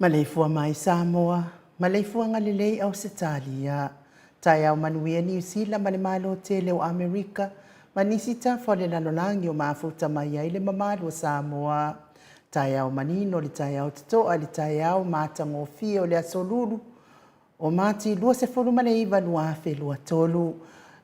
Maleifua mai Samoa, Maleifua ngalilei au Setalia, tai au manuia New Zealand male malo tele o Amerika, manisita fole lanolangi o mafuta mai ai le mamalo Samoa, tai au manino le tai au totoa le tai au matango fio le asolulu, o mati lua se folu maleiva lua afe lua tolu,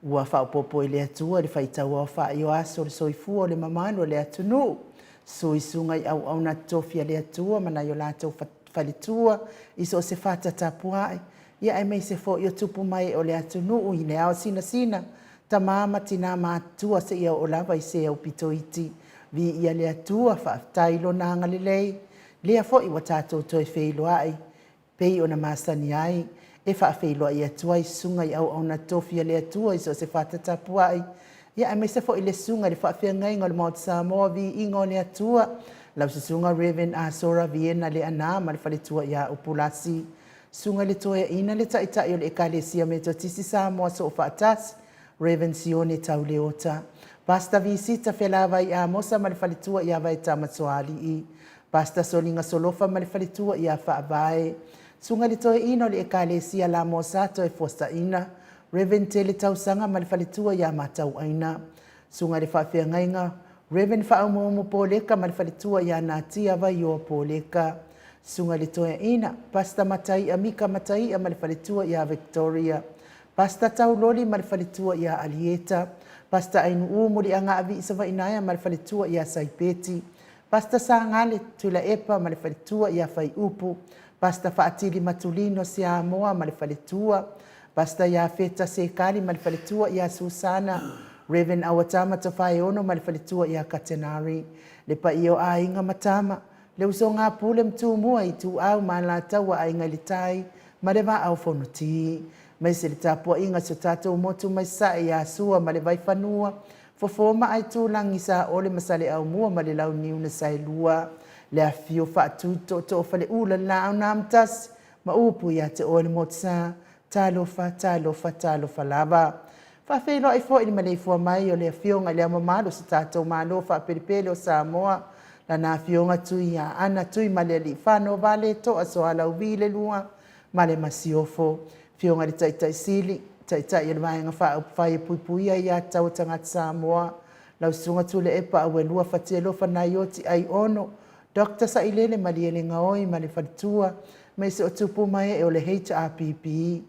ua whao popo le atua le whaitaua o whaio aso le soifua le mamalo le atunu, suisungai au na tofia le atua manayo lato falitua iso se fata tapuai ia e mei se fo yo tupu mai o le atunu i le ao sina tamama tina matua se ia o lava i se au pitoiti vi ia le atua fa tailo na ngalilei le fo i watato to e feilo ai pei ona masani ai e fa feilo ia tua i sunga i au na tofia le atua iso se fata tapuai ia e mei se fo i le sunga le fa fia ngai ngol mo Samoa vi ingo le atua lau se sunga Reven a Sora Viena le ana ma le faletua ia upulasi. Sunga le toia ina le taitai o le ekalesia me to tisi Samoa so whaatas, Reven Sione tau leota. Pasta visita felava i a mosa ma le faletua ia vai tamasoali i. Pasta solinga solofa ma le faletua ia whaavae. Sunga le toia ina o le ekalesia la mosa to e fosta ina. Reven tele tau sanga ma le faletua ia matau aina. Sunga le whaafea ngainga. Reven whaaumumu poleka ma le faletua ia nā tia vai o poleka. Sunga le toia ina, pasta matai amika matai ma le faletua ia Victoria. Pasta tau loli ma le faletua ia Alieta. Pasta ainu umuri anga avi isava inaya malifalitua ia saipeti. Pasta sangale tula epa malifalitua ia fai upu. Pasta faatili matulino Samoa malifalitua. Pasta ia feta sekali malifalitua ia Susana. Reven awatama tafai ono malifalitua ia Katenari. Lepa iyo ainga matama. Leu so ngā pule mtumua i tu au malata wa ainga litai. Mareva au fonuti. Mai se le tapua inga so tatou motu mai sa ia sua ma le vai fanua. Fofoma ai tūlangi sa ole masale au mua ma le lau niu na sai lua. Le afio whaatu to fale ula la au namtas. Ma upu ia te ole motu sa. Talofa lava. Whawhelo ai fo ini Maleifua mai o le afionga le amamalo sa tatou malo whaperipele o Samoa. La na afionga tui ia ana tui ma le li whano vale to aso ala uvile lua. Ma le masiofo. Fionga le taitai sili, taitai ia vaenga whae puipuia ia tau tangata Samoa. Lau sunga tule epa awe lua whatia lofa nai oti ai ono. Dr. sa ilele maliele ngaoi mali whalitua. Mai se o tupu mai e o le HRPP.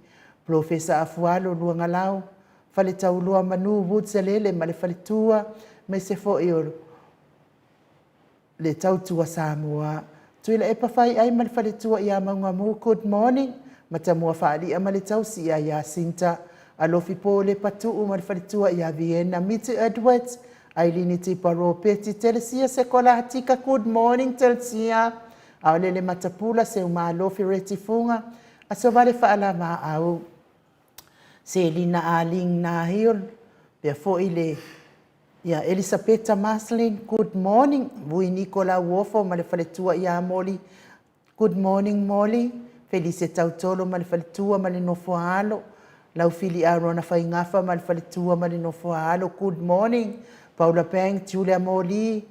Profesa afualo lua ngalau. Whale tau lua manu wutse lele mali whalitua. Mai se fo i o le tau tua Samoa. Tuila epa whai ai mali whalitua ia maunga mu. Good morning. Matamua whaali amale tausi ia Sinta. Alofi pole patu malifalitua ia Vienna. Miti Edwards. Ailini Tiparo Peti Telesia Sekola Hatika. Good morning Telesia. Aolele matapula se uma alofi retifunga. Asovale whaala maa au. Selina Aling Nahiol. Pea fo ile. Ia Elisabetta Maslin. Good morning. Vui Nicola Wofo malifalitua ia Molly. Good morning Molly. Felice tautolo malifalitua malinofo halo. Lau fili arona whaingafa malifalitua malinofo halo. Good morning. Paula Peng, Julia Moli.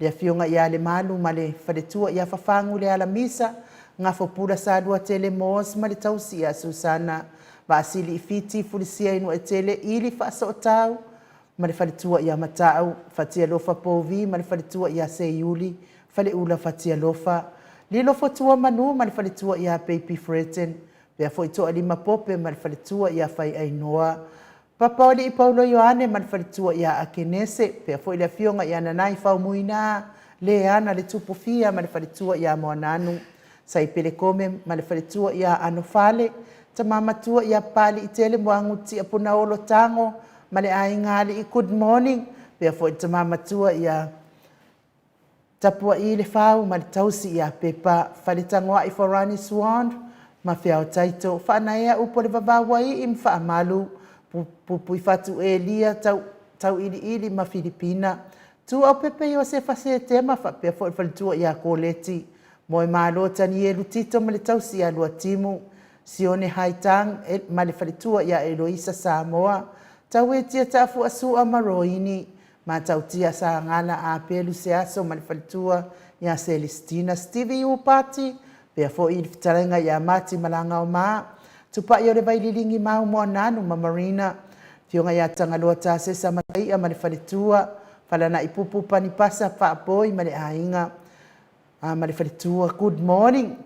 Lea fionga ia le malu malifalitua ia fafangu le alamisa. Ngafo pura sadua tele mos malitausi ia Susana. Vasili ifiti fulisia inu etele ili fasa otau. Malifalitua ia matau. Fatia lofa povi malifalitua ia Seyuli. Fale ula fatia lofa. Lilo fotua manu malifalitua ia Baby Freten. Pea fo itoa lima pope malifalitua ia Fai Ainoa. Papa oli i Paulo Ioane malifalitua ia Akenese. Pea fo ila fionga ia nanai fau muina. Leana le tupufia malifalitua ia Moananu. Saipele kome malifalitua ia Anofale. Tamamatua ia Pali itele moanguti apuna olo tango. Male aingali i good morning. Pea fo tamamatua ia tapua i le whau ma le tausi ia pepa. Whalitangoa i Forani Swan. Ma whiao taito. Whanaea upo le wawawa i im wha amalu. Pupui whatu e lia tau ili ma Filipina. Tu au pepe o se whase tema whapea fo i whalitua ia koleti. Moe malo tani e lutito ma le tausi ia lua timu. Sione haitang ma le whalitua ia Eloisa Samoa. Tau e tia tafu asua maroini. Ma tautia sa ngala a pelu se aso malifalitua ia Celestina Stevie Upati. Pea fo i fitarenga ia Mati Malanga o maa. Tupa i ole vaililingi mau moa nanu ma Marina. Fionga ia tangaloa ta se sa matai a malifalitua. Falana ipupu panipasa pa apoi male ainga. Malifalitua good morning.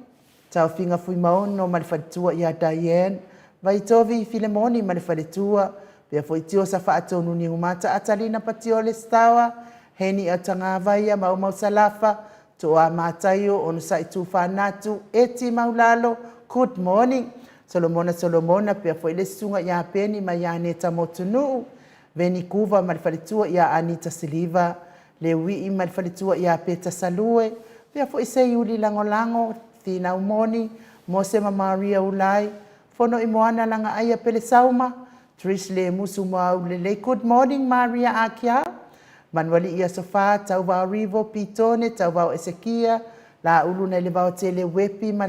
Tau finga fui maono malifalitua ia Diane. Vaitovi Filemoni malifalitua. Pea fo itio sa whaatonu ni umata atalina patio le stawa. Heni atanga vaia mau salafa. Toa matayo onu sa itu whanatu. Eti maulalo. Good morning. Solomona pea fo ile sunga ia peni ma ia neta motunu. Veni kuva malifalitua ia Anita Siliva. Lewi i malifalitua ia Peta Salue. Pea fo ise yuli langolango. Thina umoni. Mose ma Maria Ulai. Fono i moana langa aia pele sauma. Trish le musu mau lele. Good morning Maria Akia. Manuali ia sofa tau vau Rivo Pitone tau vau Esekia. La ulu na le vau tele wepi ma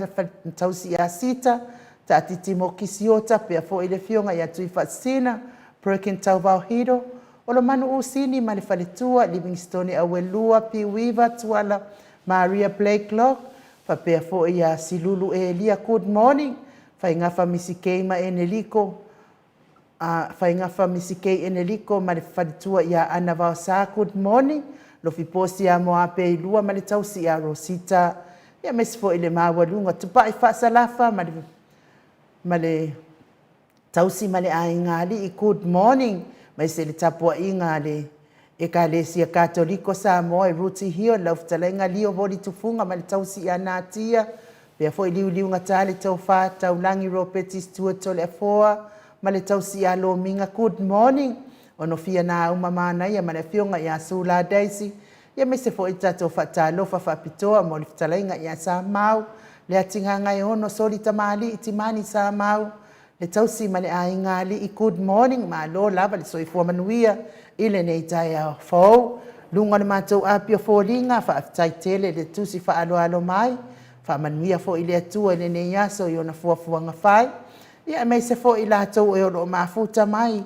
tausi ia Sita. Ta titimo kisiota pea fo ile fionga ia tui fatsina. Perkin tau vau Hiro. Olo manu usini ma le faletua Livingstone awelua pi wiva tuala Maria Blakelock. Fa pea fo ia Silulu Elia. Good morning. Fa ingafa misikei ma eneliko. Whaingafa misikei eneliko ma le whalitua ia Ana Vaosa. Good morning. Lofi posi ia moa pe ilua ma le tausi ia Rosita. Ia mesifo ile mawalunga tupa i whaasalafa ma le tausi ma le aingali i good morning. mai se le tapua inga le e ka le sia katoliko Samoa e ruti hio lau fitalenga lio voli tufunga ma le tausi ana tia pea foi liu ngatale tau fa tau langi ropetis tua tole afoa ma le tausi alo minga good morning ono fia na uma mana ia ma le fionga ia sula daisy ia me se foi tato fa talo fa pitoa mo le fitalenga ia sa mau le atinga ngai ono soli tamali itimani sa mau le tausi ma le ainga li i good morning ma lo lava le soifua manuia ile nei tai a fo lunga le matou apio folinga fa aftai tele le tusi fa alo mai fa manuia fo ile atua ile nei aso i ona fuafuanga fai ia mai se fo ila tau e ono mafuta mai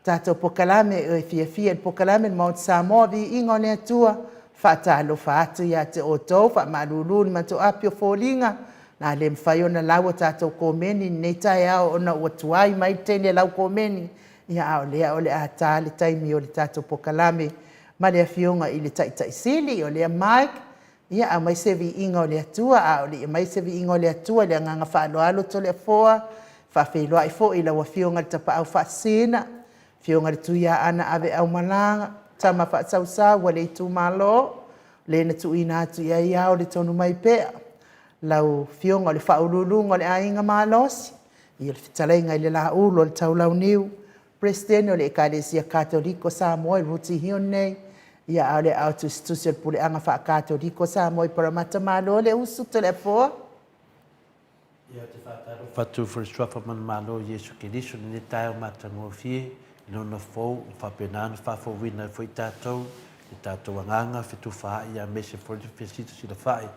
tato pokalame e fia pokalame Mount Samoa vi inga le atua fa talo fa atu ia te oto fa malulu le matou apio folinga na le mfai ona lau tato komeni nei tai ao ona watuai mai tene lau komeni ia ao le ata le taimi o le tato pokalame ma le afionga i le tai sili o le Mike ia a mai se vi inga o le atua a le mai se vi inga o le atua le nganga fa alo to le foa fa felo ai fo i la afionga le tapa au fa sina fionga le tuia ana ave au malanga tama fa sausa wa le tu malo le na tu ina tu ia o le tonu mai pe lau fionga le fa ululunga le ainga malos i le fitalenga i le la ulo le taulau niu Presidente o le Ekalesia Katoliko Samoa i ruti hio nei ia au le autustusi o le pule anga wha Katoliko Samoa i paramata malo le usu te le foa. Ia te whātaro whatu whariswafa man malo Yesu Kiriso ni tae o matango fie ino na fau whapenana whawhawina fwoi tātou i tātou anganga whitu wha ia mese fwoi whesita sila whai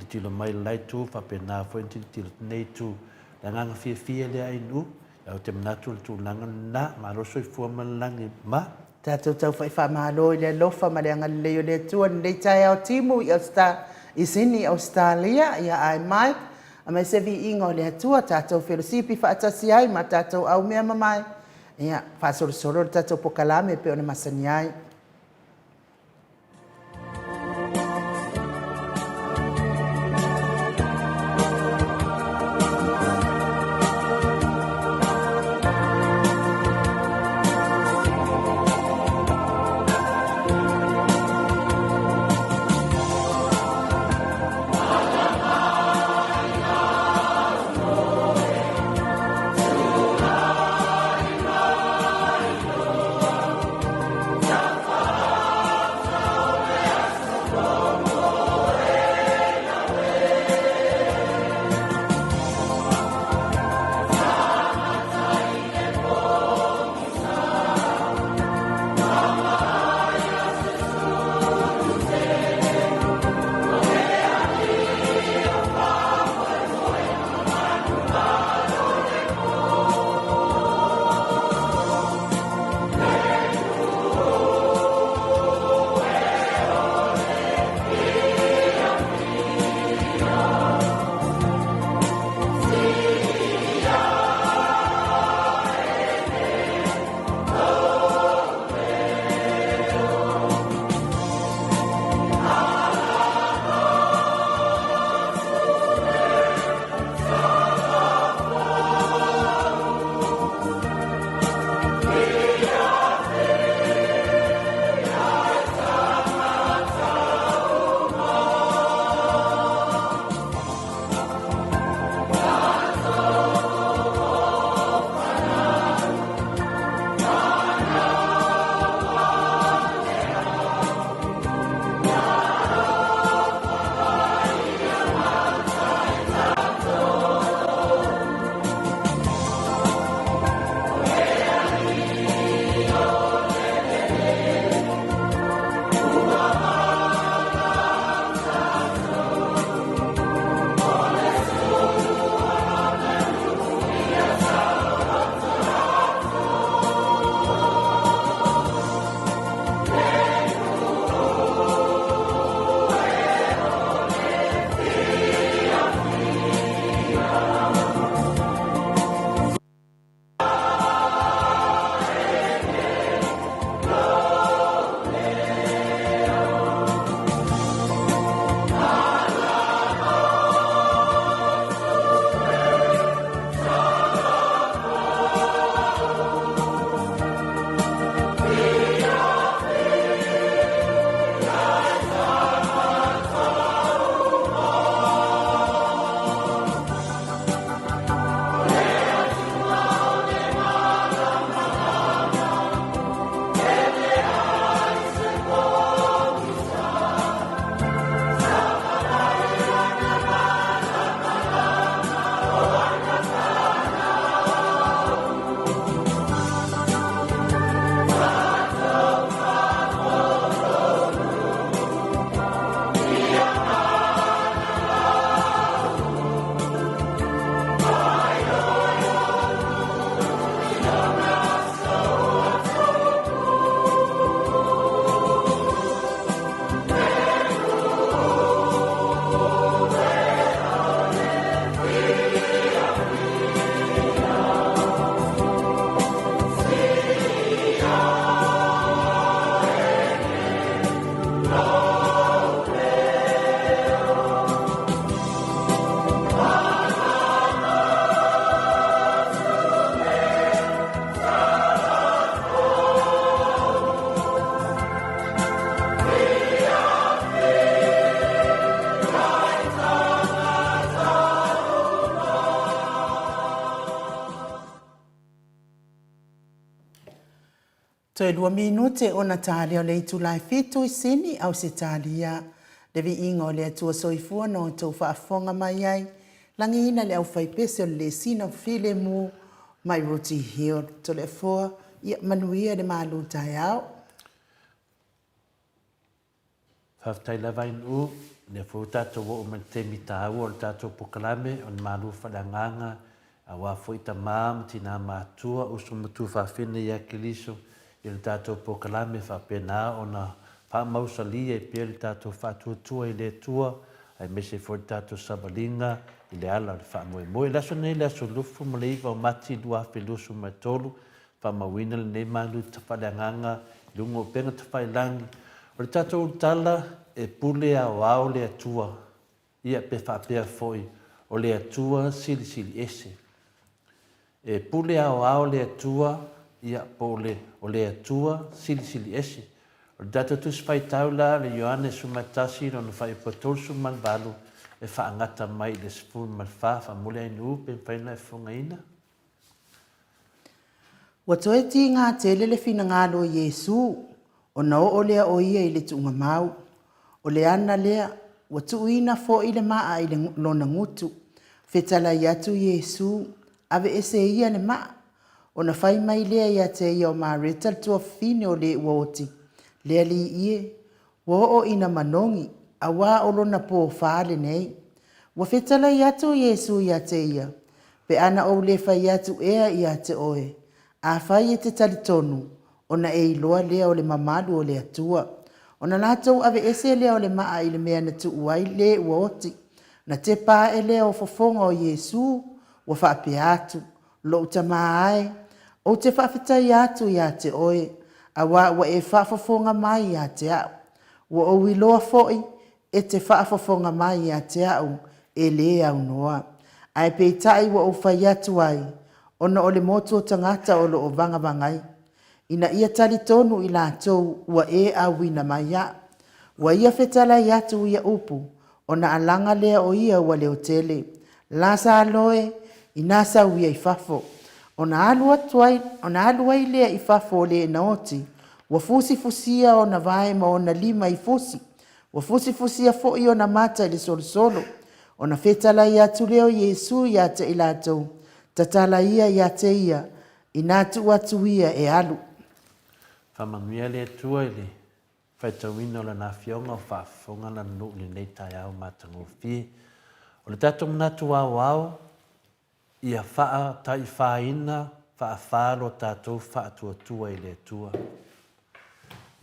tilo mai lai tu whapena fwoi tilo nei tu anganga fie lea inu au te manatu le tūlanga na maroso i fua malangi ma. Tātou tau whai whamalo i le lofa ma le anga leo le tua ni tai au timu i sini Australia ia ai Mike a mai se vi ingo le tua tātou whelosipi whaatasi ai ma tātou au mea mamai ia whaasoro tātou pokalame pe ona masani ai. Yeah. Toi lua minute o na tāleo le itu lai fitu I sini au se tālia. Levi ingo le atua soifua no tau whaafonga mai ai. Langi ina le au whaipese o le sina file mu mai roti hill. To le fua ia manuia le malu tai au. Whaftai la vain u, le fu tato wo man te mita au o tato pokalame on malu whadanganga a wafo ita maam tina mātua usu matu whawhine ia kiliso I le tato pokalame whapena o na whamausalia I pia le tato whatuatua I le tua ai mese fo le tato sabalinga I le ala le whamoe moe. Laso nei laso lufu Maleifua o mati lua filusu mai tolu whamawina le nei malu ta whadanganga lungo penga ta whailangi. O le tato utala e pule a wao le atua ia pe whapea foi o le atua sili sili ese. E pule a wao le atua ia pole o le atua sili sili ese. O le tato tu spai taula le Ioane sumatasi no na whai patolsu malvalu e whaangata mai le sipul malwha mule ai nu pe whaina e whangaina. Watoe ti ngā tele le fina ngalo Yesu. O na o lea o ia I le tuunga mau. O le ana lea, watu uina fo I le maa I le lona ngutu. Fetala yatu Yesu, ave ese ia le maa. O na whai mai lea ia te ia o mareta tua fine o le uoti. Lea li ie, wo o ina manongi, a wā o lona po whaale nei. Wa fetala yatu Yesu ia te ia. Pe ana o le whai yatu ea ia te oe. A whai e te talitonu. Ona e iloa lea o le mamalu o le atua. Ona lātou ave ese lea o le maa I le mea na tu uai le uoti. Na te pā e lea o fofonga o Yesu, wa whaape atu, lo utama ai. O te whawhitai atu ia te oe, a wa e whaafofonga mai ia te au. Wa o iloa foi, e te whaafofonga mai ia te au, e le au noa. Ai peitai wa o whai atu ai, ona o le moto tangata o lo o vanga vangai. Ina ia tali tonu I lātou ua e awina mai ia. Wa ia fetala ia tu ia upu. Ona alanga lea o ia ua leo tele. Lasa aloe, inasa uia ifafo. Ona alua I lea ifafo le naoti. Wa fusi fusia ona vae ma ona lima ifusi. Wa fusi fusia fo I ona mata ili solo solo. Ona fetala ia tu leo Yesu ia te ilatou. Tatala ia te ia. Inatu atu ia e alu. Whamanuia le atua I le whaitawina o le na fionga o whaafonga na nuk le nei tai au matango fie. O le tato manatu au ia whaa tai whaina wha whalo tatou whaatuatua I le atua.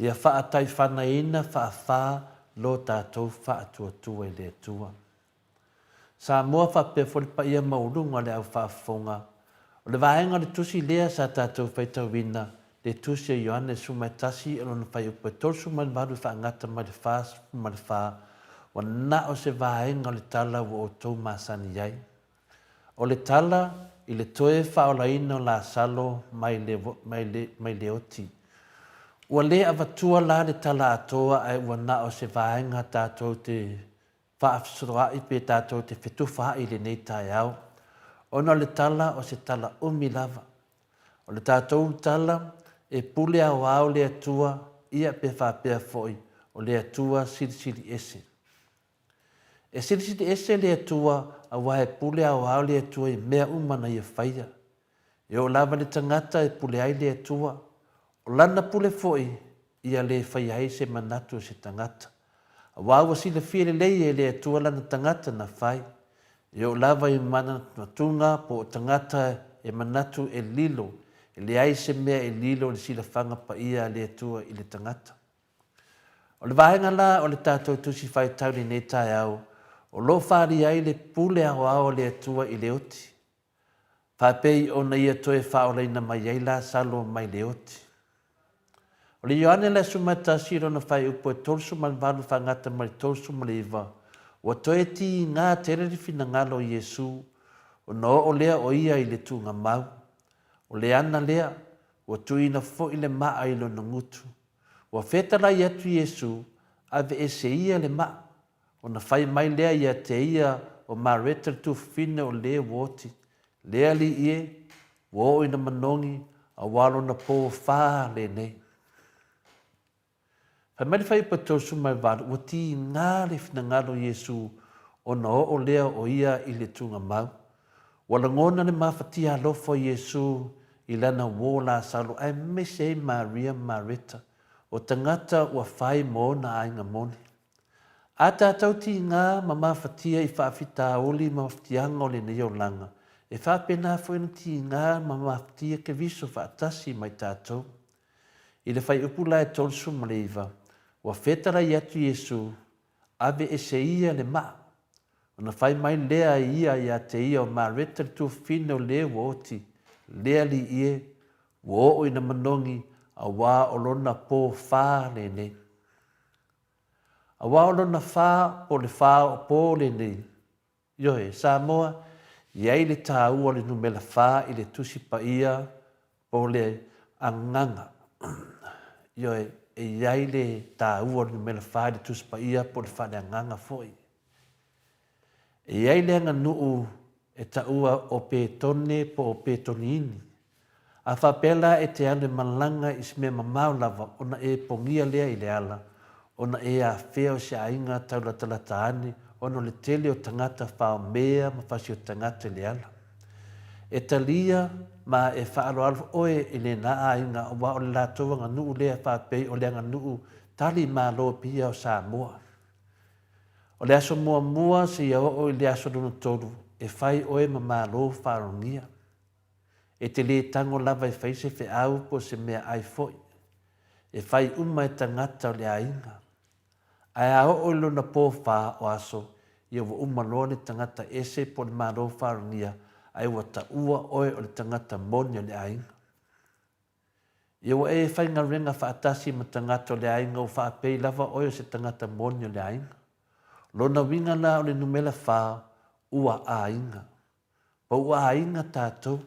Ia whaa tai whanaina wha lo tatou whaatuatua I le atua. Samoa whapea foli pa ia maurunga le au whaafonga. O le vaenga le tusi lea sa tatou whaitawina le tusi a Ioane sumatasi e lona whai upa tolsu malvalu whaangata ma le whaas ma le whaa wa na o se vaenga le tala wa o tau masani ai. O le tala I le toe whaolaina o la salo mai le oti. Ua le avatua la le tala atoa ai ua na o se vaenga tatou te whaafsoroa I pe tatou te whetuwha I le nei tai au. Ona le tala o se tala umilava. O le tatou tala e pule au au le atua ia pe whapea foi o le atua sirisiri ese. E sirisiri ese le atua a wae pule au au le atua I mea umana ia whaia. E o lava le tangata e pule ai le atua. O lana pule foi ia le whaia ai se manatu se tangata. A wawa si le fie le lei e le atua lana tangata na whai. E o lava I mana matunga po o tangata e manatu e lilo. E le ai se mea e lilo le sila whanga pa ia le atua I le tangata. O le vahenga la o le tātou tusi whai tauri nei tai au. O lo whari ai le pule au au le atua I le oti. Whapei o na ia toe whaoleina mai ai la salo mai le oti. O le Ioane la sumata siro na whai upo e tolsu malvalu whangata mai tolsu Maleifua. O toe ti ngā tererifi na ngalo Yesu. O no o lea o ia I le tunga mau. O le ana lea, o tuina fo I le maa I lo na ngutu. O fetala I atu Yesu, ave ese ia le maa. O na whai mai lea ia te ia o mareta tu fine o lea woti. Lea li ie, wo ina manongi, a walo na po wha le nei. Fa mai fai pa tau su mai vālu, ua ti ngā le fina ngalo Yesu o na o lea o ia i le tunga mau. Wala ngona le mawhatia lofo Yesu i lana wō la salo ai mese Maria Marita o tangata ua whai mō na ainga moni. A tātou ti ngā ma mawhatia i whaafita oli ma whatianga o le neo langa. E whapena whaina ti ngā ma mawhatia ke viso whaatasi mai tātou. I le whai upula e tolsu Maleifua, wa whetara i atu Yesu, ave e se ia le maa. Ona whai mai lea ia i a te ia o Marita tu whino le woti, lea li ie, wo o ina manongi, a wā o lona pō whā le ne. A wā o lona whā po le whā o pō le ne. Ioe, Samoa, iai le tā ua le numela whā i le tusi pa ia po le anganga. Ioe, e iai le tā ua le numela whā i le tusi pa ia po le whā le anganga foi. E iai le anga nuu e ta ua o pētone po o pētonini. A whapela e te ane malanga i se mea mamau lava, ona e pongia lea i le ala, ona e a whea o se ainga taula talata ane, ona le tele o tangata whao mea ma whasi o tangata le ala. E talia ma e whaaro alfa oe i le na ainga o wa o le lātua ngā nuu lea whapei o le anga nuu tali mā loa pia o Samoa. O le aso mua mua se ia o i le aso dono tolu, e whai oe ma mā loa wharongia. E te le tango lava e whaise whi au po se mea ai foi. E whai uma e tangata o le ainga. Ai a o lona pō whā o aso, ia wa uma loa le tangata ese po le mālo wharongia, ai wa ta ua oe o le tangata moni o le ainga. Ia wa e whai ngā renga whaatasi ma tangata o le ainga o whaapei lava oe o se tangata moni o le ainga. Lona winga la o le numela whā ua ainga. Pa ua ainga tātou.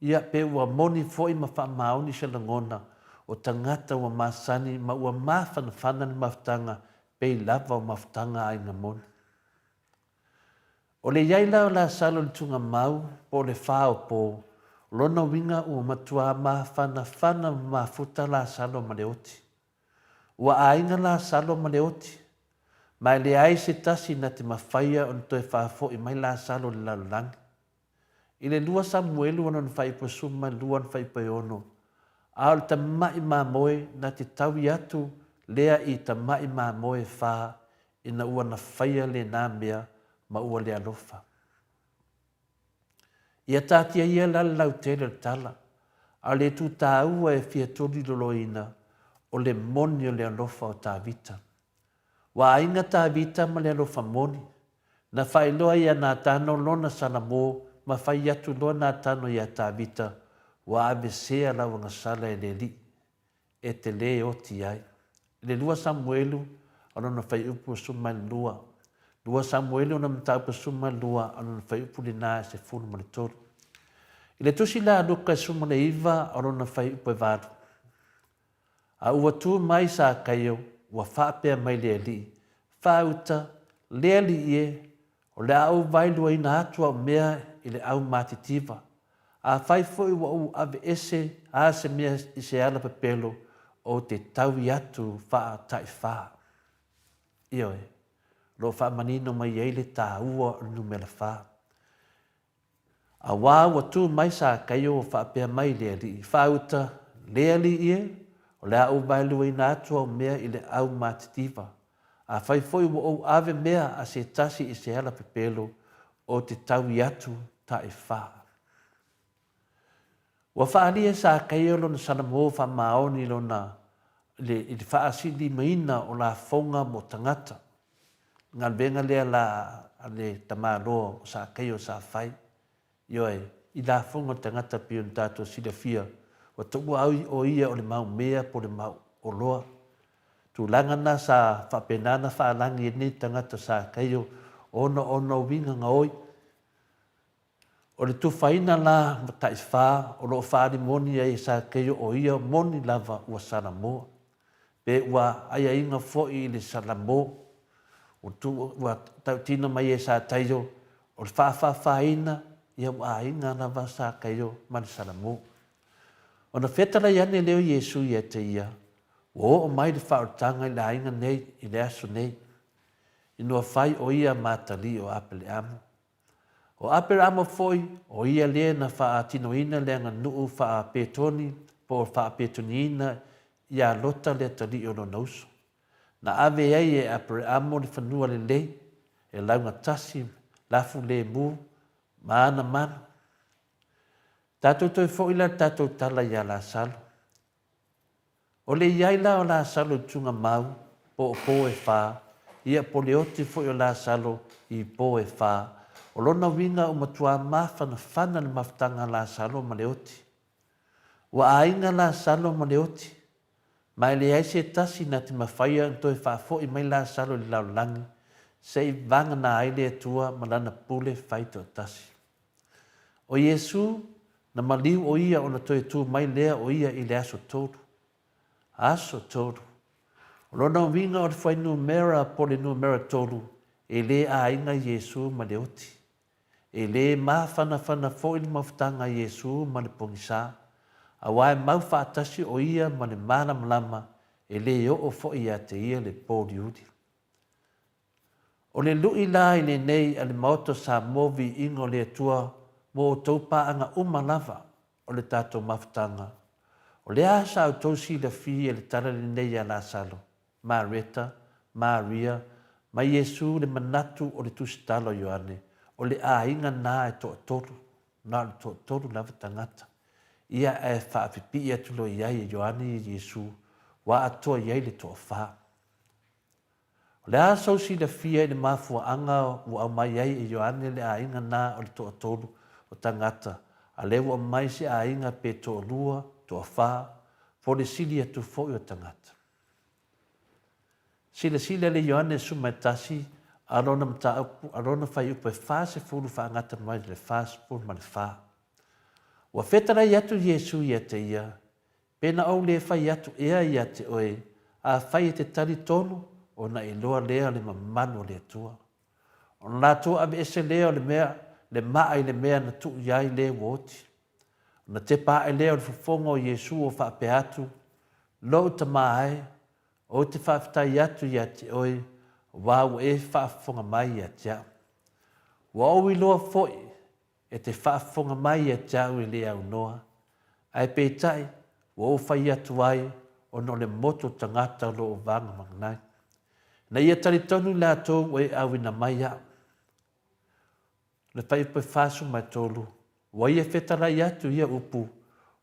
Ia pe ua moni foi ma wha maoni se langona o tangata ua masani ma ua mawhanawhana ni maftanga pe lava o maftanga ainga moni. O le iaila o la salo le tunga mau po le whao po lona winga ua matua mawhanawhana mafuta la salo ma le oti. Ua ainga la salo ma le oti. Mai le ai se tasi na te mawhaia o toe whaafo i mai la salo le lalulangi. I le lua Samuelu ana whai po suma lua whai po ono. A o le tamai mā moe na te tawi atu lea i tamai mā moe whā ina ua na whaia le nā mea ma ua le alofa. Ia tātia ia lalau tele le tala. A le tu tā ua e fia toli loloina o le moni o le alofa o tā vita. Wa inga tā vita ma le alofa moni. Na whailoa ia nā tāno lona Samoa ma whai atu loa nā tano i a tā vita, wa ave sea lau anga sala e le li, e te le o ti ai. Le lua Samuelu, ana na whai upu suma lua. Lua Samuelu na mtaupa suma lua, ana na whai upu li nā se funu ma le tolu. I le tusi la anuka suma le iwa, ana na whai upu e vāru. A ua tu mai sa kaio, wa whapea mai le li, whauta, le li ie, o le au vailua ina atua o mea i le au matitiwa. A whai foi wa u ave ese a se mea i se ala pepelo o te taui atu wha tai wha. Ioe, lo wha manino mai eile tā ua o numela wha. A wā wa tu mai sa kaio o wha pia mai lea li. Whauta lea li ie, o le au vailua ina atua o mea i le au matitiwa. A whai foi wa u ave mea a se tasi i se ala pepelo o te taui atu tai wha. Wa whaalia sa kaio lona Samoa wha maoni lona i te whaasili maina o la whaunga mo tangata. Ngā venga lea la ale tamāroa o sa kaio sa whai. Ioe, i la whaunga tangata pio tātou sila fia. Wa tuku au o ia o le mau mea po le mau o loa. Tu langana sa whapenana whaalangi e ni tangata sa kaio ono winga ngaoi. O le tuwhaina la matai wha, o lo whaari moni ai sa keio o ia moni lava ua Samoa. Pe ua aia inga foi i le Samoa. O tu ua tautina mai e sa taio, o le whaina ia ua inga lava sa keio mani Samoa. O na whetara iane leo Yesu ia te ia, O mai de whaotanga i la inga nei, i le aso nei. Inua whai o ia mātali o apele amo. O apele amo foi, o ia lea na wha tinoina lea ngā nuu wha petoni, po wha petoniina ia lota lea tali o no nauso. Na ave ai e apele amo ni whanua le lei, e launga tasi, lafu le mu, maana manu. Tātou toi fo ila tātou tala ia la salo. O le iai la o la salo tunga mau, po e wha, ia po le oti fo o la salo i po e wha, o lona winga o matua mawhana whana le maftanga la salo ma le oti. Wa ainga la salo ma le oti, mai le aise tasi na te mawhaia toi wha fo i mai la salo li lau langi, se i vanga na aile atua ma lana pule whaito tasi. O Yesu, na maliu o ia o na toi tu mai lea o ia i le aso tolu. Aso tolu. O lona winga o le whai numera po le numera tolu, e le a inga Yesu ma le oti. E le ma whana fo ili maftanga Yesu ma le pongisa, a wae mau whaatasi o ia ma le mana malama, e le o fo ia te ia le pōli udi. O le lui la i le nei a le maoto Samoa ingo le atua, mo o taupa anga lava o le tātou maftanga. O le asa au tausi la fi e le tala le nei a la salo. Mareta, Maria, ma Yesu le manatu o le tusitalo Ioane. O le a inga na e to toru, na le to toru lava tangata. Ia e whaapipi atu lo iai e Ioane i Yesu, wa atoa iai le to wha. O le asa usi la fi e le mafua anga u au mai iai e Ioane le a inga na o le to toru, o tangata, a lewa mai se a inga pe to lua, to wha, po le sili atu fo i o tangata. Sila le Ioane sumaitasi, arona whai upo e wha se fulu wha ngata mai le wha se fulu ma le wha. Wa whetara i atu Yesu i te ia, pena au le whai atu ea i te oe, a whai e te tari tonu, o na e loa lea le mamanu le atua. O na tua ave ese lea o le mea, le maa i le mea na tuu iai le woti. Na te paa e leo le fufongo o Yesu o whaape atu, lo ta maae, o te whaaftai atu i te oe, wau e whaafonga mai i te au. Wau i loa foi, e te whaafonga mai i te au i le au noa, ai peitai, wau whai atu ai, o no le moto tangata lo o vanga mangnai. Na ia tari tonu la tō e au ina mai au. Le whai upe whāsu mai tōlu, wa ia whetara i atu ia upu,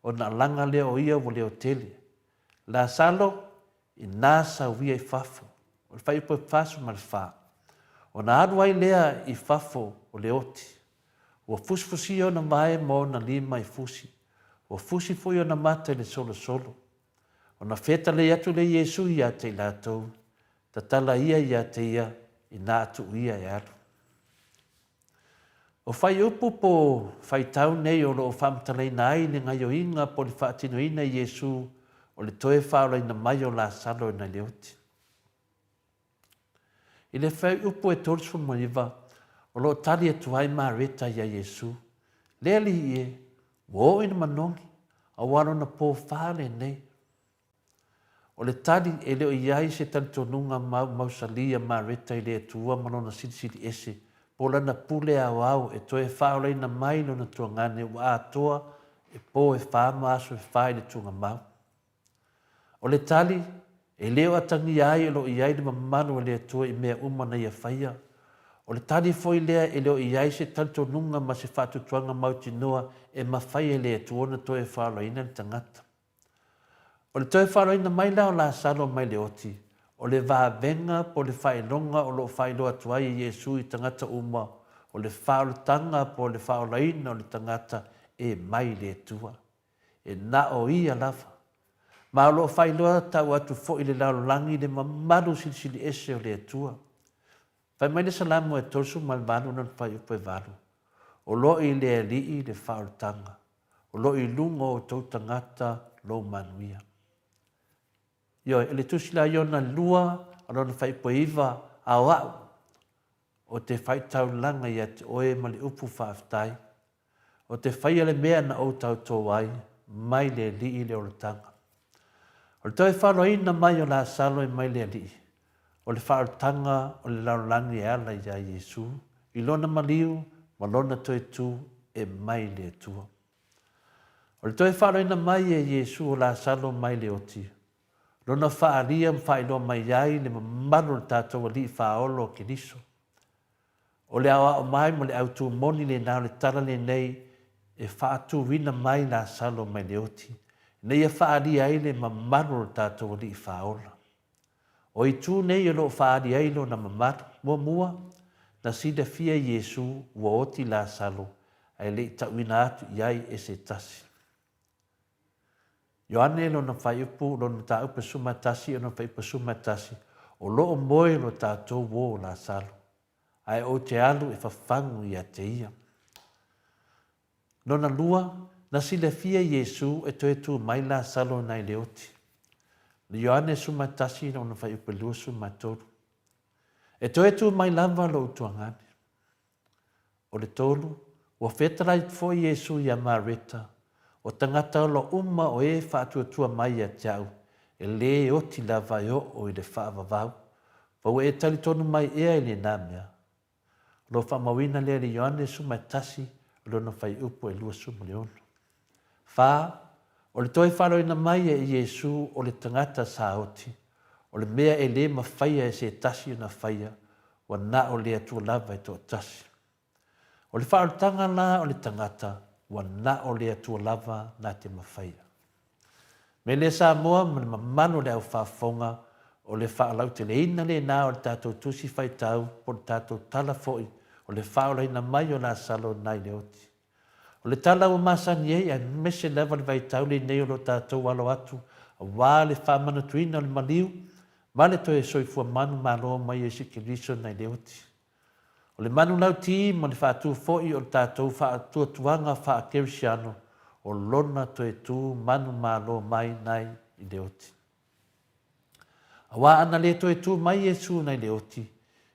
o na langa leo o ia o leo tele. La salo, i nāsa wia i whafo, o le whai upe whāsu mai whā. O na aruai lea i whafo o leo ti. O fusfusi o na mai mo na lima i fusi. O fusi fui o na mata le solo solo. O na whetara i atu le Yesu i ate i lātou, ta tala ia i ate ia, i nā atu ia e aru. O whai upu po whai tau nei o loo whamtalei nai ni ngai o inga po li whaatino ina i Yesu o le toe whaola ina mai o la salo ina leoti. I le whai upu e tōrsu moiva o loo tali e tuai mareta i a Yesu. Leli i e, wo ina manongi, a wano na po whale nei. O le tali e leo iai se tali tonunga mausalia mareta i le tua manona sili ese, po lana pule au e toe whaolei na mailo na tuangane wa atoa e po e whaama aso e whai le tunga mau. O le tali, e leo atangi ai e lo iai le mamanu e lea tua i mea umana ia whaia. O le tali foi lea e leo iai se tanto nunga ma se whatu tuanga mauti noa e mawhai e lea tua na toe whaolei na tangata. O le toe whaolei na maila o la salo mai le oti. O le vāvenga po le whaelonga o lo whaeloa tuai i Yesu i tangata uma, o le whaolotanga po le whaolaina o le tangata e mai le tua. E na o ia lava. Ma o lo whaeloa tau atu fo i le laulangi le mamaru sili ese o le tua. Whai mai le salamu e torsu malmanu nan whai upo e valu. O lo i le alii le whaolotanga. O lo i lungo o tau tangata lo manuia. Yo, ele tusila yo na lua, alona whai poiva au au. O te whai tau langa i ate oe mali upu whaaftai. O te whai ale mea na o tau tō ai, mai le li le o tanga. O le toi whaloina mai o la salo e mai le ali. O le whaotanga o le laulangi e ala i a Iesu. I lona maliu, ma lona toi tu e mai le tua. O le toi whaloina mai e Iesu o la salo mai le oti. Lona whaalia mwhailo mai ai le mamano le tātou ali whaolo o kiniso. O le awa o mai mo le autu moni le nao le tala le nei e whaatu wina mai la salo mai le oti. Nei e whaari ai le mamano le tātou ali whaola. O i tū nei e lo whaari ai lo na mamano mua na sida fia Iesu ua oti la salo ai le tawina atu iai e se tasi. Ioane lo na whai upu lo na tā upa sumatasi o na whai upa sumatasi o lo o moe lo tātou wo la salo. Ai o te alu e whawhangu i a te ia. Nona lua, na sile fia Iesu e toe tu mai la salo nai le oti. Le Ioane sumatasi o na whai upa lua sumatoru. E toe tu mai lava lo utuangane. O le tolu, ua whetara i fo Iesu i a mareta. O tangata lo uma o e whātuatua mai a te au. E le oti lava e o i le whaavavau. Pau e tali tonu mai ea i le nāmea. Lo whamawina le li Ioane sumatasi lo na whai upo e lua sumaleonu. Wha, o le toi wharoina mai e Iesu o le tangata sa oti. O le mea e le mawhaia e se tasi na whaia. Wa na o le atua lava e tō tasi. O le whaarutanga la o le tangata. Wa na o le atua lava na te mawhaia. Me le Samoa ma le mamano le au whaafonga o le whaalau te le ina le nā o le tātou tusi whaitau po le tātou tala foi o le whaolaina mai o la salo nai le oti. O le tala o masani ei a mese lewa le vaitau le nei o lo tātou walo atu a wā le whaamana tuina o le maliu ma le toe soifua manu malo mai e sikiriso nai le oti. O le manu lau ti ma le whaatu foi o le tātou whaatua tuanga whaakerisiano o lona toe tu manu malo mai nai i le oti. Awa ana le toe tu mai Iesu nai le oti.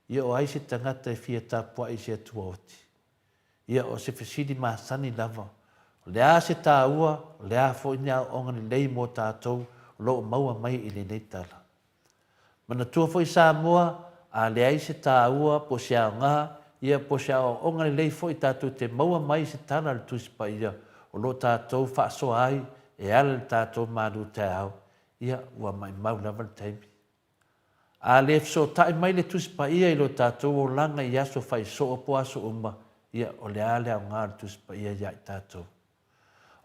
Ia o aise tangata e fia tāpua i se atua oti. Ia o se fesidi maasani lava. O le a se tāua, o le a fo ina o ngani lei mo tātou, o lo maua mai i le nei tala. Mana tua fo i Samoa, a le aise tāua po se ao ngā, ia po se ao o ngani lei fo i tātou te maua mai se tala le tuspa ia, o lo tātou whaasoa ai, e ala le tātou māru te au, ia ua mai mau lava le taimi. A le so tai mai le tuspa ia i lo tātou o langa i aso fai so o po aso uma, ia o le ale au ngā le tuspa ia ia i tātou.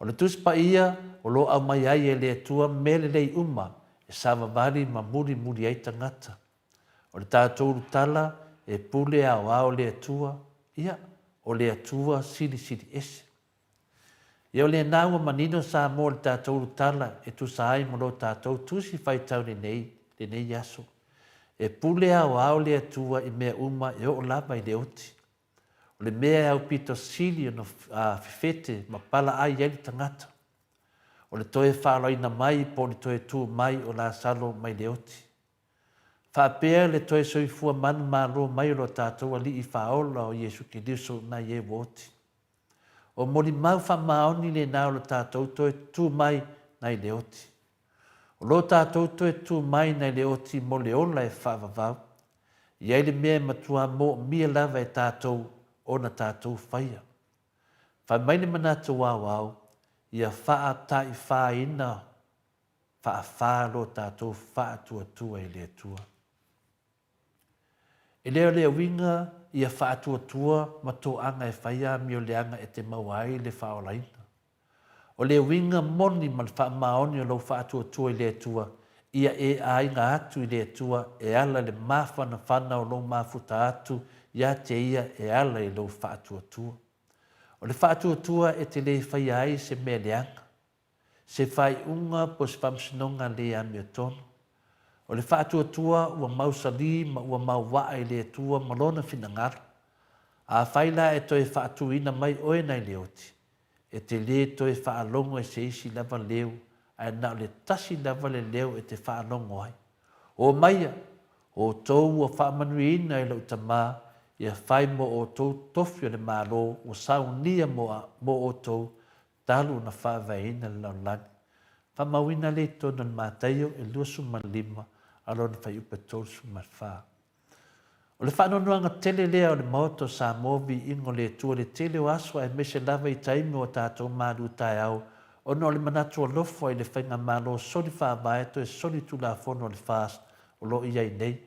O le tuspa ia, o lo au mai ai e le atua mele lei uma, e sawa wari ma muri ai tangata. O le tātou tala, e pule au le atua, ia o le atua siri ese. Ia o le nāua manino sa mo le tātou tala, e tu sa ai mo lo tātou tusi fai tau le nei aso. E pule au le atua i mea uma e o lava i le oti. O le mea au pito sili no fifete ma pala ai ele tangata. O le toe whaaloina mai po le toe tu mai o la salo mai le oti. Whapea le toe soifua manu malo mai o lo tātou ali i whaola o Iesu Kiriso na ie woti. O moli mau whamaoni le nao lo tātou toe tu mai na i le oti. O lo tātou toe tu mai nei le oti mo le ola e whaavavau. Iai le mea matua mo mia lava e tātou o na tātou whaia. Whai maile manata wawau, ia whaa tai whaa ina, whaa lo tātou whaa tua i le tua. E leo winga, ia whaa tua ma tō anga e whaia mi o le anga e te mawai le whaa o laina. O le winga moni ma le wha maoni o lau wha tua i le tua, ia e ainga atu i le tua e ala le mawhana whana o lau mawhuta atu, ia te ia e ala i lau wha tua. O le wha tua e te le whai ai se me leanga, se whai unga po se whamsinonga le ami o tono. O le wha tua ua mausali ma ua mauwaa i le tua malona finangara, a whaila e toi wha ina mai oe nei le oti. E te le toe whaalongo e se isi lava leo, ai nao le tasi lava le leo e te whaalongo ai. O maia, o tau o whaamanuina e lau tamā, ia whai mo o tau tofi o le mālo, o saunia mo o tau, talu na whaavaina le laulani. Whamawina le tonu mātaio e lua sumalima alon whai upe tolu sumalwha. O le whanonuanga tele lea o le moto Samoa vi ingo le tua le tele o aswa e mese lava I taimi o tātou māru tai au o no le manatu o lofo I le whainga mālo soli whaavae to e soli tu la fono o le fast o lo iai nei.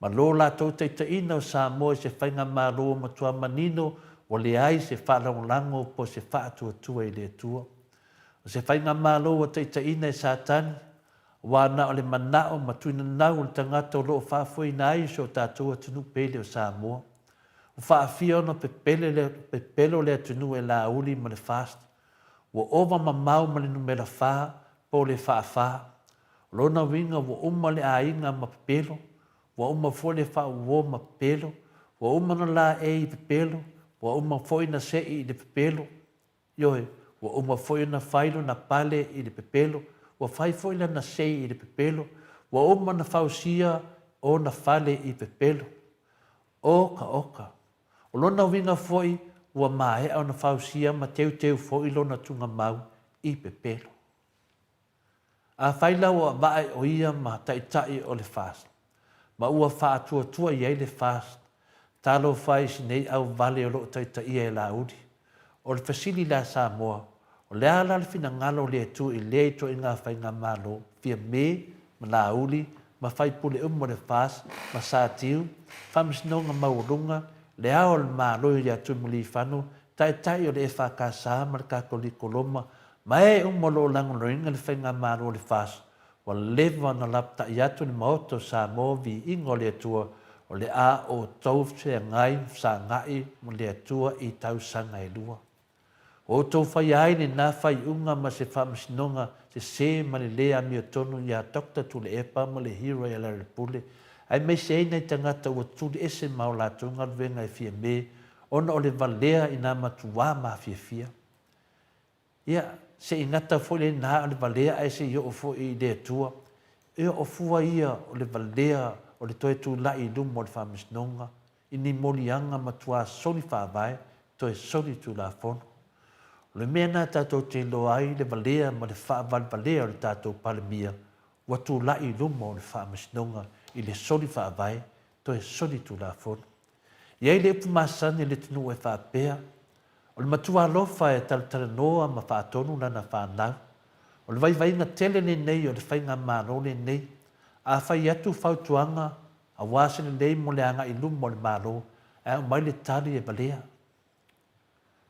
Ma lo la tau te ina o Samoa se whainga mālo o matua manino o le ai se whalangolango po se whaatua tua I le tua. O se whainga mālo o te ina e sātani wana o le manao matuina nau o le tangata o loo whaafoi na ai so tātou atunu pele o Samoa. O whaafia ono pepelo le atunu e la uli ma le fast. Wa ova mamau ma le numera wha po le whaafaa. Lona winga wa uma le ainga ma pepelo. Wa uma fole wha uo ma pepelo. Wa uma no la e I pepelo. Wa uma foi na se I le pepelo. Yoe, wa uma foi na whailo na pale I le pepelo. Wa fai foi na sei I le pepelo. Wa uma na fausia o na fale I pepelo. Oka oka. O lona winga foi ua mae au na fausia ma teu foi lona tunga mau I pepelo. A faila ua vae o ia ma tai o le fast. Ma ua faa tua iei le fast. Talo fai sinei au vale o lo tai e la udi. O le fasili la Samoa. O le ala le fina ngalo le tu I le to I ngā whai ngā malo. Fia me, ma la uli, ma fai pule mo le fast, ma sa tiu, whamisnonga maurunga, le ao le malo I atu Maleifua, tai o le e whakasa ma le kakoli koloma, ma e lo lango ringa le whai ngā malo le fast. Wa lewa na lapta I atu le maoto Samoa vi ingo le atua, o le a o tau se ngai sa ngai mo le atua I tau sanga e lua. O tau whai ai ni nā whai unga ma se whamasinonga se ma le lea mi o tonu I a dokta tu le epa ma le hero I la repule. Ai mei se nei tangata ua tuli ese mau la tunga venga I fia me, ona o le valea I nā matua ma fia. Ia, se ingata fo le nā o le valea ai se o fo I le atua. Ia o fua ia o le valea o le toe tu lai lumo o le whamasinonga. Ini molianga matua soli whaavae, toe soli tu la fono. Le mena tātou te loa ai le valea ma le whaaval valea o le tātou palemia. Wa tu lai lumo o le whaamasinonga I le soli whaavai, to e soli tu la fono. Iei le upu masani le tunu e whaapea. O le matua alofa e talatala noa ma whaatonu lana whanau. O le vaivainga tele le nei o le whainga mano le nei. A whai atu whautuanga, a wāsene nei mo le anga I lumo o le mano, a mai le tali e valea.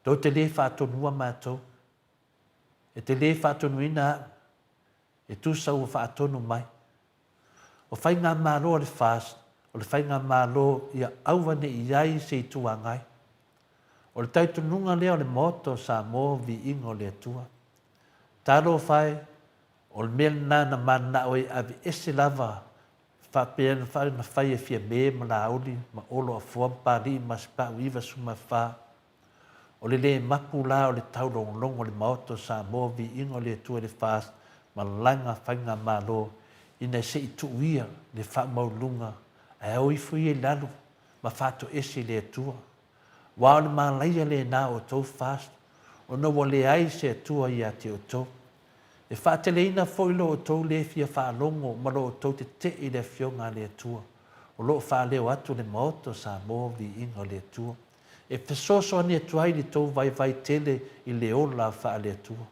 Do te le whaatonua mātou. E te le whaatonu ina e tu sau whaatonu mai. O whai ngā mālo le fast, o le whai ngā mālo ia auwane I ai se I tuangai. O le taitununga lea o le moto Samoa vi ingo le atua. Talo whai, o le mea nana mana oi avi ese lava, whapea na whai e fia me ma la auli, ma olo a fuampari ma sipa uiva suma wha. O le mapu la o le taulongolongo o le maoto Samoa vi ingo le atua le fast, ma langa whainga malo, ina se I tuuia le whamaulunga, e oi fui e lalu, ma whato ese le atua. Wa o le malaia le nā o tau fast, o no wale ai se atua I a te o tau. E whaateleina foilo o tau le fia whaalongo, ma lo o tau te I le fionga le atua. O lo whaaleo atu le maoto Samoa vi ingo le atua. E pesoso ane atuai li tau vai tele I le ola wha le atua.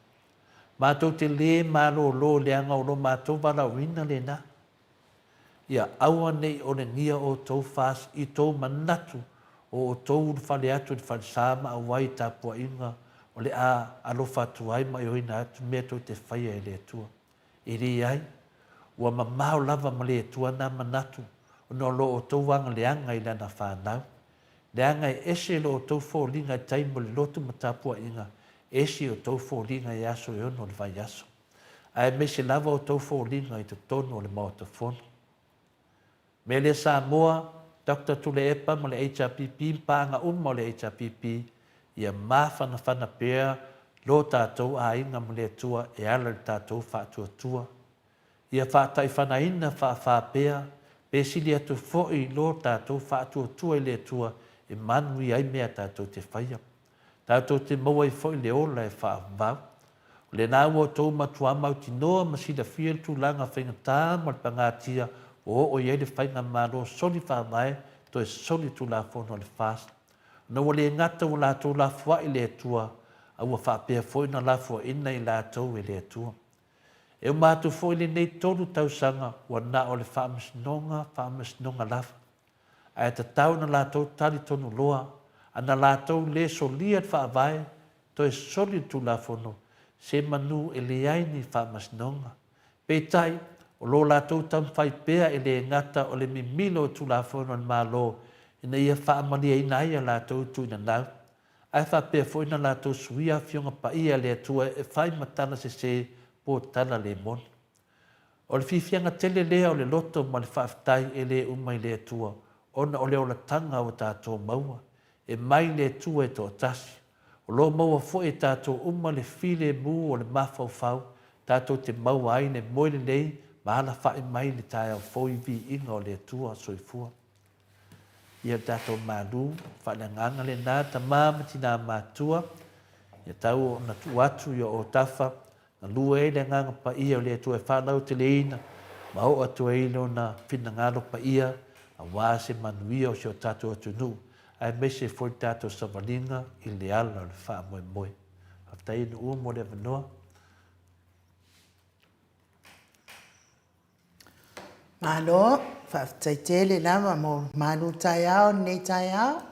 Mātou te le mālo lo le anga o lo mātou wala wina le na. Ia aua nei o le ngia o tau fast I tau manatu o tau whale atu le whale sāma a wai tāpua inga o le a alofa atuai mai o ina atu mea tau te whaia le atua. E re ai, ua mamau lava ma le atua na manatu o no lo o tau wanga le anga I lana whanau. Le anga e ese lo o tau fōlinga I taimo le lotu matapua inga, ese o tau fōlinga I aso e ono le vai aso. Ai me se lava o tau fōlinga I te tono le maota fono. Me le Samoa, Dr. Tule Epa mo le HRPP, paanga mo le HRPP, ia mawhana whana pēr, lo tātou a inga mo le atua e ala le tātou whaatua tua. Ia whaatai whana ina whaapēr, pēsili atu fōi lo tātou whaatua tua I le atua, e manui ai mea tātou te whaia. Tātou te maua I fōi le ola e whaavau. Le nā ua tau matua mautinoa ma sila fia le tūlanga whaingatā ma le pangatia o iei le whainga mālo soli whāmai to e soli tūlafono le fast. Na wale ngata o lātou la fua i le atua a ua whapea foi na la fua ina i lātou i le atua. E o mātou foi le nei tolu tausanga ua na o le whaamasnonga lafa. A e ta tau na lātou tali tonu loa, a na lātou le solia le whaavai to e soli tūlafono se manu e le aini whaamasnonga. Peitai, o lo lātou tam whai pea e le ngata o le mimilo tūlafono an mālo ina ia whaamalia ina ia lātou tu ina nau. Ai whapea fo ina lātou suia fionga pa ia le atua e whai matana se po tala le mon. O le fifianga tele lea o le loto ma le whaaftai e le umai le atua, ona o le ola tanga o tātou maua, e mai le atua e tō tasi. O lo maua fo e tātou uma le file mu o le mawhau, tātou te maua ai le moile lei, mahala whae mai le tae au fōi vi inga o le atua soifua. Ia tātou mālu, whae nganga le nā ta māmati nā mātua, ia tau o na tuatu ia o tafa, na lua e le nganga pa ia o le atua e whanau te leina, ma o atua e lo na whina ngalo pa ia, a wāse manuia o sio tātou atu nu, ai mese foi tātou savalinga i le ala o le wha moe moe. Haftai ina ua mo le vanoa. Malo, whaftai tele lama mo malu tai au, nei tai au.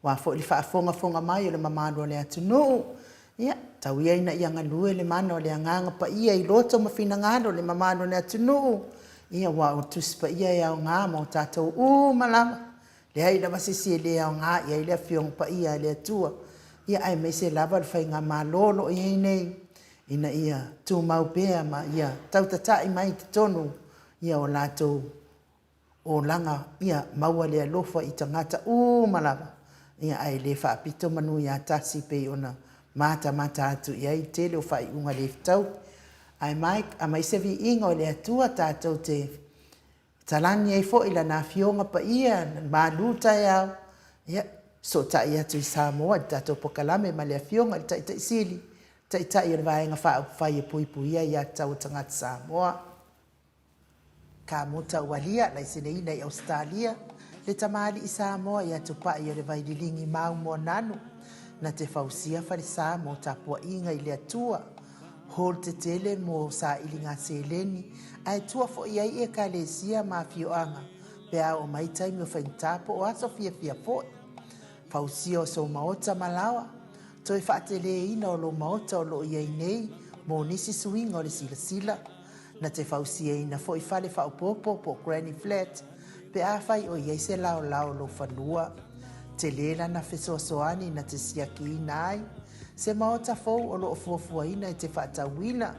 Wa fo li whaafonga mai o le mamalo le atu nuu. Ia, tau ia ina ia ngalue le mano le anganga pa ia i loto ma fina ngalo le mamalo le atu nuu. Ia wa o tuspa ia iau ngā mo tātou malama. Le hai lava sisi le iau ngā ia i le fiong pa ia le atua. Ia ai me se lava le whai ngā malolo ia i nei. Ina ia tū maupea ma ia tautatai mai te tonu. Ia o lātou o langa ia maua lea lofa i tangata malama. Ia ai le whaapito manu ia tasi pe ona mata atu ia i tele o whai unga le ftau. Ai mai, a mai se vi inga o le atua tātou te talani ai fo ila nā fionga pa ia, māluta iau. Ia, so ta ia tu i Samoa, tātou pokalame ma lea fionga, tai sili. Tai o le vaenga whai e pui ia tau tangata Samoa. Ka mota walia lai sine ina i Australia le tamali i Samoa ia tupa i le vaililingi mau mo nanu na te fausia farisa mo tapua inga i le atua hol te tele mo sa ilinga seleni ai tua fo ia i e kalesia ma fioanga pe a o mai taimi o whaintapo o aso fia fo fausia o so maota malawa toi whaatele ina o lo maota o lo ia i nei mo nisi suinga o le sila na te fausia ina fo i fale whaupopo po Granny Flat, pe a whai o iei se lao lo whanua. Te lela na whesoasoani na te siaki ina ai, se maota fau o lo fuafua ina i te whaatawina,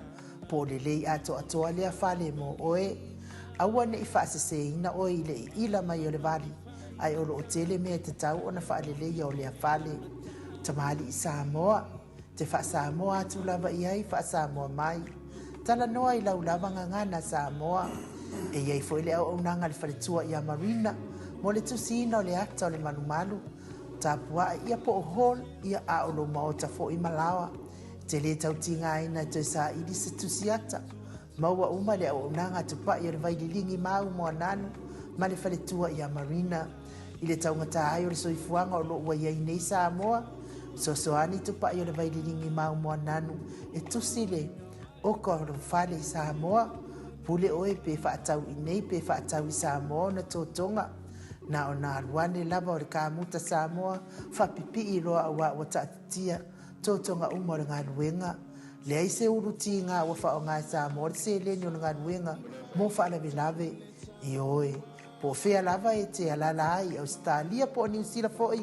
po le lei ato atoa lea fale mo oe. Aua ne i whaasese ina oe i le ila mai o le vali, ai o lo o tele mea te tau o na whaalelei o lea fale. Tamali i Samoa, te wha Samoa atu lava i ai wha Samoa mai. Tala noa i lau lava ngangana Samoa. E iei fo ile au nanga le whaletua i a Marina. Mo le tusina o le ata o le manumalu. Tapua ia po o hol ia a o lo maota fo i Malawa. Te le tau tinga ina to sa ili se tusiata. Maua uma le au nanga tupa i o le vaililingi mau mo ananu. Ma le whaletua i a Marina. I le tau ngata ai o le soifuanga o lo ua iei nei Samoa. Sosoani tupa i o le vaililingi mau mo ananu. E tusile. O ko ro fale i Samoa, pule oe pe whaatau i nei pe whaatau i Samoa na tōtonga. Na o nā ruane lava o le kāmuta Samoa, whapipi i roa awa o tātia tōtonga umore ngā ruenga. Le aise uruti ngā ua whao ngā Samoa, le se leni o ngā ruenga, mō whaalawe lave i oe. Po whea lava e te alala ai Australia po New Zealand foi,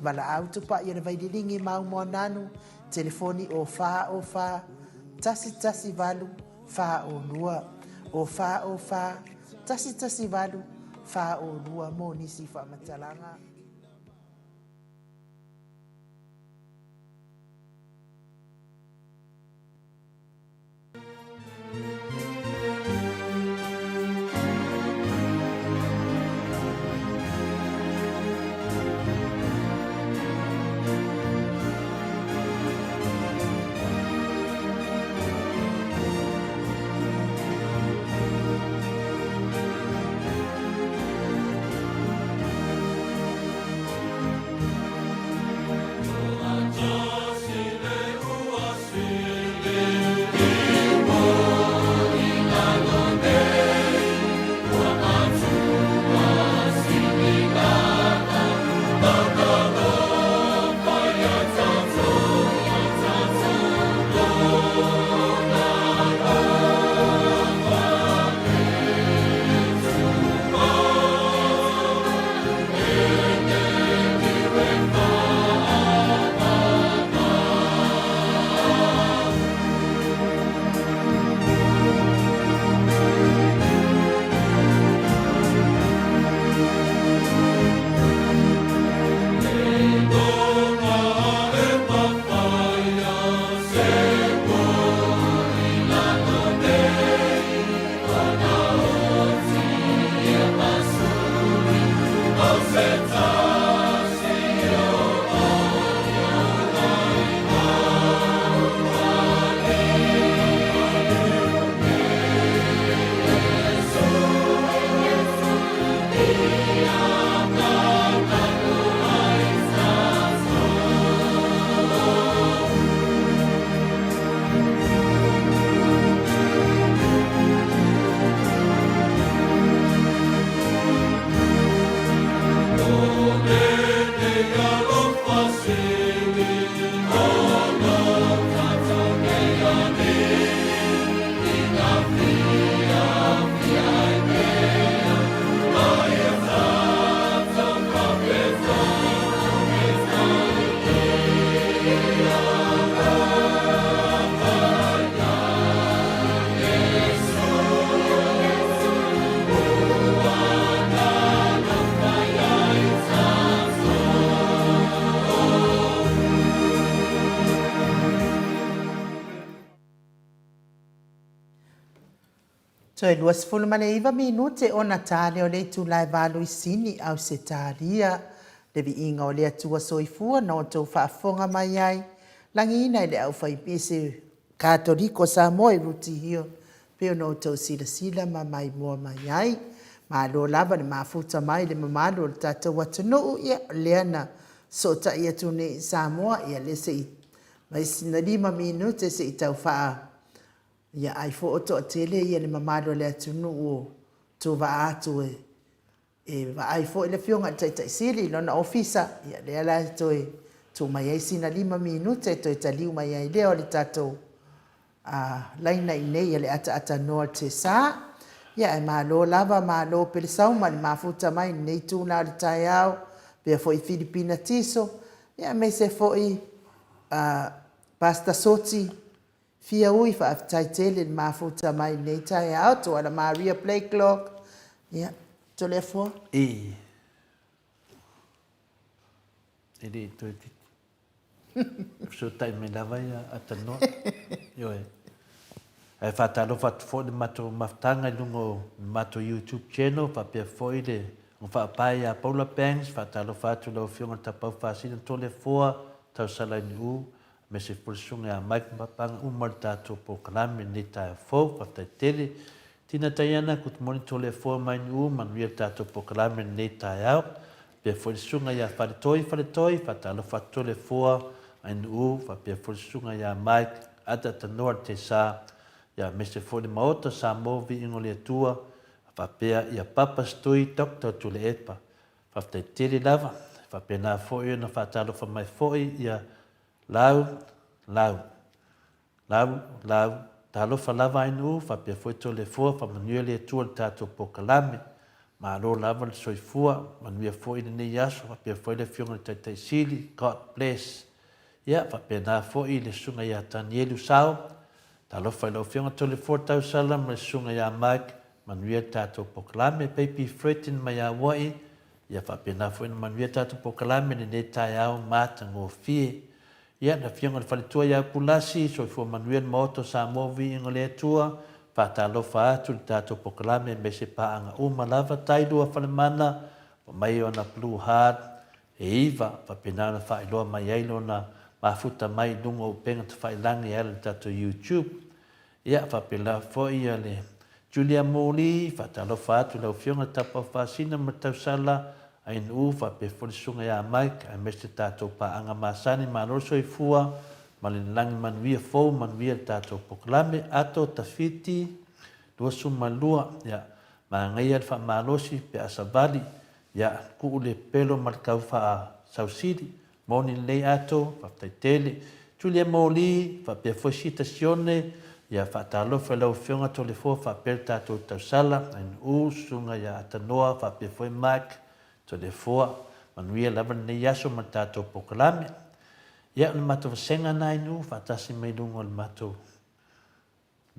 wala autupa i o le vaililingi mau mua nanu, telefoni o wha, tasi valu fa o lua o fa tasi valu fa o lua mo nisi fa matalanga. Toi luas fulu iwa minute o na tale o le tulai valu I sini au se talia. Le vi inga o le atua soifua na o tau whaafonga mai ai. Langi ina le au whaipese Katoliko Samoa I ruti hio. Peo no tau sila ma mai mua mai ai. Ma lo lava le mafuta mai le mamalo le tata watano ia leana. So ta ia tune Samoa ia le se I. Mai sina 5 minute se I tau whaa. Ia ai fo o toa tele ia le mamalo le atunu o tu va atu e va ai fo le fionga tai sili lona ofisa ia le ala toi tu mai ai sina 5 minute toi taliu mai ai leo le tato laina I nei ia le ata no te sa ia e malo lava malo pe le sauma le mafuta mai nei tu na le tai au pe fo I Filipina tiso ia me se fo I pasta soti Fia ui whaafitai tele ni mafuta mai nei tai au to ala Maria Play Clock. Ia, to le fua? E le to ti. So tai me lava ia atano. Yo e. Ai fatalo fat fo de mato maftanga lungo mato YouTube channel pa pe foi de on fa pai a Paula Banks fatalo fatu lo fiona tapa fasina to le fua tau sala ni u me se pulsunga a Mike Mapang umarta to po klame ni ta fo pa te tele tina tayana kut monitor le fo mai u man wi ta to po klame ni ta ya pe pulsunga ya fa toi fa ta lo fa le fo ai u fa pe pulsunga ya Mike ata ta norte sa ya me se fo de maota sa movi ingole tua fa pe ya papa stoi doctor to le epa fa te tele lava fa pe na fo yo na fa ta lo fa mai fo ya lau, talo fa lava inu, fa pia foi to le fua, fa manuia le tua tato po kalame, ma alo lava le soifua, manuia foi ni yaso, fa pia foi le fionga tai sili, God bless. Ia, fa pia na foi le sunga ya Tanielu sao, talo fa le fionga to le 4,000 salam, le sunga ya Mike, manuia tato po kalame, baby fretin ma ya wai, ia fa pia na foi manuia tato po kalame, ne tai au mata ngō fie, ia na fianga le faletua ia pulasi so fo manuel moto sa movi ingole tua fa ta lo fa tu tato poklame me se pa anga uma lava tai do fa mana mai ona blue heart e iva fa penana fa ilo mai ai lona mafuta mai dungo penga te fa langi ala tato YouTube ia fa pela fo ia le Julia Moli fa ta lo fa tu lo fianga tapa fa sina mata sala ain ufa pe funsunga ya Mike a meste tato pa anga masani manor soifua malinlang man via fo man via tato poklame ato tafiti do sumalua ya mangai fa malosi pe asabali ya ku le pelo markau fa sausidi moni le ato fa tele Julia Moli fa pe fositazione ya fa talo fa lo fionga to le fo fa per tato tasala ain usunga ya atanoa fa pe foi Mike to le foa manuia lava nei yaso ma tatou pokalame ia le matou vasenga nai nu fatasi mai lungo le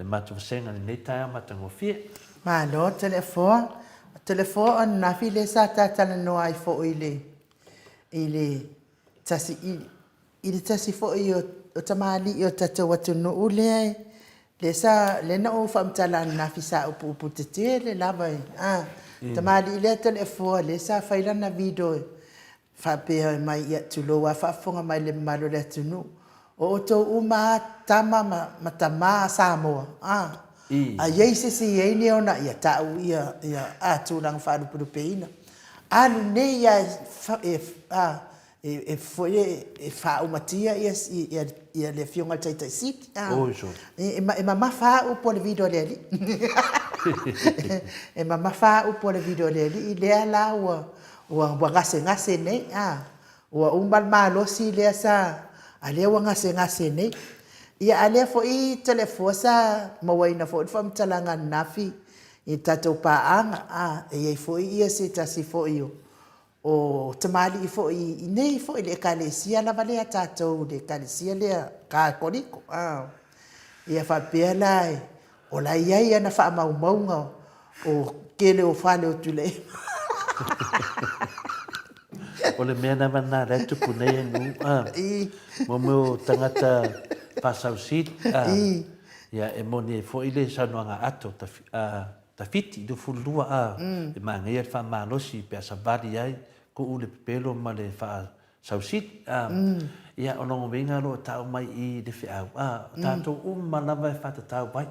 matou vasenga nei taia matagofie Malo telefoa on na fi le sa tala no ai fo ile tasi ile tasi fo o tamali o tatou watu no ule le sa le na o famtala na fi sa upu te le lava tamali le telefoa le sa faila na video fa pe mai ia tulo wa fa fonga mai le malo le tunu o to uma tama matama Samoa a yeise si ye ona ia ta ia a tu lang fa du peina anu ne ia e fa umatia ia le fionga tai sit e ma fa u po le video le e mama fa u po le video le ile ala wa ngase nei wa umbal malo si le sa ale wa ngase nei ia ale fo I telefosa mawaina fo fam talanga nafi I tato pa anga e fo ia se tasi fo io o tamali fo I nei fo le kalesia la vale tato le kalesia le ka kodiko ia fa pela o la ia na fa maunga o kele o fale o tule o le mea na mana re tupu nei nu mo tangata pasausit Ia e moni fo ile sanuanga ato ta fiti do fulua a e mangia fa malosi pe sabari ai ko ule pelo ma le fa sausit ia ono vinga lo ta mai I de fe a ta to lava fa ta bai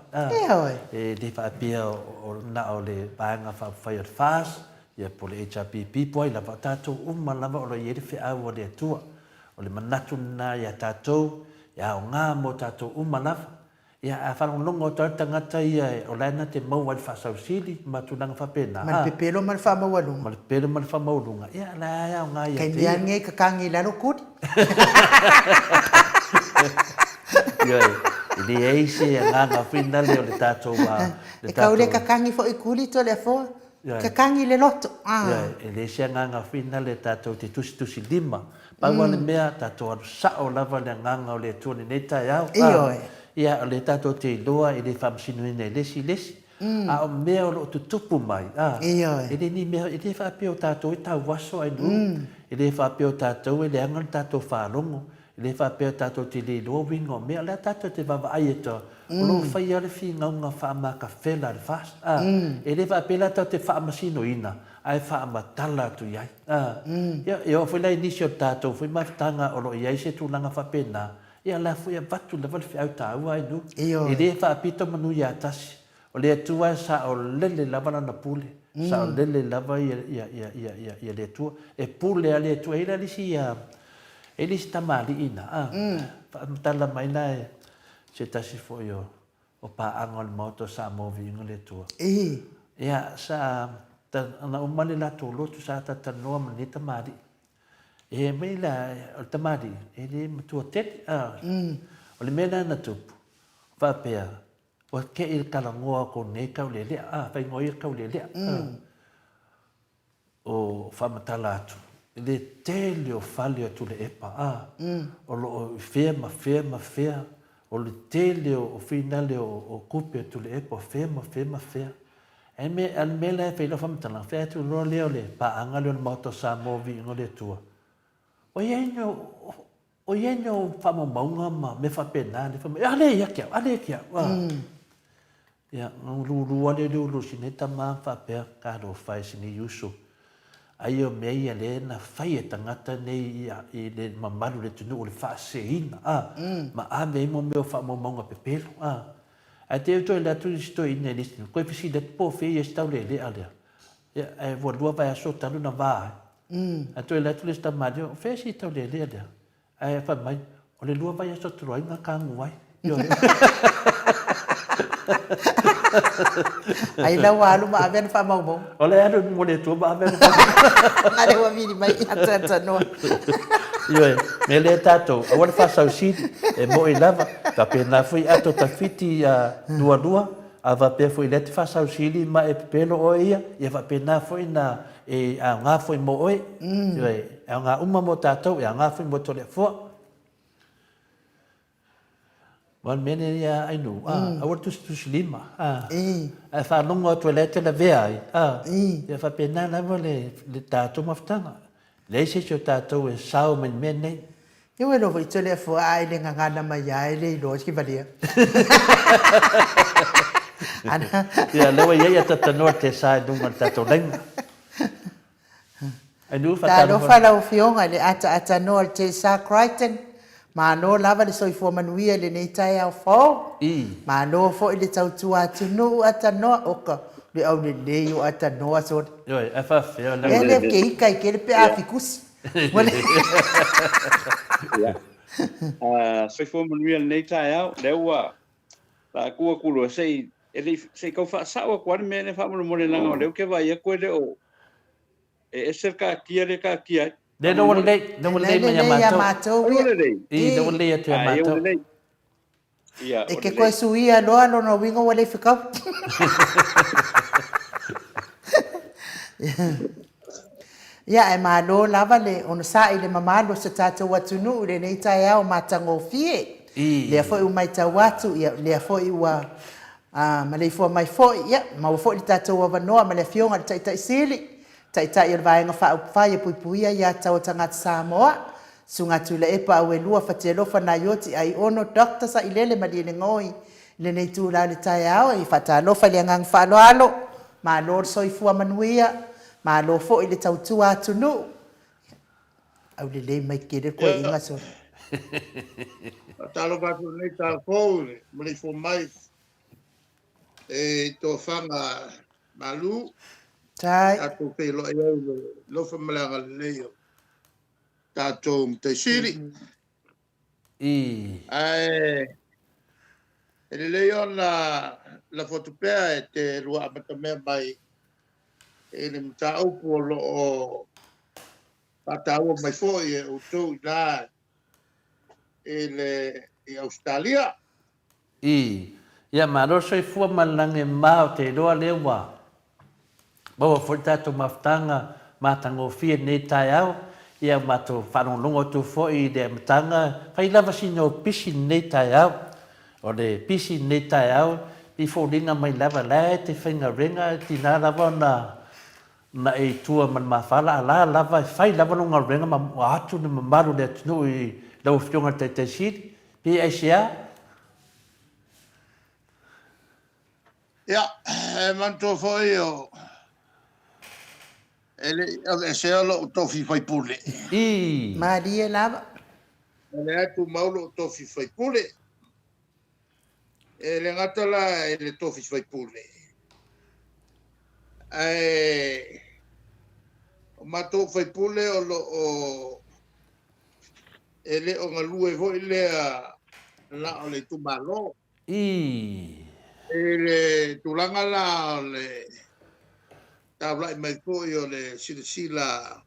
e de fa pia o na o le banga fa fire fast ia po le HPP poi la ta to lava o le ye de fe a o le tua o le manatu na ia ta to ia o nga mo ta to lava ia a fa longo tangata ia o lana te mau al fa sausili ma tunanga fa pena Man pepelo man fa mawalunga. ma pelo man fa maulunga ia la ia nga ia Kai mian ngai kakangi lalo kut. ia ni eise nga fina le o le tato wa E kaule kakangi fo ikuli to le fo. Kakangi le loto. ia le se nga fina le tato te tusi lima pa wana mea tato sa o lava le nga o le tuni neta ia ia o le tato te loa i le whamsinu ina lesi a o mea o lo tutupu mai e le ni mea e le whapeo tato i tau waso ai nu e le whapeo tato e le angan tato whalongo e le whapeo tato te le loa wingo mea le tato te wawa ai e to o lo whai ale fi ngaunga whaamaka whela le fast e le whapela tato te whaamasino ina ai whaamatala tu iai ia e o whela inisio tato whi mawhitanga o lo iai se tūlanga whapena ia la fu ia batu la valfe au tau ai nu e le fa apito manu ia tasi o le tua sa o lele lava na pule sa o lele lava ia le tua e pule ale tua ila lisi ia e lisi tamali ina fa tala mai na se tasi fo yo o pa angol moto sa movi ngole tua ia sa na umale la tolo tu sa ta tanoa manita mali e mai la o tamari e le matua tete o le mena na tupu whapea o ke il kalangoa ko nei kaulele whai ngoi kaulele o whamatala atu le tele o whale atu le epa o lo o whea ma whea o le tele o whinale o kupe atu le epa o whea ma whea e me al mela e whaila whamatala whea atu roa leo le pa angale o le mauto sa movi ngole tua o yenyo whamaunga ma me whapena le whama ale kia ia ngururu ale lulu sineta ma whapea karo whai sini yusu ai o mei ale na whai e tangata nei i le mamaru le tunu o le whaaseina ma a mei mo meo whamaunga pepelo a te uto le atu listo ina listin koe pisi le po whi e stau le alea ia e walua vai aso tanu na waa a toi le tu le sta mario fesi tau le ai fa mai o le lua vai aso troi nga kangu vai ai la walu ma aven fa mau o le ado mo le tu ba aven ale wa vini mai atata no me le tato a wala fa sau si e mo i lava ta pena foi ato ta fiti dua a va pe foi le fa sau si ma e pelo o ia va pena foi na e a nga foi mo oi a nga uma mo tato e a nga foi mo tole fo wan mene ia ai nu a wa tu lima a fa longo toilette la vea e fa pena na vole le tato maftanga le se cho tato e sao men mene eu e lo vai tole fo ai le ngana mai ai le lo ski valia ana ia lewa ia tata norte sa dunga tato lenga anu ta lo fa la fionga le ata no te sa Crichton ma no lava le soi fo manuia le nei tai au fo ma no fo ile tau tu atu no ata no oka le au le yo ata no so yo e fa fio le le ke kai ke le pe afikus soi fo manuia le nei tai au le ua la kua kulo sei sei kau fa sawa kwa me ne fa mo le nanga le ke vai e ko le o e cerca kia le ka kia de no le me mato i no le te mato ia e ke ko suia no no wingo wale fikau ia e malo lava le ona sa ile mamalo se tata watunu le nei tai au matango fie le foi o mai tawatu ia le foi wa Maleifua mai foi ia ma foi tata wa no ma le fionga tai sili tai ia vai nga fa fa puipuia ia tau tanga Samoa sunga tule e pa we lua fatelo fa na yoti ai ono doctor sa ilele ma dile ngoi Le nei tūla le tai au i whatalofa le angang whaloalo. Ma lo soifua manuia. Ma lo fo i le tautua atunu. Au le mai kere koe inga so. Talo watu nei talo koule, Maleifua mai, tō whanga malu, Tai. tātou pei loa iau le lofa malanga le leo, tātou mte siri. Ai, le leo la fotopea te rua amata mea mai, le mta upu o lo o pataua mai foi o tō i nā, i Australia. Ia maro soifua malange mao te roa lewa. Bawa foi tato maftanga matangofia nei tai au. Ia mato whanonongo tu foi de matanga. Whai lava sino pisi nei tai au. O le pisi nei tai au. I fōringa mai lava lai te whainga renga. Tina lava na e tua man mawhala. Ala lava whai lava nonga renga ma atu ni mamaru le atunu i lau whionga te siri. Pi aisia. Ia, manto foi o ele se o tofi fai pule. Maria lava. Ele atu maulo tofi fai pule. Ele ngatala ele tofi fai pule. O mato fai pule o ele o ngalue vo ele la o le tumalo. Ele tulanga la le tabla mai ko yo le sila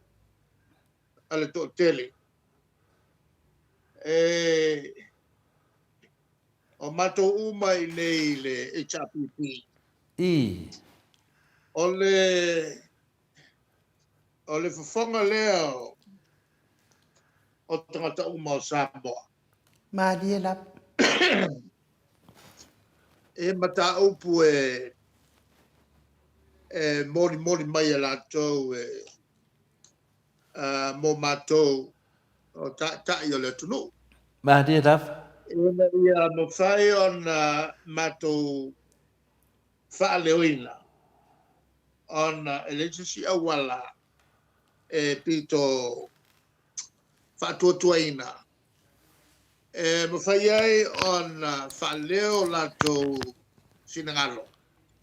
ale to tele. O mato uma i nei le HRPP. O le fafonga lea o tangata uma o Samoa. Maria lava. E mata upu mori mai a lātou mō mātou o tai o le tunu. Maria lava. Ina ia no whai on mātou whaaleoina on electricity awala pito whaatuatuaina. Mo whai ai on whaaleo lātou sinangalo.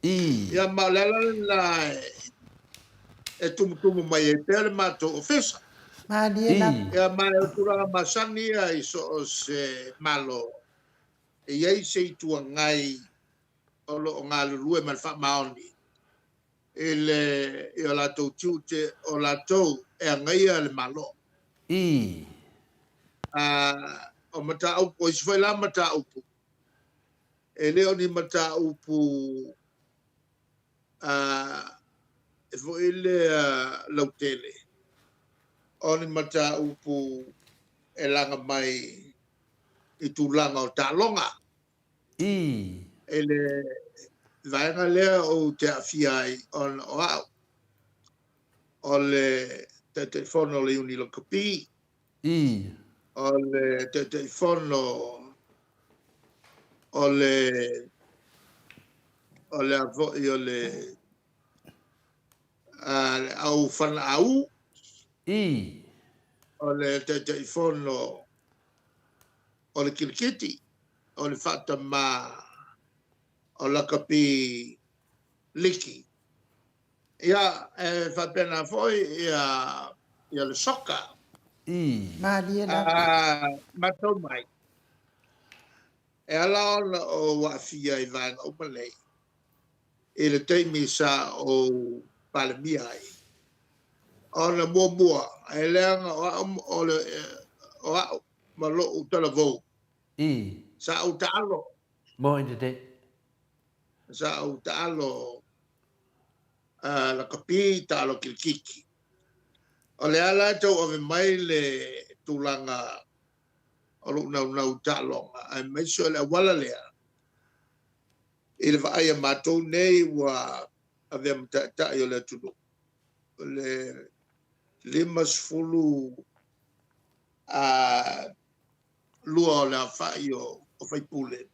Ia maulela la tumutumu mai e pere mātou ofisa. Maria lava. Ia mai o turanga masani ai so o se malo. E iei se i tua ngai o lo ngā lulue mal wha maoni. E o lātou tiute o lātou e ngai le malo. O mata upu, o iswai la mata upu. E leo ni mata upu e vo ile lautele. O ni mata upu e langa mai i tūlanga o tālonga. E le vaenga lea o te awhiai on o au. O le te telefono le unilo kapi. O le te telefono o le avoi o le au whana au. O le te telefono o le kirikiti. O le whata ma o la kapi liki. Ia whapena foi ia le soka. Maria lava. Matou mai. E ala ona o wafia i vanga o malei. E le teimi sa o palemia ai. Ona mua. E leanga o le o au malo utala vou. Sa utalo. Mo in te. Sa utalo la kapi talo kilkiki. O le ala tau ave mai le tūlanga o lo nau talonga. Ai mai so le wala lea. I le vaai a mātou nei wa ave amatatai o le tunu. Le 5 lua o le awhai o whaipule.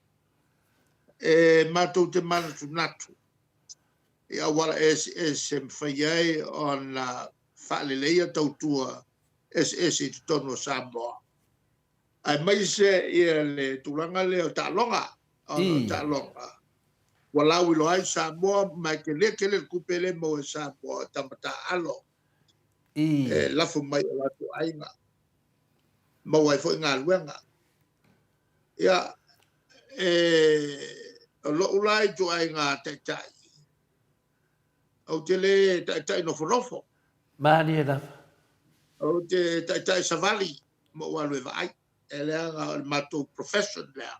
mātou te mana tunatu. Ia wala se mwhaiai o na whaaleleia tautua i tono Samoa. Ai mai se ia le tulanga leo ta'alonga. O ta'alonga. Walau ilo ai Samoa mai ke le kupele mo e Samoa tamata alo. Lafu mai o latu ainga. Mau ai fo ngā luenga. Ia lo ulai tu ai ngā tai. O te le tai nofo. Mani e rafa. O te tai savali mo walu e vai. E lea ngā matou profession lea.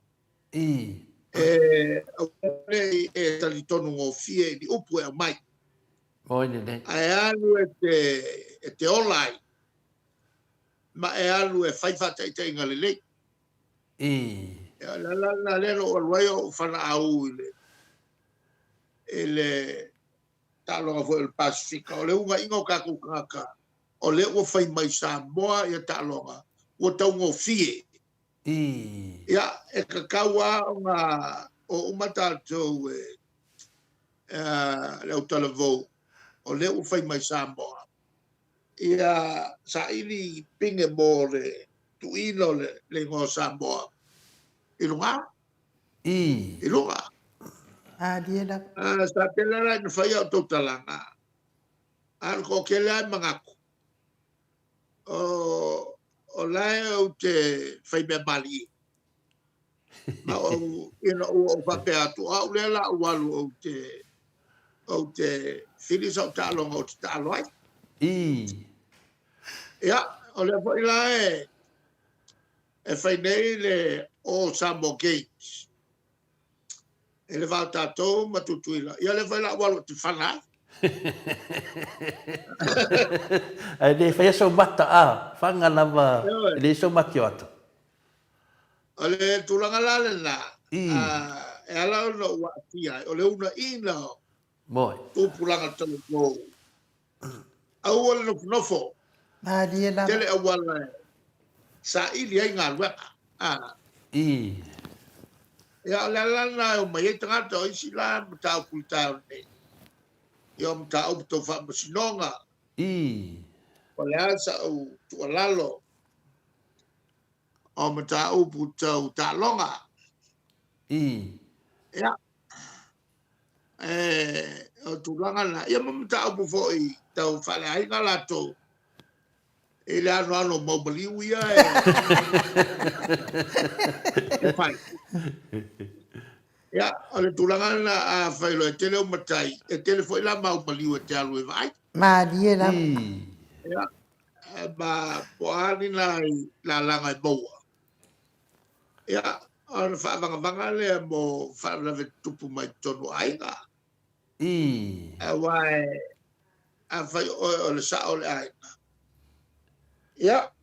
Au e talitonu ngō fie ni upu e mai. Moine ne. Ai alu e te olai. Ma e alu e whaifa tai ngā lelei. La lero o alwaio o whana au ele talonga fo el Pasifika. O le unga ingo kaku kaka. O le o whai mai Samoa i a talonga. O tau ngō fie. Ia, e kakaua o umatatou le au talavou. O le o whai mai Samoa. Ia, sa ili pinge mo le tuino le ngō Samoa. Ilunga? Ilunga. Diela. Sa telara na whai au tau talanga. An ko ke lai mangaku. O lai au te whai mea mali. Ma au ina o whape atu. Au le la ualu au te whilis au tālonga o te tāloai. Ia, o le whai lai e whai nei le o Samoa Gates. E le whao tātou matutuila. Ia le whai la ualu te whanai. Ai le fai so mata fanga lava le so matio atu. O le tulanga lale na. E ala no wa tia o le una ina. Moi. Tu pulanga tau go. Au le nofo. Diela. Tele awala. Sa ili ai ngā weka. Ia le lana o mai e tangata o isi la mtau kultau ne. Ia mtau to fa masinonga. O le asa o tualalo. O mtau putau talonga. Ia. O tulanga na. Ia mtau pufo i tau fale ai ngalato. Ele ano mo Maleifua e fai. Ya, ole tulanga na a failo e tele o matai. E tele foi la mau Maleifua te alu e vai. Ma diela. Ya, ba poani la langa e boa. Ya, ona fa vanga le mo fa la tupu mai tonu ainga. E vai a fai o le sa o le ainga. Ja.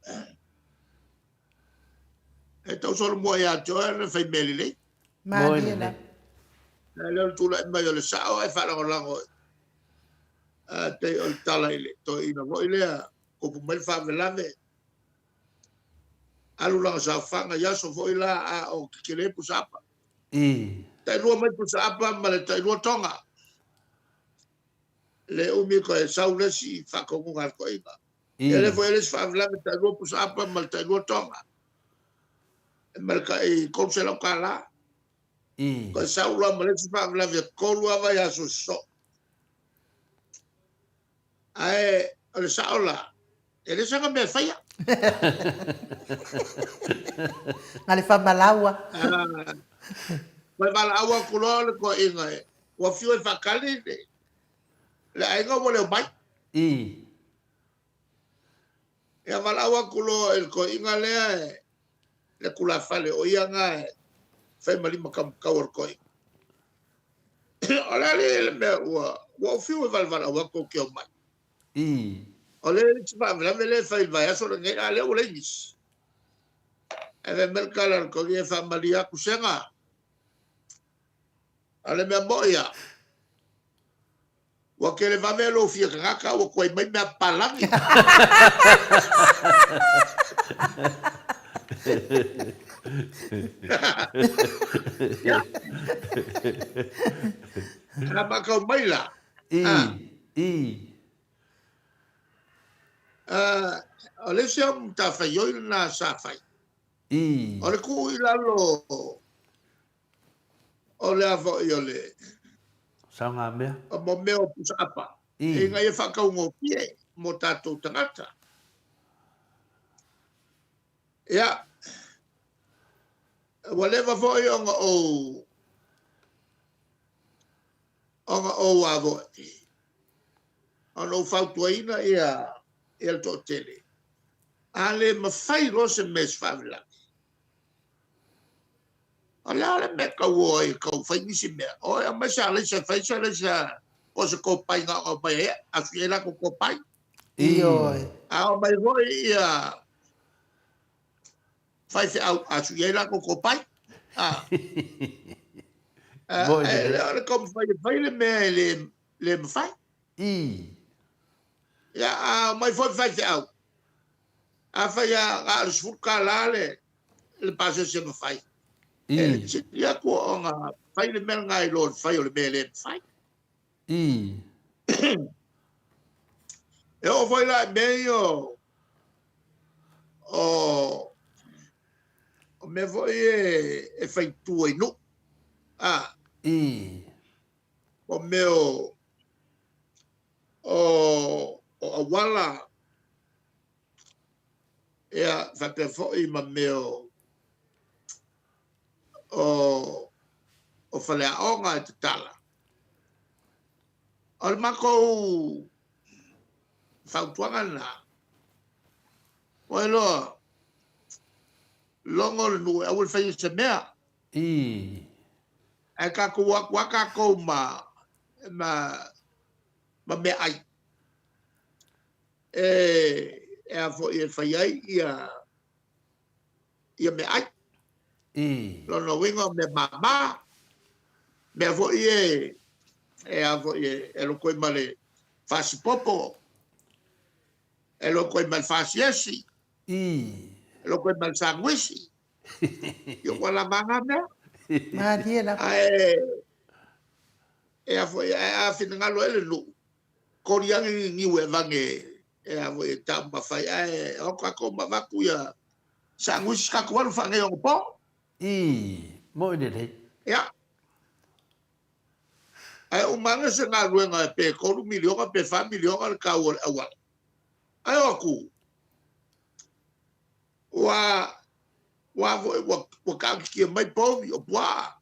Het is al mooi uit, hoor. Een familie. Ma diela. Le tu la mai le sao e fa lango. Te o tala ile to ina mo ile ko pu mai fa velave. Alu la sa fanga ya so foi la o que le pusapa. Te lo mai pusapa ma le te lo tonga. Le o mi ko e saule si fa ko ngal ko ina. Ele foi eles fa velave te lo pusapa ma te lo tonga. Mereka konsel kala. Ko saula ma le fa velave ko lo ava ya so. Ai, ole saola. Ele sanga me faia. Ngale fa malaua. Mai malaua kulo ko inga. Wa fiu e fakali de. Le ainga mo le mai. Ya malaua kulo el ko inga le kula fale o ianga fai mali makam kawar ko. Ala le me wa fiu e valvala wa ko ke o mai. Ole chipa vele fai vai so nge ale ole nis. Eve merkala ko ye familia kusenga. Ale me moya. Wa ke le vavelo fia kaka wa ko mai me palangi. Ya. Nama kau mai la. O le se am ta fai yo na sa fai. O le ku i lalo o le avo i o le. Sa ngā mea? O mo meo pusapa. E ngai e whakau ngō pie mo tātou tangata. Ia. Whatever foi onga o avo. Ono fautuaina ia el totele. Ale mawhai rose mes whawila. Ala me ka wo i ka whai nisi mea. O e masa ale sa whai sa le sa o se kopai ngā o pai e. A whiela ko kopai. Ioi. A o mai hoi ia whai se au a whiela ko kopai. Le kom whai le mea le mawhai. Ia a mai foi whai se au. A whai a risfuka lale le pase se mawhai. Ia ko o ngā whai le mea ngai lo whai o le mea le mawhai. E o whai la mea o me foi e whai tua inu. O meo o awala ea whate foi ma meo o whalea onga e te tala. O le mako whautuanga nā. O e loa longo le nue au le whai se mea. E kako waka kou ma mea ai. E a fo i e whai ai ia mea ai. Lono wingo me mama. Me a fo i e a fo i e loko i male whasi popo. E loko i male whasi esi. E loko i male sangwisi. Io wala manga mea. Maria la. E a fo i a fina ngalo ele lu. Koriangi niwe vange. E a fo i tamba whai. O kako mawaku ia sangwisi kako walu whange o po. Mo ine rei. Ia. Ai umanga se ngā ruenga e pe koru milionga pe 5 milionga le kau o awal. Ai oku. Wa kau ki mai povi o pua.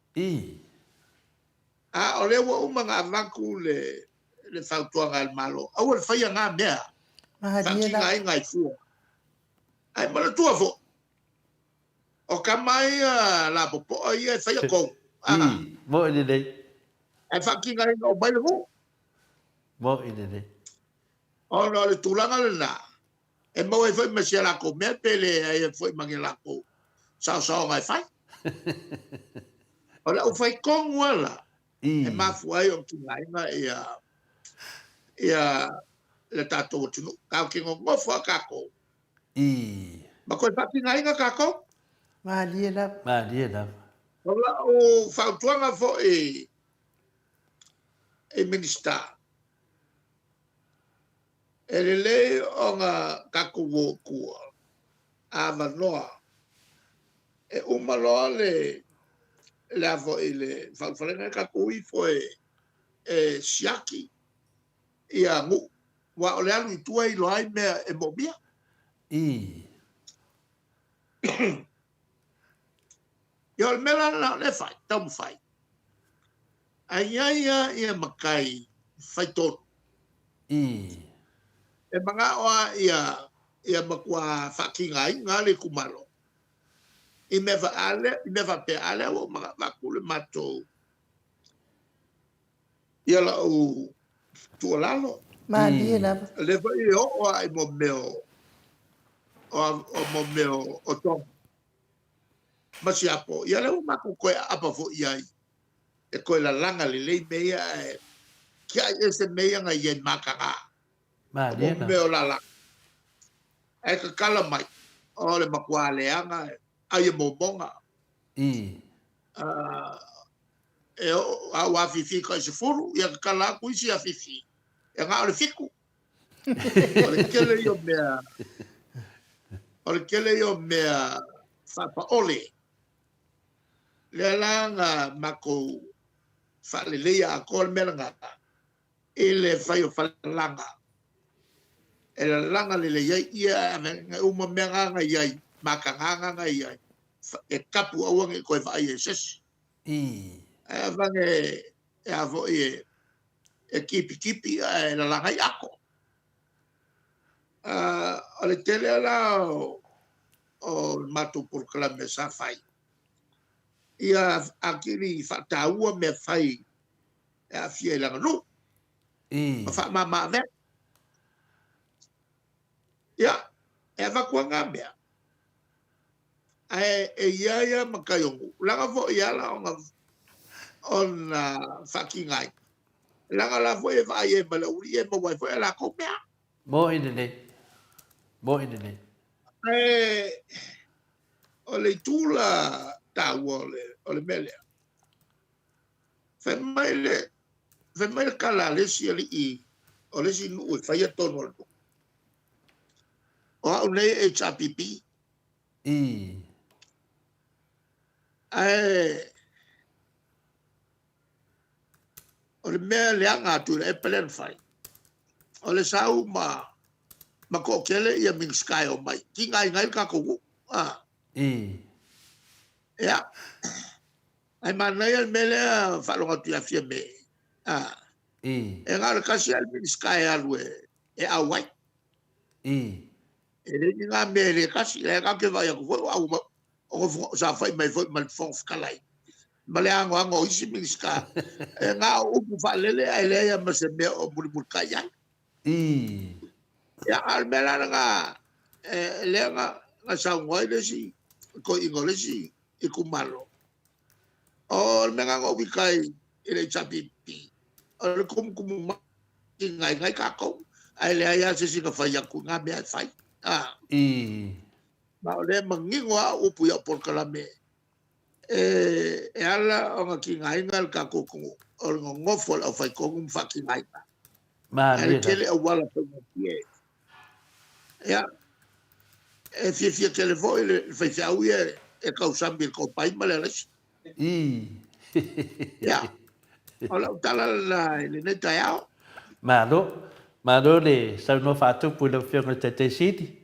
O le wa umanga avaku le whautuanga al malo. Au le whaia ngā mea. Maria la. Whaki ngai fua. Ai mana tua fo. O ka mai la popo ai e whaia kou. Mo ine rei. Ai whaki ngai o mai le kou. Mo ine rei. O no le tūlanga le nā. E mau e whai masia lako mea pele e whai mangi lako. Sao ngai whai. O le au whai kongu ala. E mafu ai o ki ngainga ia le tātou tunu. Kau ki ngofu a kako. Ma koe whaki ngainga kako? Maria la. Maria la. O la o whautuanga fo e minister. E le o ngā kako wō kua. A manoa. E umaloa le afo i le whauwharenga kako i fo e siaki. Ia ngu. Wa o le alu i tua i loai mea e mobia. Ia le mela na le whai. Tamu whai. Ai ia makai whai tonu. E mga oa ia makua whakingai ngā le kumalo. I me wa pe ale o mga wakule matou. Ia la u tuolalo. Maria la. Le vai o ai mo meo. O mo meo o tom. Masi apo. Ia le maku koe apa fo iai. E koe la langa le lei mea e. Kia ese mea nga ien makanga. Maria Mo meo la la. E ka kala mai. O le makua leanga e. ai momonga I. e a wa fifi ko se furu ia kala ku isi a fifi e nga o le fiku o le kele yo mea fa pa ole le langa mako fa le a kol melanga ele fa yo fa langa ele langa le ia nga uma mea nga ia makanga nga ia e kapu au nge ko fa ia ses I. e vange e avo e kipi e la langa yako o le tele la o matu por klame sa fai ia akiri fa taua me fai e a fie la no I. fa mama ve ia e va kwa ngambia e ia makayongu langa vo ia la on fucking ai langa la vo e va e bala uri e mo vo la ko mea Mo ine nei. Mo ine nei. o le tula taua o le mele fe mai kala le si ali I o le si nu e fai a tono o au nei HRPP I. o le mea le anga tu e pelen fai o le sau ma ko kele ia ming sky o mai ki ngai ka ko I. ya ai mana ia mele fa lo tu ia fie me I. e nga le kasi al ming sky alwe e awai I. e le nga mele kasi le ka ke vai ko au o sa fai mai foi mal fon skalai male ango isi ming sky e nga o pu fa lele ai le ia ma se me o bul kaya I. ya al mela nga le nga sa ngoi le si ko ingolesi e kumalo o me nga ngo bikai ele chapipi o kum ngai ka ko ai le ya se si ka fai ku nga me fai I. ma le mangingo o pu ya por kala me e ala o nga ki ngai ngal ka ko o ngo fol o fai ko um fa ki ngai Ma ai le da. kele o wala pe ya e fie que le foi le fai au e causam bil ko pai male res I. ya ola tala la le neta ya Ma lo le sa no fatu pu le fio te te siti.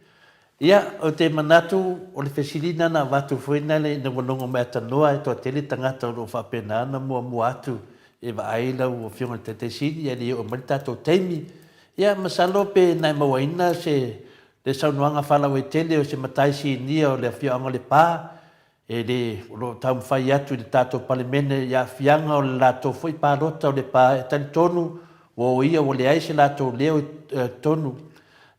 Ia o te manatu o le fesilina na watu fuina le na monongo me atanua e toa tele tangata o fa pena na mua atu e va aila o fio te te siti ia le o malita to teimi. Ia masalo pe na mawaina se le saunuanga fala we tele o se mataisi nia o le fio anga le pa e le lo tam fai atu le tato palemene ia fianga o le lato foi pa rota o le pa e tali tonu o ia o le aise lato leo tonu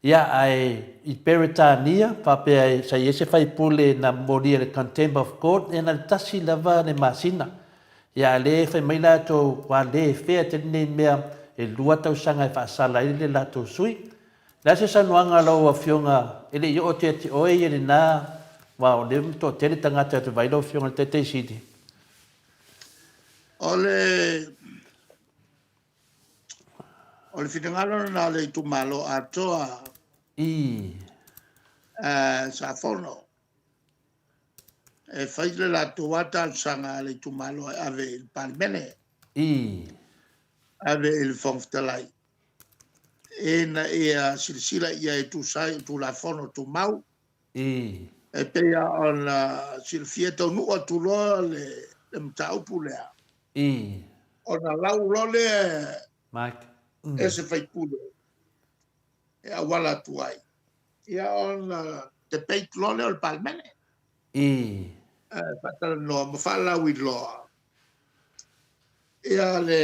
ia ai I peritania pape ai sa yese fai pule na moria le contempt of court e na tasi lava le masina ia le fai mai lato wa le fea te ne mea e lua tau sanga e whaasala i le lato sui la se sanuanga lau a fionga ele i o te oe i le nā wa o le mto tele tangata te vailo fionga te te sidi ole fitangalo na le tu malo atoa I sa fono e fai le la tuata sanga le tu malo ave il palmene I ave il fonftalai e na ia silsila ia e tu sai tu la fono tu mau I e pea on silfieta nu tu lo le mtau pulea I ona lau lo le Mike e se fai pule e awala tu ai ia on te peit lo le o palmene I fatala no ma fala wi lo ia le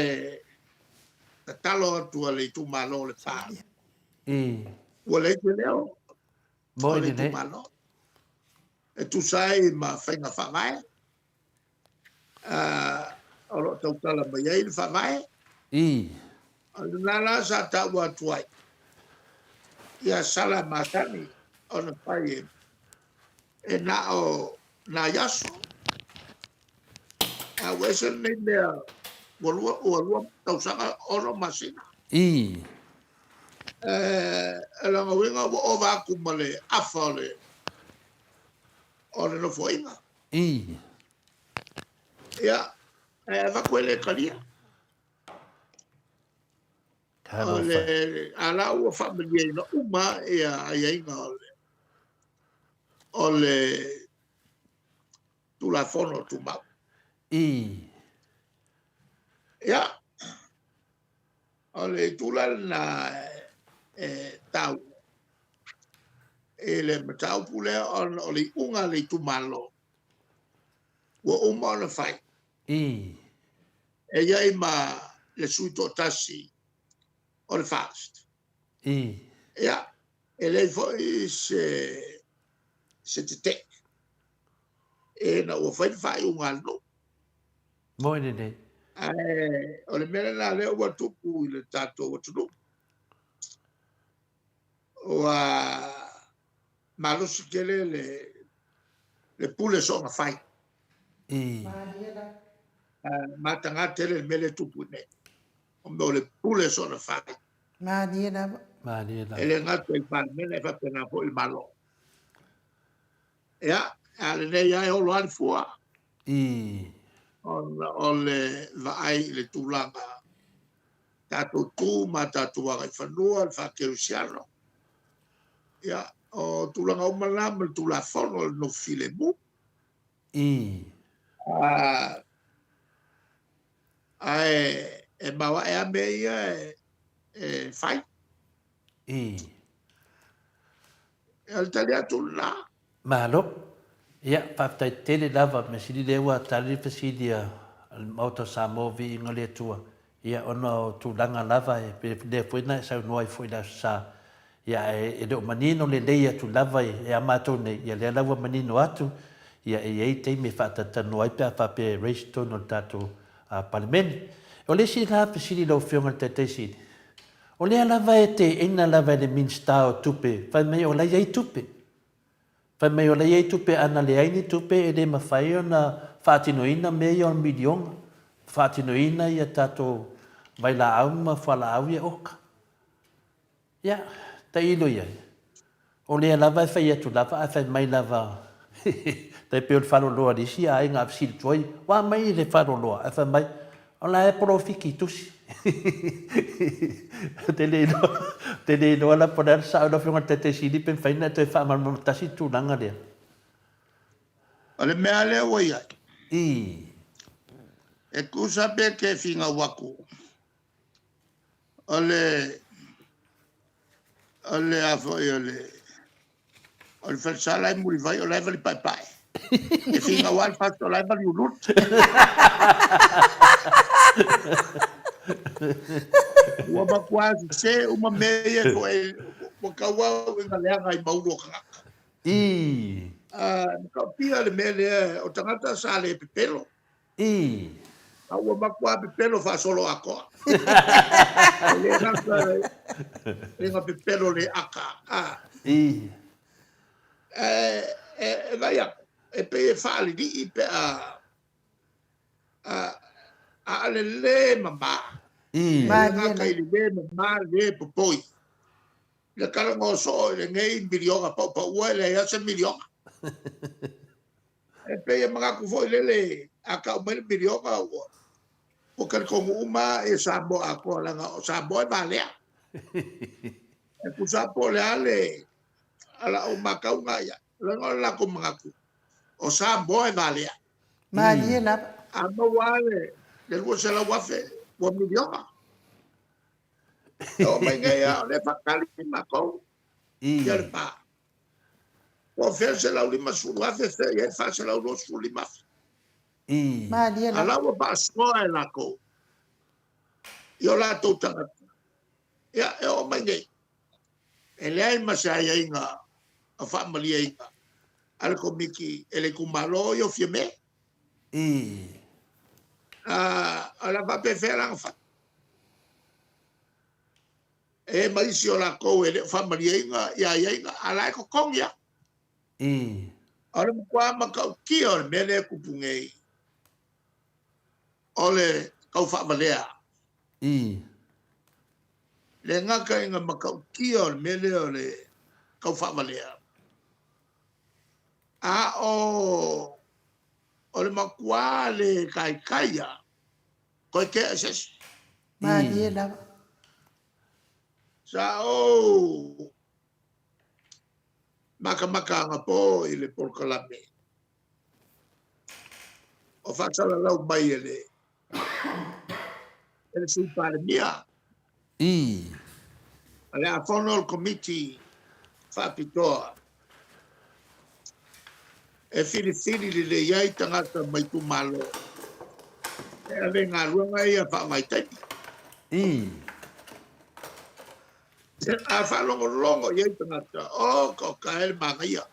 talo tu le tu malo le pa I o le te leo o Moi le tu ne malo e tu sai ma fenga fa vai o lo tau tala mai ai fa vai I nala sa ta wa tuai ia sala matani ona pai e na o na yaso a wese nei mea walua tausanga oro masina I. langa winga o vaku male afale o le no foinga I. ia vakuele kalia Karo ole whai. ala ua familia ina uma ia inga ole tula fono tu mau I. ia ole tula na tau ele matau pule on ole unga le tu malo ua uma ona fai I. ia ima le suito tasi o le fast I. ia ele foi se te na ua fai unga no Moine nei. o le mele na le ua tupu i le tatou atunu ua malosi kele le pule so nga fai I. matanga tele le mele tupu ne o me o le pule so na fai Madia na Mani la. ele ngatu i pan mele fa pena po il malo ia ale ne ia o lo alfua I. o le vaai le tulaga tatou tu ma tatou aga i fanua le faakelusiano ia o tulaga uma lama le tulafono le nofi lemu I. ae mawae ame ia fai I. e le tali atu la Malo. Ia, whaftai tele lava me siri lewa tari whasidia mauta Samoa vi inga le tua. Ia ona o tūlanga lava e pe le fuina e sau noai fuina sa. Ia e leo manino le leia tu lava e amato nei. Ia le lawa manino atu. Ia e ei te me whaatata noai pe a whape reisto no tato palimeni. O le si la pe siri lau whionga te te siri. O le lava e te ina lava e le minsta o tupe. Whai mei o lai ei tupe. Whai mai o lei ei tupe ana le aini tupe e le mawhai o na whaatinoina mea o milionga. Whaatinoina ia tato vai la au ma whala au ia oka. Ia, ta ilo ia. O lea lava e whai atu lava, a whai mai lava. Tai peo le wharo loa risi a inga apsiri tuai. Wa mai le wharo loa, a whai mai. O la e profiki tusi. Te le loa la poder sa o la whiunga te siri pen whaina te wha marmotasi tūlanga lea. o le mea lea ua iai I. e kusa pe ke finga waku o le afo i o le whansala i muri vai o le vali pai pai e finga wal fasto o le vali ulut ua makuasi se uma mea ko e wakaua o inga leanga i mauro kaka I. ka pia le mea lea o tangata sa le pepelo I. a ua makua pepelo fa solo akoa le ngaka inga pepelo le aka I. vai e pe e fali di i pe a le mama I. le ngaka i le mama le popoi le kala ngo so le ngei milionga pa ua le ya se milionga e pe e mga kufo le aka o mele milionga o kan ko uma e Samoa ko la o Samoa vale e ku Samoa le ale ala o makaunga ya la ko mga ku o Samoa vale Madia na ama wale le wo se la wafe wo milionga o mai ngai le fakali mako ya I. pa o fe se la ulima su wafe se ya fa se la lo su lima I. Madia na ala wo ba so la ko yo la to tanga ya o mai ngai ele ai masaya inga a familia inga al komiki ele kumalo yo fieme I. ala va pe fer fa e mai si ola ko ele familia inga ya inga ala ko kong ya I. Ole kwa makau ki ole mele kupungei. Ole kau whaamalea. I. Le ngaka inga makau ki ole mele ole kau whaamalea. A o ole makua le kai kaia. Koe ke ases. Malie la. Sa o maka anga po i le porkalame. O whaksala lau mai ele. Ele sui pare mia. I. Ale a Formal Committee whapitoa. E whiri li le iai tangata mai tu malo. E ave ngā ruanga ia wha mai taiti. I. A whalongo iai tangata. O ko ka ele manga ia.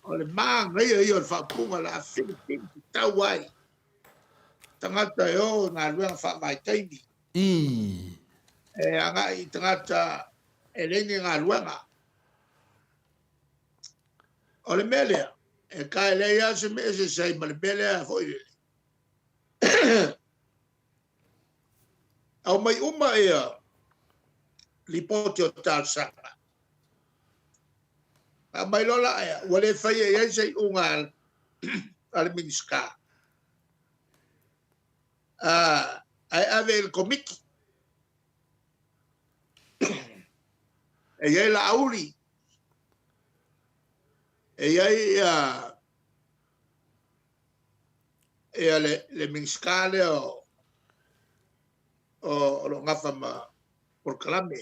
O le manga ia ia whapunga la whiri ki tau ai. Tangata e o ngā ruanga wha mai taiti. I. E anga i tangata e lengi ngā ruanga. O le melea. E ka ele ia se me se sei ma le melea foi. Au mai uma ea li poti o tāsanga. A mai lola ea, wale whai ea sei unga ale miniska. Ai ave el komiki. E iei la auri. E iei ea le miniska le o lo ngafa ma por kalame.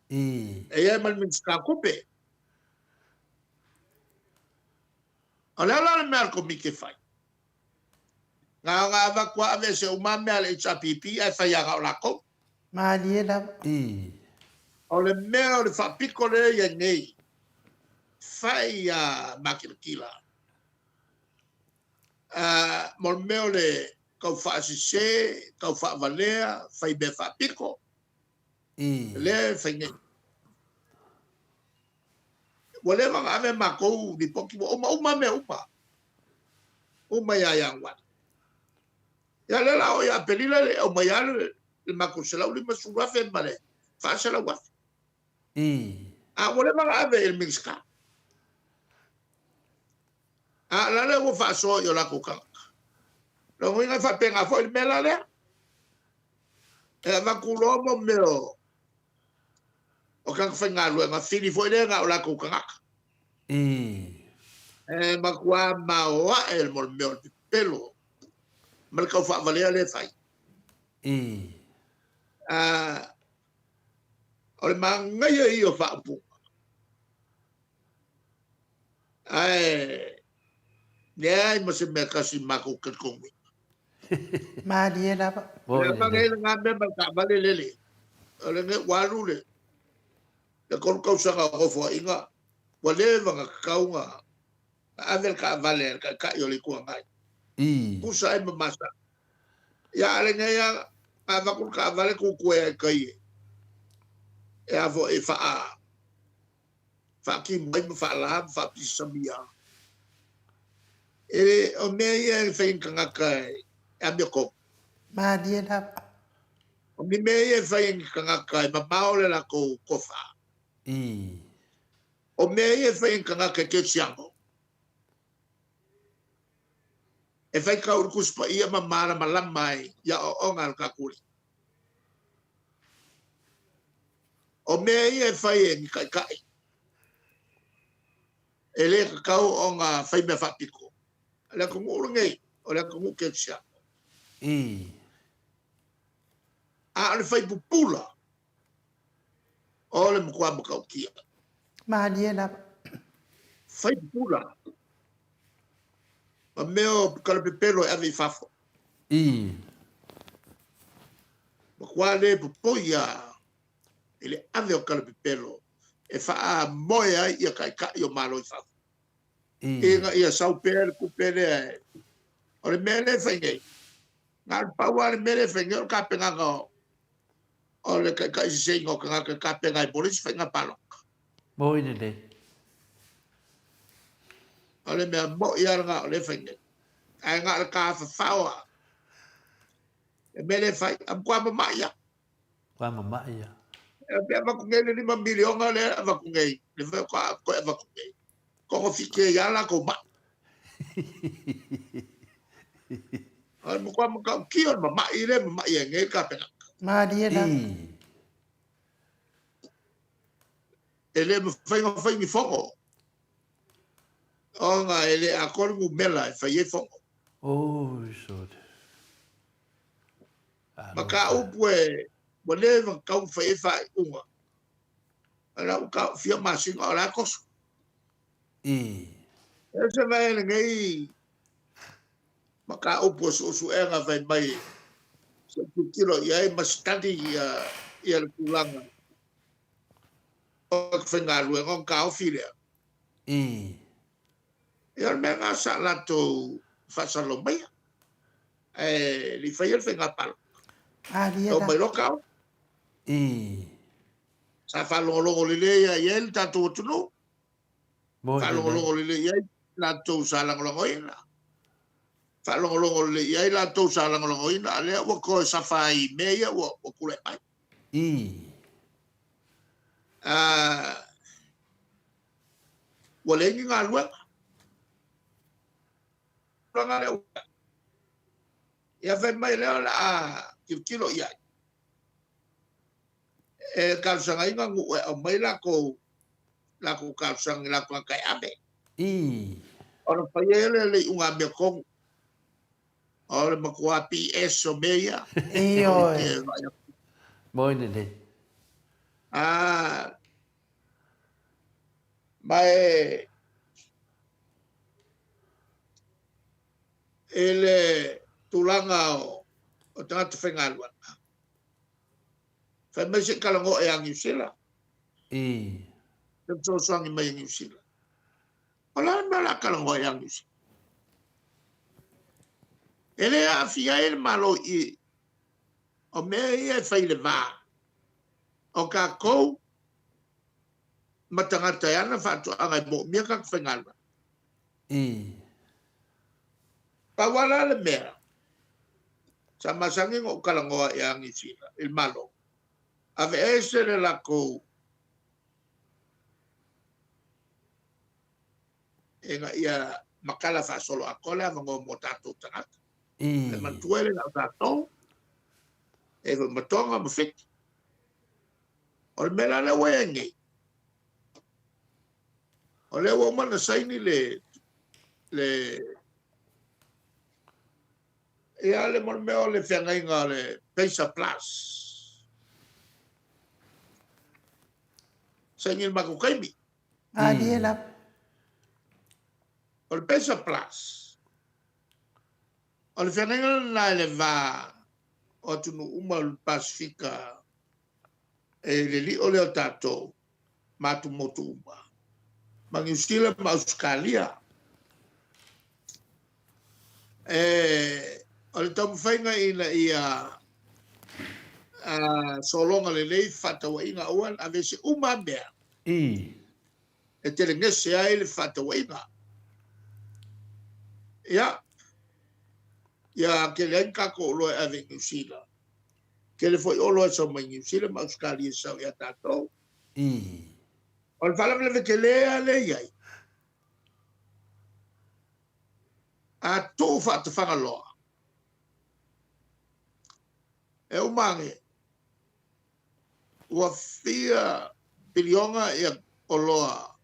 I. E iei mal miniska kupe. O le ala le mea komiki whai. Ngā wakua ave se umame ale HRPP ai whai aga o lako. Malie la. I. O le mea o le whapiko le ia nei. Whai makirikila. Mo le mea o le kau whaasise, kau whaavalea, whai me whapiko. I. Le whai nei. Wale wanga ave makou ni poki mo uma mea uma. Uma ia iangwan. Ia le lao ia pelila le o mai ale le makuselau le masurafe male. Whaasala wafi. I. Wale wanga ave il mingska. Lale o whaasoa i o lako kanga. Rongo inga whapenga fo il mela lea. E wakuloa mo meo. O kanga whainga lua ngā whiri fo i lea o lako kanga. I. E makua maoa e mo meo le pelo. Mal kau whaavalea le whai. I. O le mangaia i o whaapunga. Nea mo se mea kasi mako kakongi. Malie la. Le mangaia ngā mea ka vale lele. O le nge walu le. Le kolu kausanga o fo inga. Wale vanga kaunga. Avel ka vale ka i o le kua ngai. I. Kusa e mamasa. Ia ale ngai a vakul ka vale kukue e kai. E avo e faa. Faa ki mai ma faa laham faa pisamia. E o mea ia e whain kangaka e amia ko. Malie la. O mi mea ia e whain kangaka e mamaole la ko kofa. I. O mea ia e whain kangaka ke siango. E whai ka urukuspa ia mamara malamai ia o onga al kakuri. O mea ia e whai e ni kai kai. E le kakau o ngā whai mea whapiko. Le kungu urungei, o le kungu ke siango. I. A le whai pupula. O le mkua makau kia. Malie la. Whai pupula. Ma meo kalapepelo e avi fafo. I. Ma kua le pupoia. Ele ave o kalapepelo. E faa moea ia kai kai o malo i fafo. Inga ia sau pere kupere e. O le mele whaingei. Ngā paua le mele whaingei o ka penganga o. O le kai sisei ngō ka ngā ka penga i polisi whainga palo. Moine le. ole mea mo ia nga ole fai ai nga ka fa fawa e mele fai am kwa ma ia Kwa mama ia. e pe ma ku ngei ni ma milion ole va ku ngei le fa ko va ku ngei ko fike ya la ko ma ai mo kwa ma ka ki on ma ile ma ia ngei ka pena Maria la. ele mo fai ni fongo o nga ele a ko mu mela fai e fongo Oh, so. maka upue bole va ka fai fai uma ala ka fia masinga ala kos ese vai ngai maka upu su nga vai mai se kilo ia mas tadi ia tulanga o fenga lu ngon ka filia ia me nga sa la to fa sa lo mai li fai el fenga pal Maria o la. mai lo ka sa fa lo le ia el tatu tu no fa lo le ia la to sa la lo ina fa lo le ia la to sa la lo ina le o ko sa fa i meia o kule mai wale ngi nga lwa nga le ya fe mai le la kilo ia e ka sanga inga ngu o mai la ko ka sanga la ko kai abe ora pa ele le unga me ko ora ma ko PS o meia Iyo. Moi ne. mai ele tulanga o tanga fengalwa fa me se kala ngo e angi sila te so sangi mai angi sila ola me la kala ngo e angi sila ele a fia el malo i o me e fai le va o ka ko matanga tayana fa to anga mo mi ka fengalwa pa wala le mera sama sangi ngo kala ngo e angi sila il malo ave essere la ko enga ia makala fa solo akola ngo motato tangata e mantuele na tato e matonga mo fit o mela le wengi o le wo mana saini le e ale mon me o le fianga inga le pesa plus saini ma ko kaimi Maria la. o le pesa plus o le fianga inga na le va o tunu uma pasifika e le li o le tato matu motu uma mangi usila ma Australia o le tamu whainga ina ia solonga le lei whatawa inga uan a vese uma mea e tele ngese ai le whatawa inga ia ke le inka ko olo e ave New Zealand ke le foi olo e sa mai New Zealand ma Australia sa ia tato o le whalam le ke lea le iai a tō whata whangaloa e umange ua fia pilionga e oloa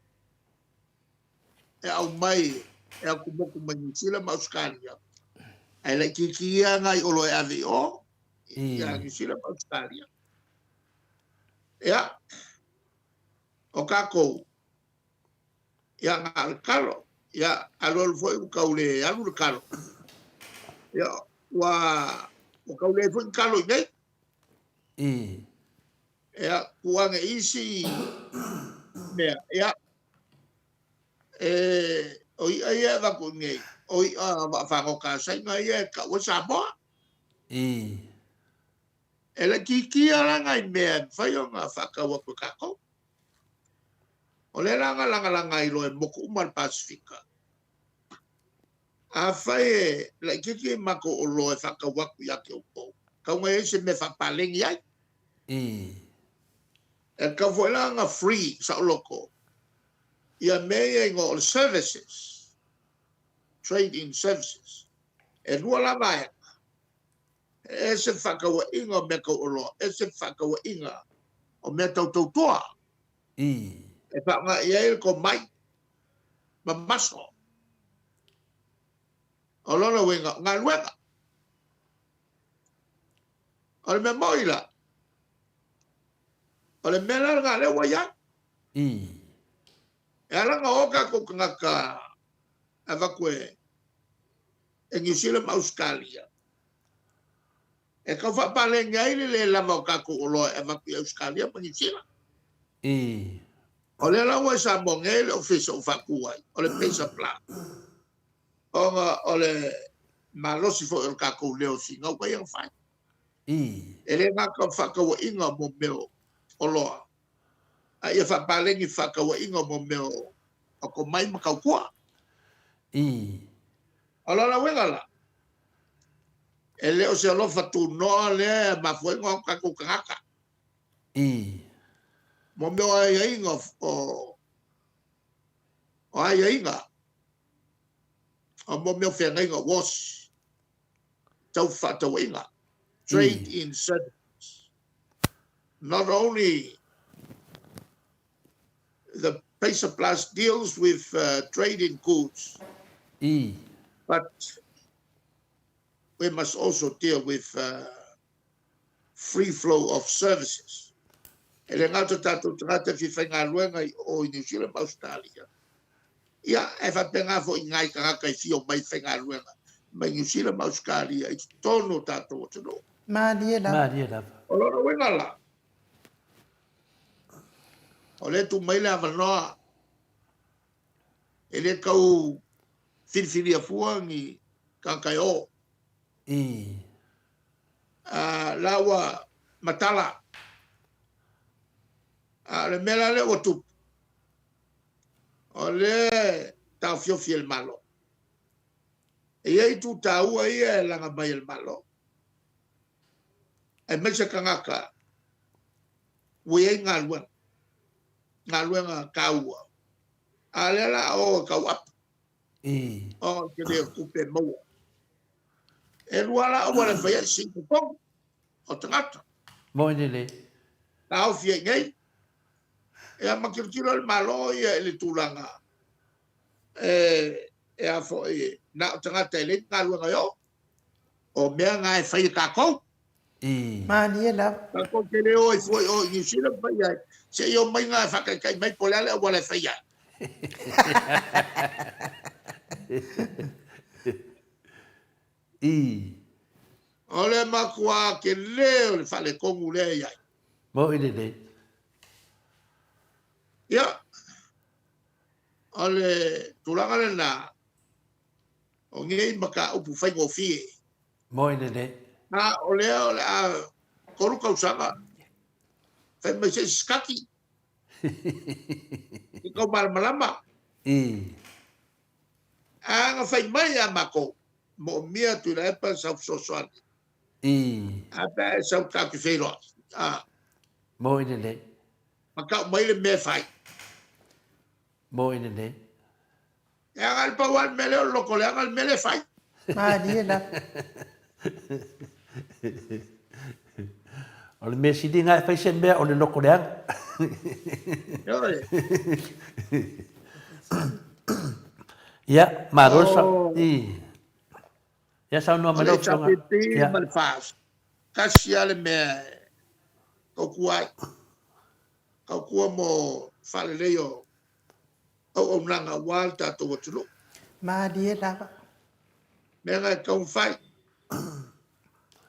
e au mai e aku moku manusila ma Australia ai la kikia ngai olo e avi o ia manusila ma Australia ia o kako ia ngal kalo ia alol foi u kaule alu kalo ia wa o kaule foi kalo nei ia kuanga isi ia o ia va ko nei o va fa ko ka sai ngai e ka o Samoa ela kiki ala ngai me fai o nga fa ka o ka ko o le langa i lo e moku umal Pasifika A fai la kiki mako o lo e whakawaku ia ke upo. Kau ngai se me whapalengi ai. E ka whailanga free sa loko. Ia mea ingo services. Trade in services. E rua la vai. E se whakawa inga me ka o lo. E se whakawa inga o me tau tau toa. E whanga ia il ko mai. Ma maso. O lona wenga. Ngā luenga. O le me moila. O le mela ngā lewa ia. E alanga oka ko ngaka. Ava koe. E New Zealand Australia. E ka whapalengi ai le lama o kako o loa e waku Australia ma New Zealand. O le lawa e sa monge le ofisa o whaku ai. O le pesa plan. O le malosi fo el kako leo si ngau kai ang whai. E le ngaka whakawa inga mo meo o loa. A ia whapalengi whakawa inga mo meo o ko mai makau kua. O lona wengala. E leo se alofa tu noa le ma fuenga o kako kangaka. Mo meo ai inga o ai inga. O mo meo whenga inga was. Tau whatawa inga. Trade in services. Not only the Pacer Plus deals with trade in goods, but we must also deal with free flow of services. E le ngata tātou tangata fi whainga luenga o New Zealand Australia. Ia, e whapenga fo i ngai kangaka i fio mai whainga luenga. Mai New Zealand Australia, i tono tātou o tano. Maria lava. O loro wenga la. O le tu mai le avanoa. E le kau whiriwhiria fuangi kankai o. Lawa matala. Le mela le o tupu. O le tau fiofi el malo. E ei tu taua ia e langa mai el malo. E meisa kangaka. Ui ei ngā luenga. Ngā luenga kaua. A lela o kau apu. O ke leo kupe maua. E ruala o wale whaia i sinko pong. O tangata. Moinele. Tau fia ngai. E a makirikiro le malo ia e le tūlanga. E a fo e na o tangata e le ngā luenga yo. O mea ngā e whaia kākou. Maria lava. Kako ke leo e foi o New Zealand whaia. Se yo mai ngā whakakai mai poleale o wale whaia. O le makua ke leo le whale kongu le iai. Moinele. Ia. O le tūlanga le nā. O ngei maka upu whaingo fie. Moinele. Na o leo le a koru kausanga. Whai mai se skaki. I kau malamalama. Anga whai mai a mako. Mo mia tu la epa sau sosoani. Apa sau taki whairoa. Moinele. Maka mai le me whai. Moinele. E angal pawan me leo loko le angal me le whai. Maria lava. O le mesi di ngai whai sen mea o le loko leang. Ia, marosa. Ia sau noa Ole manof songa. tapiti mal fas. Kasi ale me kau kuai. Kau kua mo fale leo. O nanga wal tato watulu. Maria lava. Menga kau fai.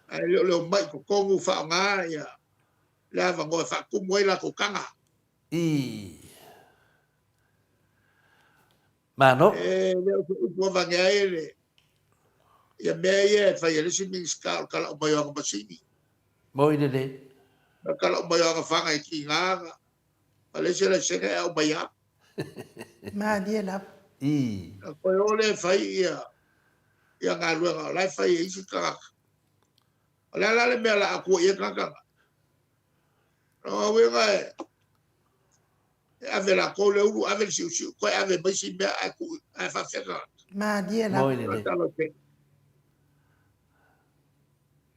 Ai leo mai ko kongu fa nga ia. Lava ngo fa kumoi la ko kanga. Mano. Leo ko upo vanga ele. Ia mea ia fai ele si minska kala o mai o masini. Moinele. Kala o mai o fanga i ki nga. Ale se le sega o mai a. Maria lava. Ko ole fai ia. ia ngā luenga o lai whai e isi kangaka. O le ala le mea la akua ia kangaka. No wenga e ave la ko le uru ave siu siu koe ave maisi mea aku ai whawheka. Ma dia la. Moi le. Talo te.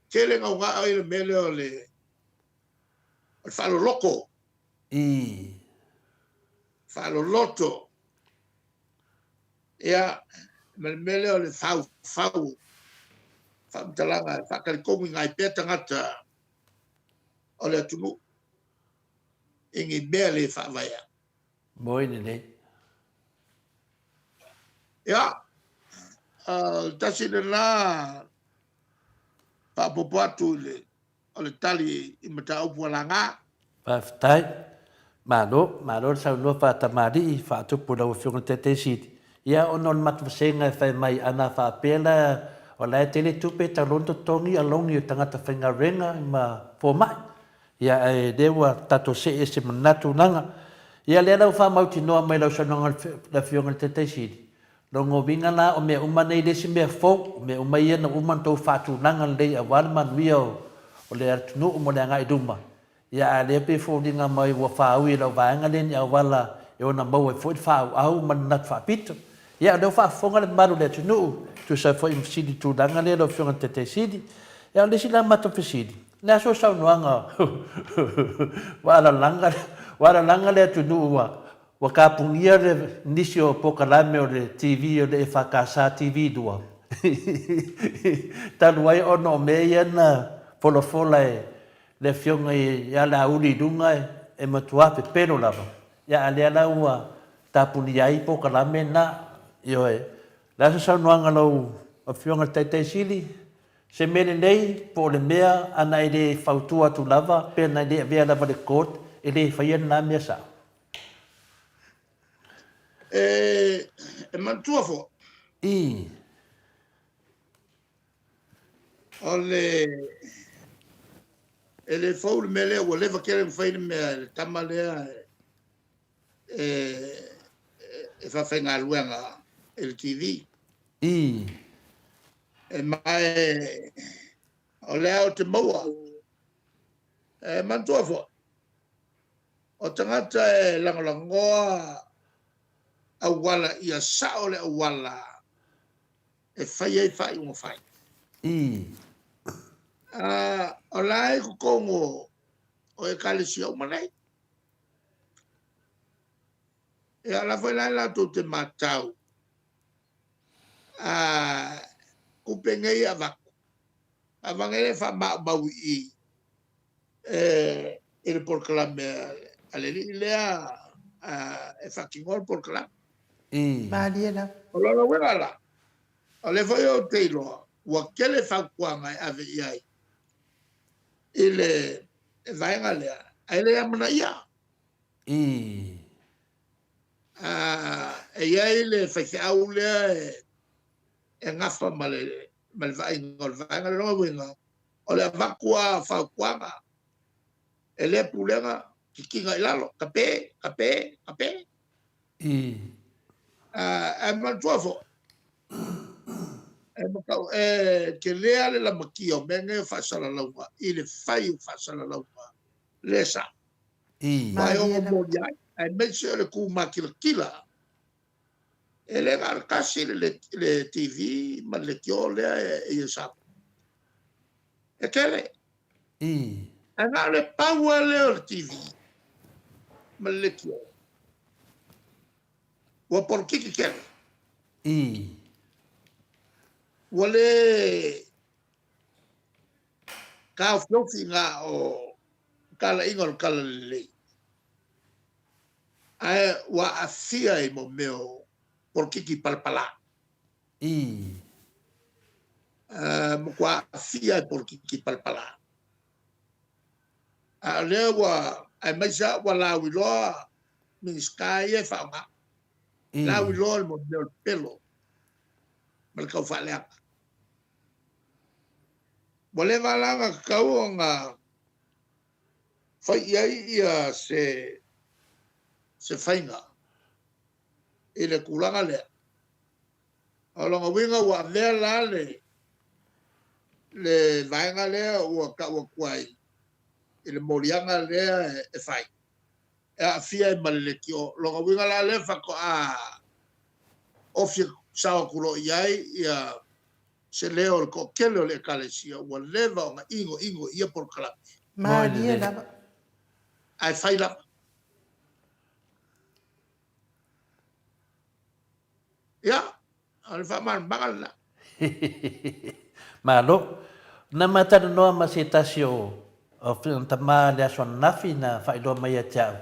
Kele ngau ngā ai le mele o le whalo loko. Whalo loto. Ia mele o le whau. Whamtalanga, whakarikomi ngai pēr tangata o le atunu. Ingi mea le whawaya. Moi le. Ia, tasi le nā whapopo atu o le tali I mata upua la ngā. Whaftai. Malo sau no whatamari I whaatupu lau whiunga te siti. Ia onon matwasenga whai mai ana whapela o lai tele tupe ta lonto tongi alongi o tangata whainga renga ma pōmai. Ia e dewa tato se se manatu nanga. Ia lea lau whamauti noa mai lau sanonga la whiunga te siti. Rongo vinga la o mea umane lesi mea fau, mea umai na uman tau whatu nanga lei a walman wiao o le atunu mo le ngai duma. Ia a le pe fo dinga mai wa whau I lau vaenga leni a wala e ona mau e fo whau au man nat whapito. Ia leo whafonga le maru le atunu tu sa fo im sidi tu nanga le lau whiunga te sidi. Ia lesi la mato pe sidi. Lea so sau nuanga wala langa le atunu wa. Waka pungia le nisi o pokalame o le TV o le whakasa TV dua. Tanu ai ono me iana folofola e le whionga I ala uli dunga e matua pe peno lava. Ia ale ala ua tapuni ai pokalame na io e. Lasa sau nuanga lau a whionga teitei sili. Se mele nei po le mea ana I le whautua tu lava pena I le vea lava le court I le whaiana na mea sa. E mantua fo. O le fau le mele o leva kere mwhai mea le tama lea e whawhenga luenga le TV. E mai o lea o te maua. E mantua fo. O tangata e langolangoa awala ia sao le awala e whai ai whai unga whai. O lai ko kongo o e kalesi au manai. E ala whai lai lato te matau. Kupengei a vaku. A vangere wha mau I le porkalame ale lea e whakingol porkalame. Maliela. O lolo wera la. O le foi o teilo. Ua kele whakuanga ave iai. I le vaenga lea. Ai lea mana ia. E iai le whaikeau lea e ngafa ma le vaenga. O le vaenga le longa winga. O le vakua whakuanga. E le pulenga. Kikinga ilalo. Kape. E mantua fo. Ke lea le la makia o menge whaasala launga. I le whai whaasala launga. Lesa. Mai o mori ai. Ai mese o le kuma kila. E le ngarkasi le TV ma le kio lea e sapu. E kele. E nga le paua leo le TV. Ma le kio. Ua por kiki kele. Wale ka flofi nga o kala ingol kala le. Ai wa afia I mo meo por kiki palpala. Mo kwa afia por kiki palpala. A le wa ai maisa wala wiloa min sky e fa nga. La wiloa mo meo pelo. Mal kau fa le. Wale valanga kau nga fai ia se whainga. I le kulanga lea. O longa winga ua mea la le vaenga lea ua ka ua kuai. I le morianga lea e fai. E a fia e maleleki o longa winga la le whako a ofia sawa kulo iai ia se leo le ko kele o le kalesia ua leva o nga ingo ia por kalapi. Maria lava. Ai fai la. Ia, ale wha man mangal la. Malo, na matana noa ma se tasi o whina tama le aso nafi na whailoa mai a tiao.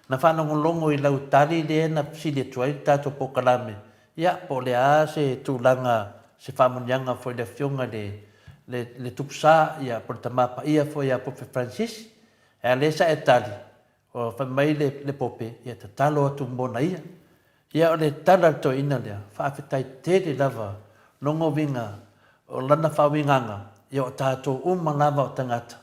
Na whanongolongo I lau tali le na sile tuai tato po kalame. Ia, po le a se tūlanga se whamunianga fo le fionga le tupsa ia po le tama pa ia fo ia Pope Francis. E le sa e tali. O whamai le pope ia te talo atu mbona ia. Ia o le tala to ina lea, whaafetai tere lava, nongo winga, o lana whawinganga, ia o tātou lava o tangata.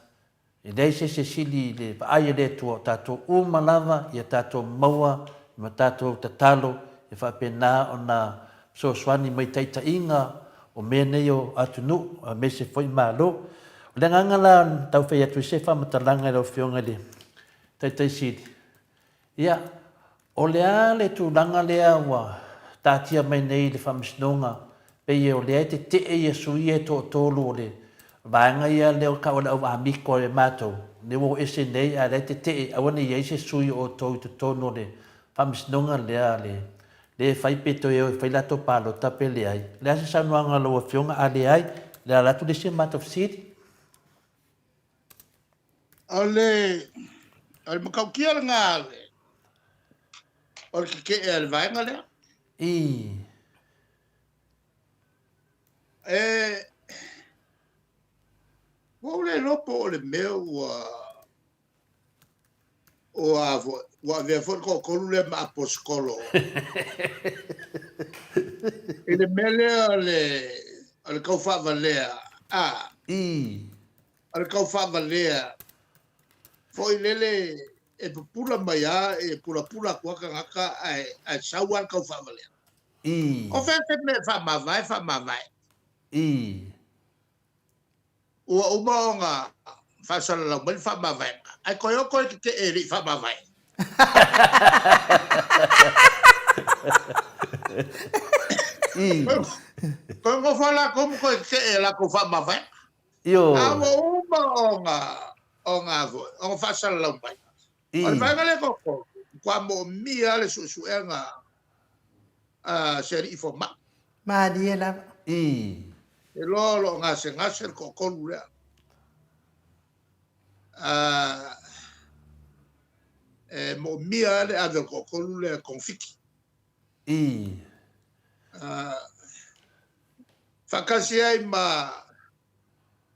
I leise se sili le aia le tua o tātou lava, ia tātou maua, ma tātou tatalo, ia whaapena o na soaswani mai taita inga, o mea nei o atunu, a me se foi malo. O le ngangala tau whai atu se whamatalanga e lau whionga le, taita sili. Ia, o lea le tūlanga lea wa tātia mai nei le whamisnonga pe ia o lea te ia sui e tō tōlu o le vaenga ia leo ka o le au amiko le mātou. Ne wo ese nei a le te awane ia se sui o tō I te tōnu le whamisnonga lea le whaipeto e o whailato pālo tape le ai. Lea se sanuanga loa whionga a le ai lea latu le se mātou siri. Ale makau kia le ngā le. O ke e al vaenga lea. Wau le lopo o le mea ua vea fo ko kolu le ma aposkolo. I le mea lea le kau whavalea. Ale kau whavalea. Fo I lele e pula mai a e pula kua ka ngaka ai sauan kau whavalea. O fete me whamawai. Ua uma o ngā whasala lau mani whamawai. Ai koe o koe ke eri whamawai. Koe ngō whala komu koe ke e la ko whamawai. Awa uma o ngā whasala lau mani. Al vanga le koko, kwa mo mia le susuenga seri ifo ma. Maria lava. E lolo ngase koko lulea. Mo mia le ave koko lulea konfiki. Fakasi ai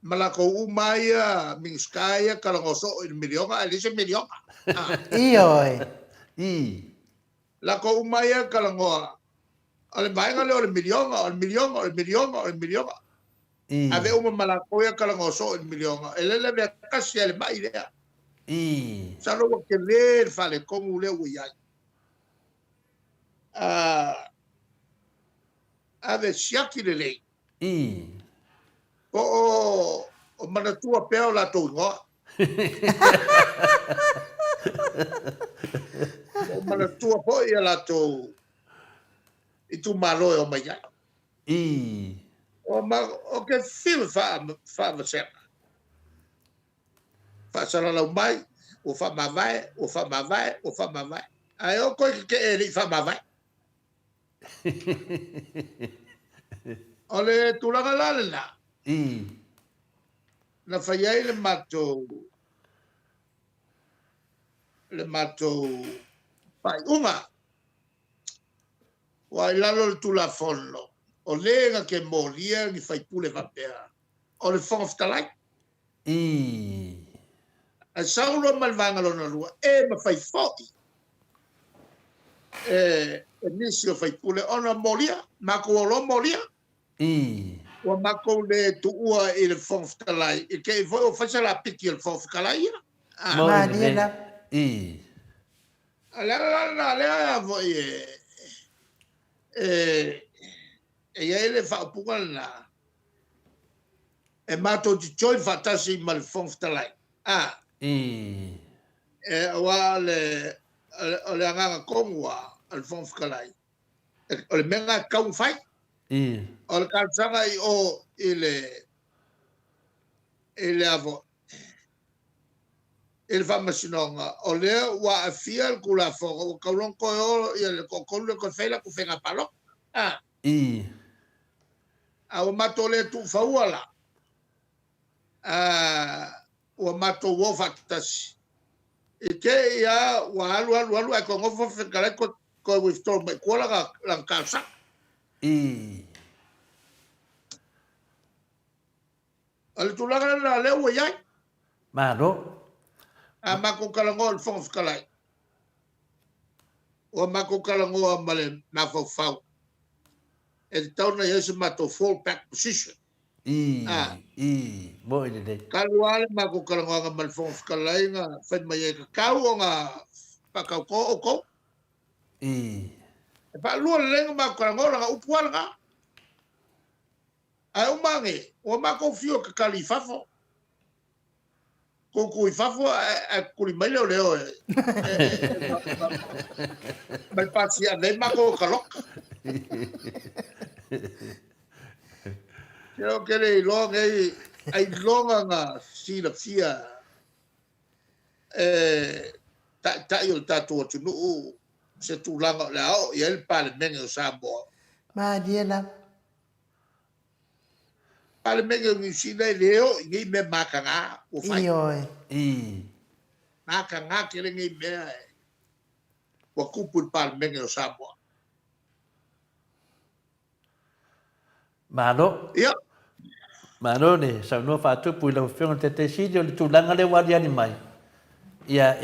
malako umaya mingskaya kalangoso il milionga alise milionga. Ioi. La ko umaya kalangoa. Ale vaenga le o milionga. Ave uma malakoia kalangoso il milionga. Ele me kasi ale mai lea. Salo wa ke le fale komu le uia. Ave siaki le le. O manatua peo la tau ngoa. O manatua po ia la tau I tu malo o mai ai. O ke fil fa vaseka. Fa sala lau mai, o fa mavai. Ai o koe ke eri fa mavai. O le tulaga lale la. Na whaiai le matou pai unga. Wa ilalo le tula fono. O lenga ke moria ni fai pule vapea. O le fonftalai. A saulo malvanga lona rua. Ma fai foti. Nisio fai pule ona moria. Mako olo moria. Wa mako le tuua I le fonftalai. I ke o fasala piki le fonftalai. Maria lava. Alea voi e ia ele whaapunga na e mato ti choi whatasi ma le whongwhtalai. I. E wa o le anganga kongua al whongwhtalai. O le menga kaung whai. I. O le kalsanga I o ile avo. Ele whamasinonga. O lea wa a fia le kula whonga. O kaulong koe o ia le kokolu le kofela ku whenga palo. I. A o mato le tu whauala. O mato wo whatasi. I ke ia wa alu ai ko ngofo whekare ko wiftor mai kuala lang kalsa. I. Ale tulanga na leo wa iai. Maro. A mako kalango al fong whakalai. O mako kalango a male na whau. E te tauna yesu mato fall back position. I. Mo ile dei. Kaluale mako kalango a male fong whakalai nga when mai e kakau o nga pakau ko o ko. I. E pa lua le lenga mako kalango nga upuala nga. Ai umangi, o mako fio kakali fafo. Ko kui fafo a kuri mai leo leo e. Mai pasi a nei mako kalok. Kero kere I longa ai longa nga sila fia. Ta yo tatu o tunu se tu langa le au I el pale menge o Samoa. Ma diela. Pale menge o Nisina leo ngi me makanga o fai. Ioi. I. Makanga kere ngi me wa kupu pale menge o Samoa. Maro. Ia. Maro ne sa no fa tu pui lo fiong te sidi o le tulanga le wali ani mai. Ia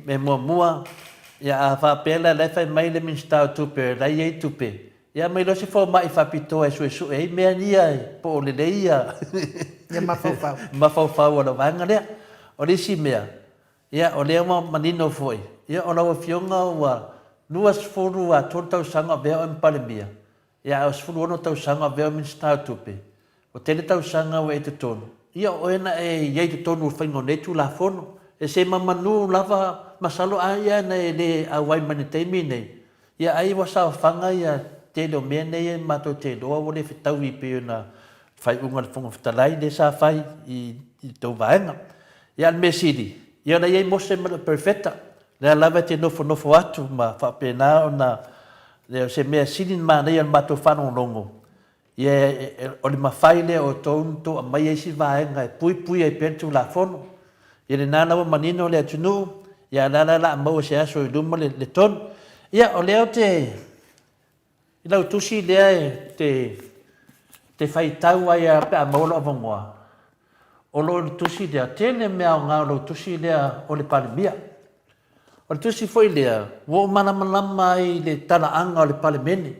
me mua ia a fa pela le fa mai le minsta tu pe la ye tu pe. Ia mai lo se fo mai fa pito e su e me ania po le ia. Ia mafau. Mafau o lo vanga le. O le si mea. Ia o le mo manino foi. Ia o lo fionga wa luas furu a totau sanga be o palemia. Ia os furu no tau sanga be o minsta tu pe. O tele tau sanga o e te tonu. Ia o ena e ye te tonu whaingo ne tu la fono. E se mamanu lava masalo aia na e le a wai manitemi nei. Ia ai wasa whanga ia te leo mea nei mato te loa o le whitau I peo na whai unga le whonga whitalai le sa whai I tau vaenga. Ia me siri. Ia na iei mose mara perfecta. Lea lava te nofo atu ma whapena o na leo se mea siri ma nei an mato whanong longo. Ia o le mawhai le o tonto a mai eisi vaenga e pui e pentu la fono. Ia le nana wa manino le atunu. Ia la mau se aso I luma le ton. Ia o leo te I lau tusi lea te whaitau ai a pe a maula o vangoa. O lo tusi lea tele mea o ngā lo tusi lea o le palemia. O le tusi foi lea, wo malama ai le talaanga o le palemene.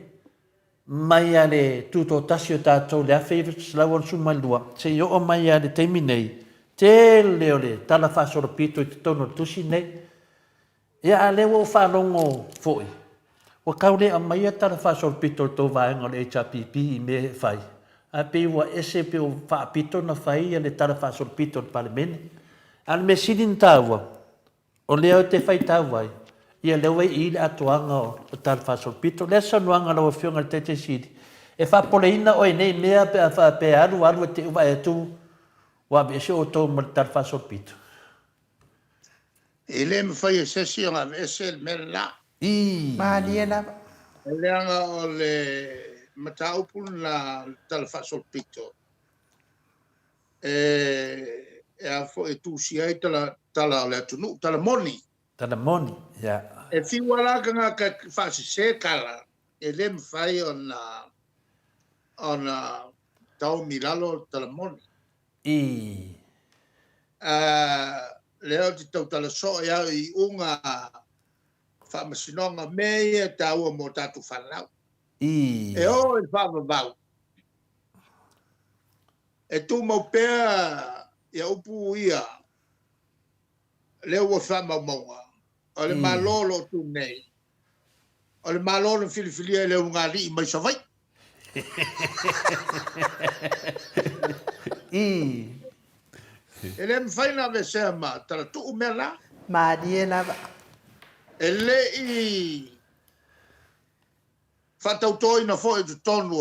Mai a le tuto tasi o tātou le awhaiva slau on sumalua. Se i o mai a le teimi nei, tele o le tala whasoro pito I te tono tusi nei. Ia a le wo whalongo foi. Wa kaule a mai a tala whasoro pito tō vaenga o le HRPP I me whai. A pe ua ese pe o whaapito na whai a le tala whasoro pito o le palemene. Al me sidin tāua, o leo te whai tāua ai. Ia lewe I le atuanga o tala whasoro pito. Lea sanuanga lawa whionga le te sidi. E whapoleina o nei mea pe a whape aru te uwa e tu. Wa be se o tō mo le tala whasoro pito. E le me fai e sesi o ngā ese me la. Ma diela. E leanga o le mataupu na tala whasol pito. E a fo e tūsi ai tala o le atunu, tala moni. Tala moni, ia. E whiwala ka ngā ka whasi se kala. E le me fai o na tau milalo tala moni. Leo te tau tala so ia I unga whamasinonga mea tau o mo tatu whanau. E o e whamavau. E tu mau pēr ia upu ia. Leo o whamamaunga. O le malolo tu nei. O le malolo filifilia leo ngā li mai savai. I. E le mwhaina me sea ma tala tu mea la. Maria lava. E le i whatautoi na fo e tu tonu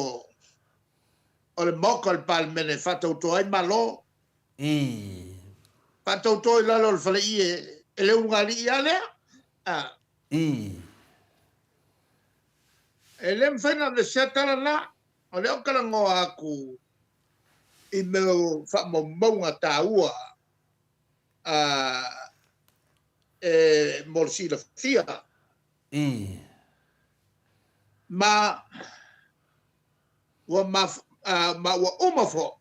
o le moka le palmene whatautoi malo. I. Whatautoi lalo le whale i e le ungali i alea. I. E le mwhaina me sea tala la. O le okala ngoa aku i meo whamaunga tā ua. E morsila fia. I. Ma wa umafo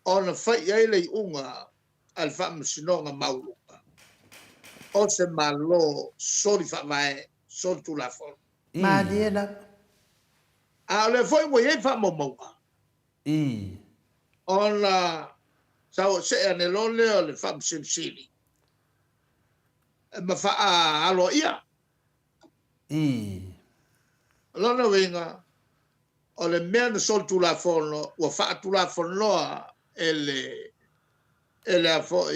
ona fai ai le unga al fam sinonga mauluka o se malo sori fa vai sol tu la fo Maria lava. a le foi mo ye fa mo mo I. ona sa se ane lole o le fam sim sili ma fa alo ia I. lona winga o le mea sol tu la fo no wa fa tu la fo no ele a fo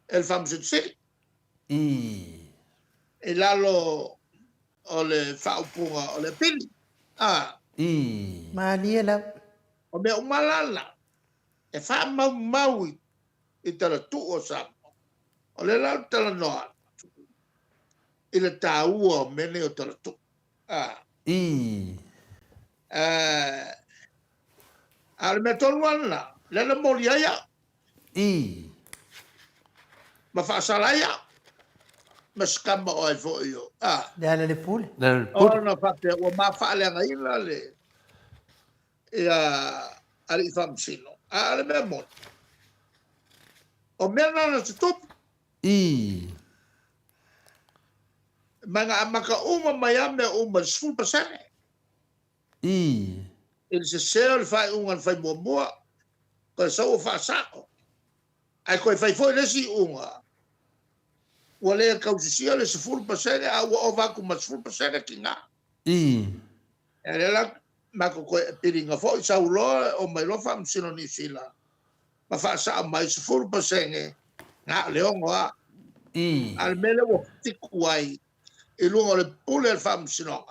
el fam sim sili I. e lalo o le whaupunga o le pili. I. Maria lava. O mea umalala. E wha mau i tala tu o Samoa. O le lau tala noa. I le tāua o mene o tala tu. I. A le mea tonu ana. Le le mori aia. I. Ma whaasala aia. Ma skama o ai fo iyo. Le ala le pule. Nel O put. na whate o ma whaaleanga ina le. A li whamsino. A le mea mori. O mea nana te tupu. I. Manga amaka uma mai ame uma 10%. I. Ele se seo le fai unga fai mua. Ko sa o fa sako. Ai ko fai foi lesi unga. Wale ka usisia le 10% a o va ku ma 10% ki nga. I. Ele la ma ko piringa foi sa ulo o mai lo fam sino ni sila. Ma fa sa mai 10% nga le onga. I. Al mele o tikuai. E lunga le pule le fam sino.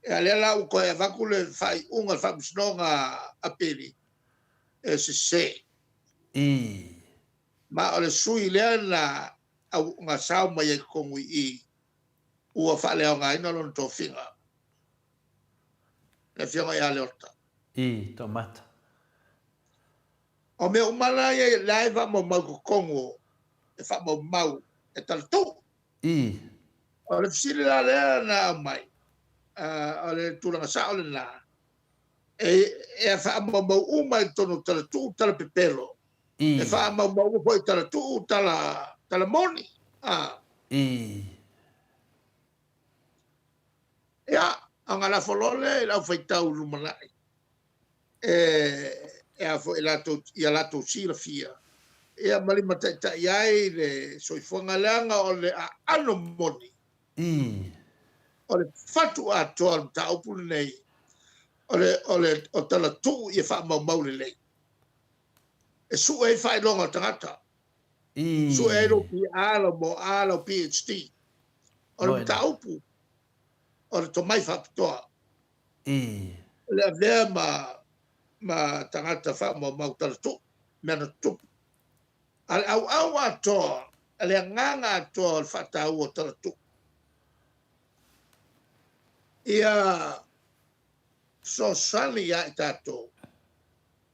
E alela u koe vakule fai unga fam snonga apiri. E se. I. Ma ole sui lea na au nga sao mai e kongu i. Ua fale o nga ina lon to finga. Le fionga i ale orta. I. Tomata. O me umana e laiva mo mau kongu. E fa mo mau. E taltu. I. O le fisili la lea na mai. O le tulanga sao le na. E fa mo mau umai tono taltu tala pepelo. I. E fa mau mau foi taltu tala moni. I. Ia, anga la folole la fai tau lumanai. E a fo ia lato sila fia. Ia mali mata iai le soifonga langa o le ano moni. I. O le fatu a toa ta upule nei. O tala tu ia fa mau mau le lei. E su e fai longa tangata. I. Su e ro pi ala PhD. O le ta upu. O le tomai fa toa. I. Le avea ma tangata fa mau tala tu. Mena tu. Al au atoa. Ale nganga atoa le fata o tala tu. Ia so sali ia tato.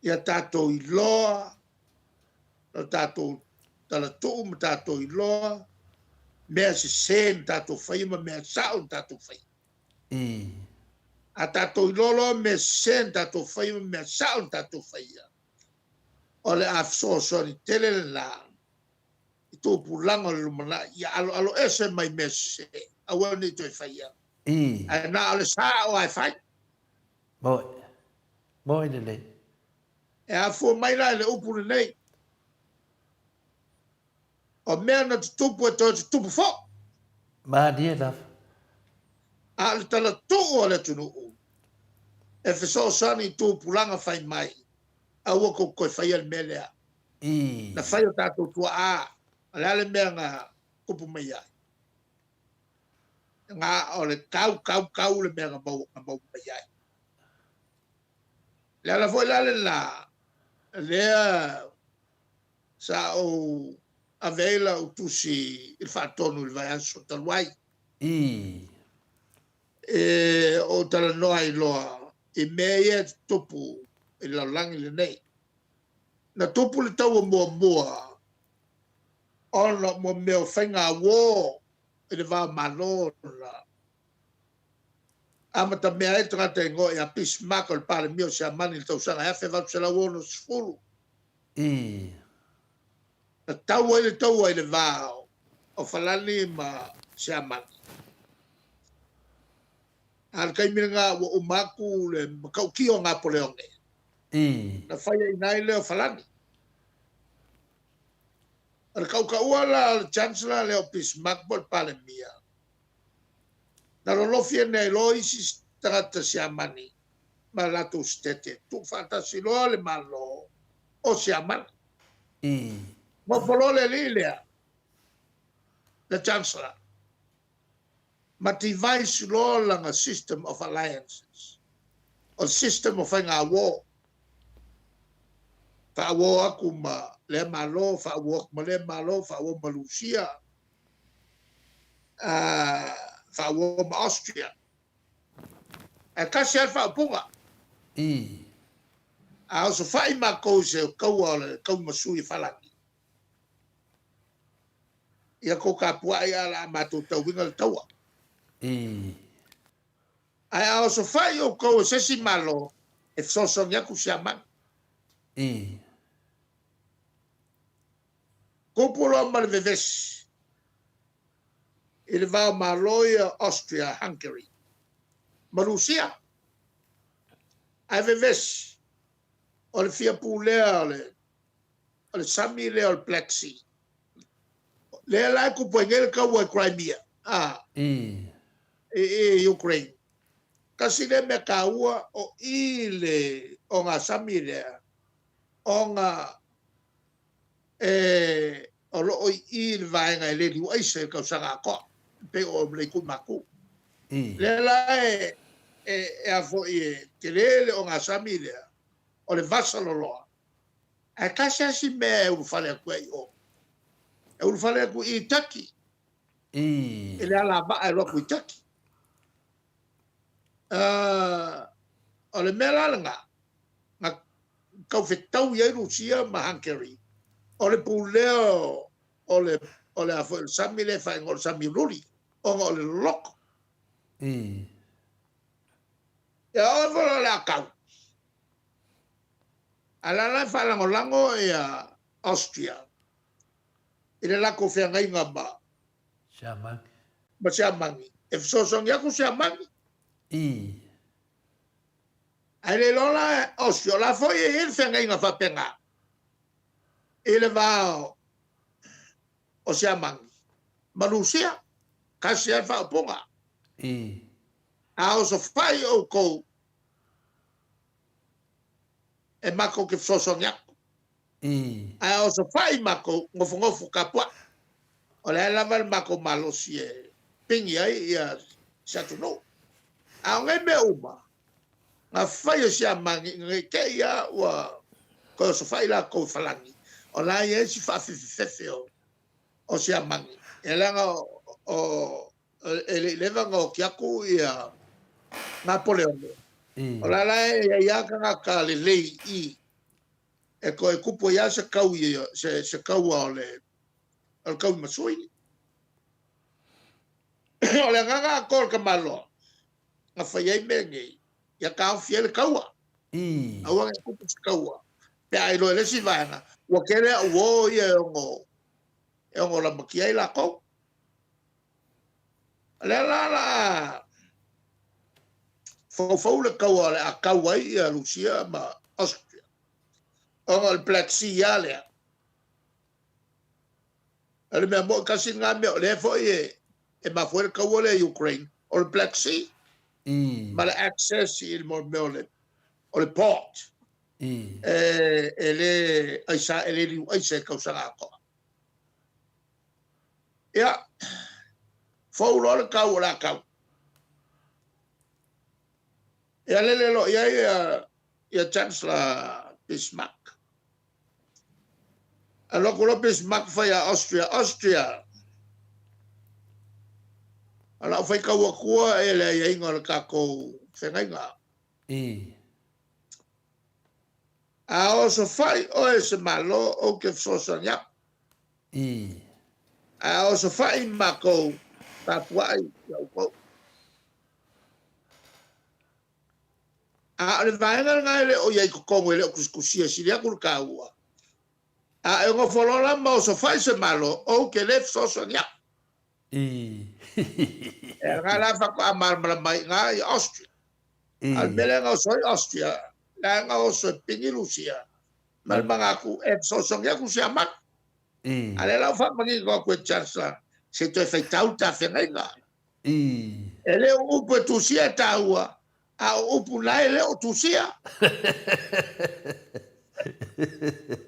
Ia tato i loa. Tato tala tu ma tato i loa. Mea se sen tato fai ma mea sao tato fai. I. A tato i lolo me sen tato fai ma mea sao tato fai. O le afso so ni tele la. I tō pulanga le lumana. Ia alo ese mai me se. Awa ni toi fai ia. I. A na ale sa o ai fai. Moi. Moi le le. E a fo mai la le upu nei. O mea na tupu e toi tupu fo. Ma dia la. A le tala tu'u le tunu'u. E fesosani tu pulanga fai mai. A ua ko koe fai al melea. Na fai o tātou tua a. Ale ale mea ngā kupu mai ai. Ngā o le kau le mea ngā mau mai ai. Le ala foi lale la. Lea sa o avela o tusi il fatonu il vai aso talwai. O tala noa i loa. I mea tupu i la langi le nei. Na tupu le tau mua. Ona mo meo whainga wō. I le wā mano la. Amata mea e tangata ingo e a pis mako le pare mio se a mani le tausanga. Hefe vau se la wō no sfuru. Na tau ai le vāo. O whalani ma se a mani. Al kai mira ngā o maku le makau ki o ngā poleonge. Na whaia i nai leo whalani. Al kau ka ua la chancellor leo pis mako le pare mia. Na rolofia nei lo isi tangata se a mani. Ma lato stete. Tu fantasi lo le malo. O se a mani. Mo polole lilea. The chancellor. Ma device lo langa system of alliances. O system of ngā wō. Fa wō aku ma le malo. Fa wō ma le malo. Fa wō ma Lucia. Fa wō ma Austria. E kasi alfa upunga. A o so fai ma kou se kou ale kou masui falaki. Ia kou ka puai ala matu tau winga le taua. Ai a o so fai o kou se si malo e fsosong yaku si amang. Kupulo ma le veves. Ile vau ma loia Austria, Hungary. Marusia. Ai veves. O le fia pulea o le sami lea o le Black Sea. Lea lai kupu engele kau e Crimea. Ukraine. Kasi le me kaua o ile o ngā sami lea. O ngā o lo i le vaenga e le liu aise kau sanga koa. Pe o le kumaku. Lea lai e a fo i te lele o ngā sami lea. O le vasalo loa. E kasi asi mea e urufale aku e o. E urufale aku i taki. E le ala maa e loku i taki. O le mea lalanga. Nga kau whetau i Rusia ma Hungary. O le puleo o le afo il sami le fai ngol sami luli. O le loko. Ya o volo le akau. Alala falangolango e a Austria. Ile lako fea ngai ngamba. Siamangi. Ma siamangi. E fsosong yaku siamangi. Aile lola Austria. La foi e il fea ngai ngamba penga. Ile vao o siamangi. Malusia. Kasi alfa oponga. A o so fai o kou. E mako ke fsosong yaku. A o so fai mako ngofu kapua. O le lava le mako malosi e pingi ai ia satu no. A o ngai me uma. Nga fai o sia mangi ngai ke ia ua ko so fai la kou falangi. O la ia si fa fefe o sia mangi. E langa o leva ngau kiaku ia Napoleon. O la ia ka ka le lei i e ko e kupo ia se kau ia se kau ole al kau masui. O le nganga kol ka malo. Nga fai mengi ia ka fiel kaua. Awa e kupo se kaua. Pe ai lo le si vanga. Wa kere wo ia ngo. E ngo la makia i la ko. La Fau le kaua le a kaua i a Rusia ma Austria. O al Black Sea lea. Ale mea mo kasi ngā mea le fo e ma fo le kaua le Ukraine. o le Black Sea, ma le access i le mole o le port. Ele aisa ele liu aisa kausanga ko. Ia, fau lo kau la kau. Ia lele lo ia Chancellor Bismarck. Aloko lo Bismarck fai a Austria. Ala fai kau kua ele ia inga le kako whengainga. A oso fai o e se malo o ke fsosanya. A oso fai mako tapuai au ko. A le vaenga ngai le o ia kongo le kuskusia silia kurkaua. A e ngo folola ma oso fai se malo o ke le fsosanya. E ngala fa ko amar mai ngai Austria. Al melenga so Austria. La nga oso pingi Rusia. Mal mangaku e fsosanya ku sia mak. Ale la fa mangi ko ko chansa. Se to fai tauta fenga. Ele upu tusia taua. A upu lai le o tusia.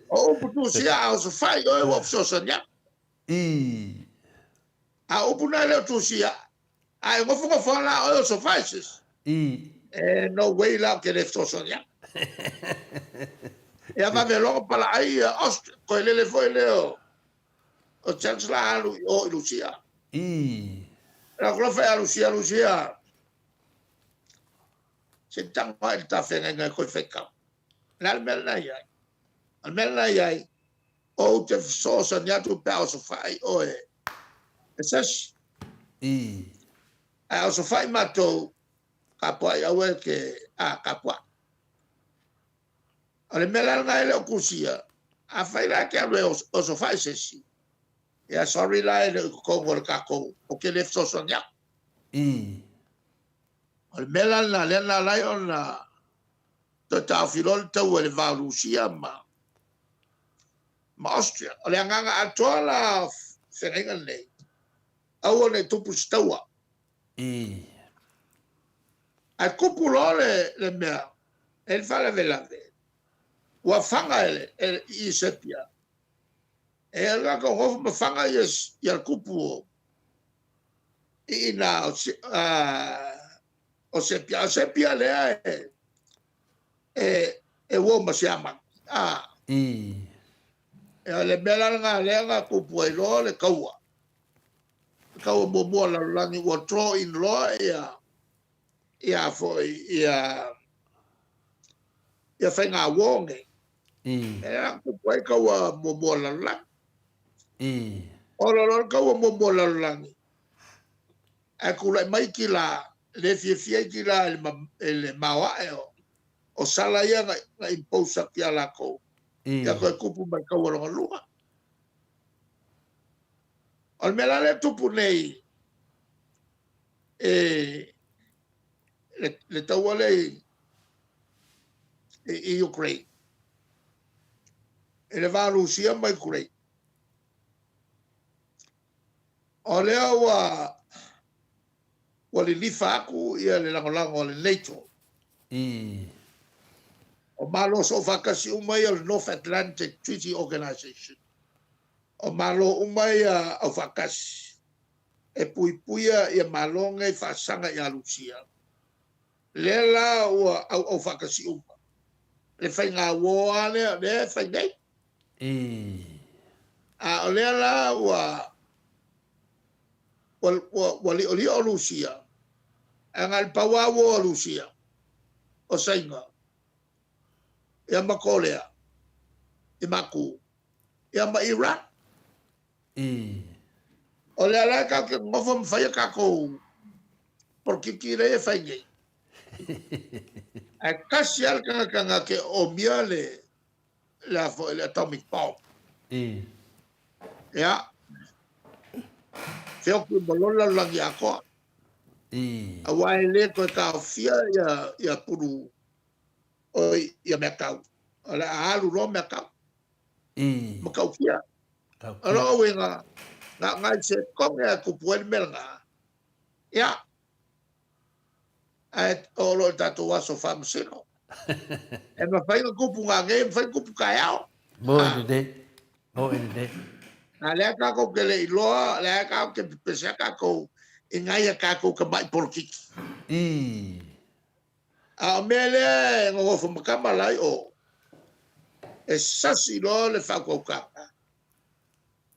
O upu tusia a oso fai o e wo fsosanya. A upu lai le o tusia. A e ngofu ngofala o oso faisis. No way la ke le fsosanya. E ava me longo pala ai Austria. Ko ele foi leo. O Chancellor o Lucia. La glofa a Lucia. Se tanga il tafenga ngai ko feka. La melna yai. O te sosa nyatu pa so fai o e. Esas. A so fai mato kapua ya we ke a kapua. Ale melna ngai le kusia. A fai la ke o so fai sesi. Ya sorry la le ko ngor kako o ke le sosa nya. Al melan la lena lai ona to ta filol to le va Rusia ma Austria ole nganga atola fenga nei au ne tupu stawa a cupulo le mea el fa la velave wa fanga el i sepia el ga ko hof ma fanga yes ya cupulo ina o sepia le e wo ma se ama le bela nga kupu lo le kaua mo la langi wo tro in lo ia fo ia fenga wonge era kupu kaua mo la lang o lo kaua mo la langi akula mai kila le fie kila el mawa o sala ia na imposa kia lako ya ko kupu mai ka wala lua al mela le tupu nei le tawale e Ukraine ele va Rusia mai Ukraine ole wale lifa aku ia le langolango le NATO. O malo so vakasi umai al North Atlantic Treaty Organization. O malo umai au vakasi. E puipuia ia malonga i fasanga ia Rusia. Le la au vakasi umai. Le whainga woa le whaingai. A o le la wali o Rusia. Angal pawawo Rusia o sainga ia makolea i maku ia ma Iran o le ala ka ke ngofo mfaya ka ko porque kire e fainge a kasial kanga ke o miale la atomic bomb ya feo ku bolola langi ako awai le ko ka fia ya puru o ya mercado ala alu lo mercado mo ka fia ala wenga na se kom ya ku puel melga ya ai o lo tatou aso whamasino. E ma whainga kupu ngā nge, whainga kupu kai ao. Mo ene de. Mo ene de. Nā lea kako ke le iloa, lea kako ke pepesea kako i ngai a kako ka mai polokiki. I. A o mea lea e ngofo makama lai o e sasi lo le whakaukanga.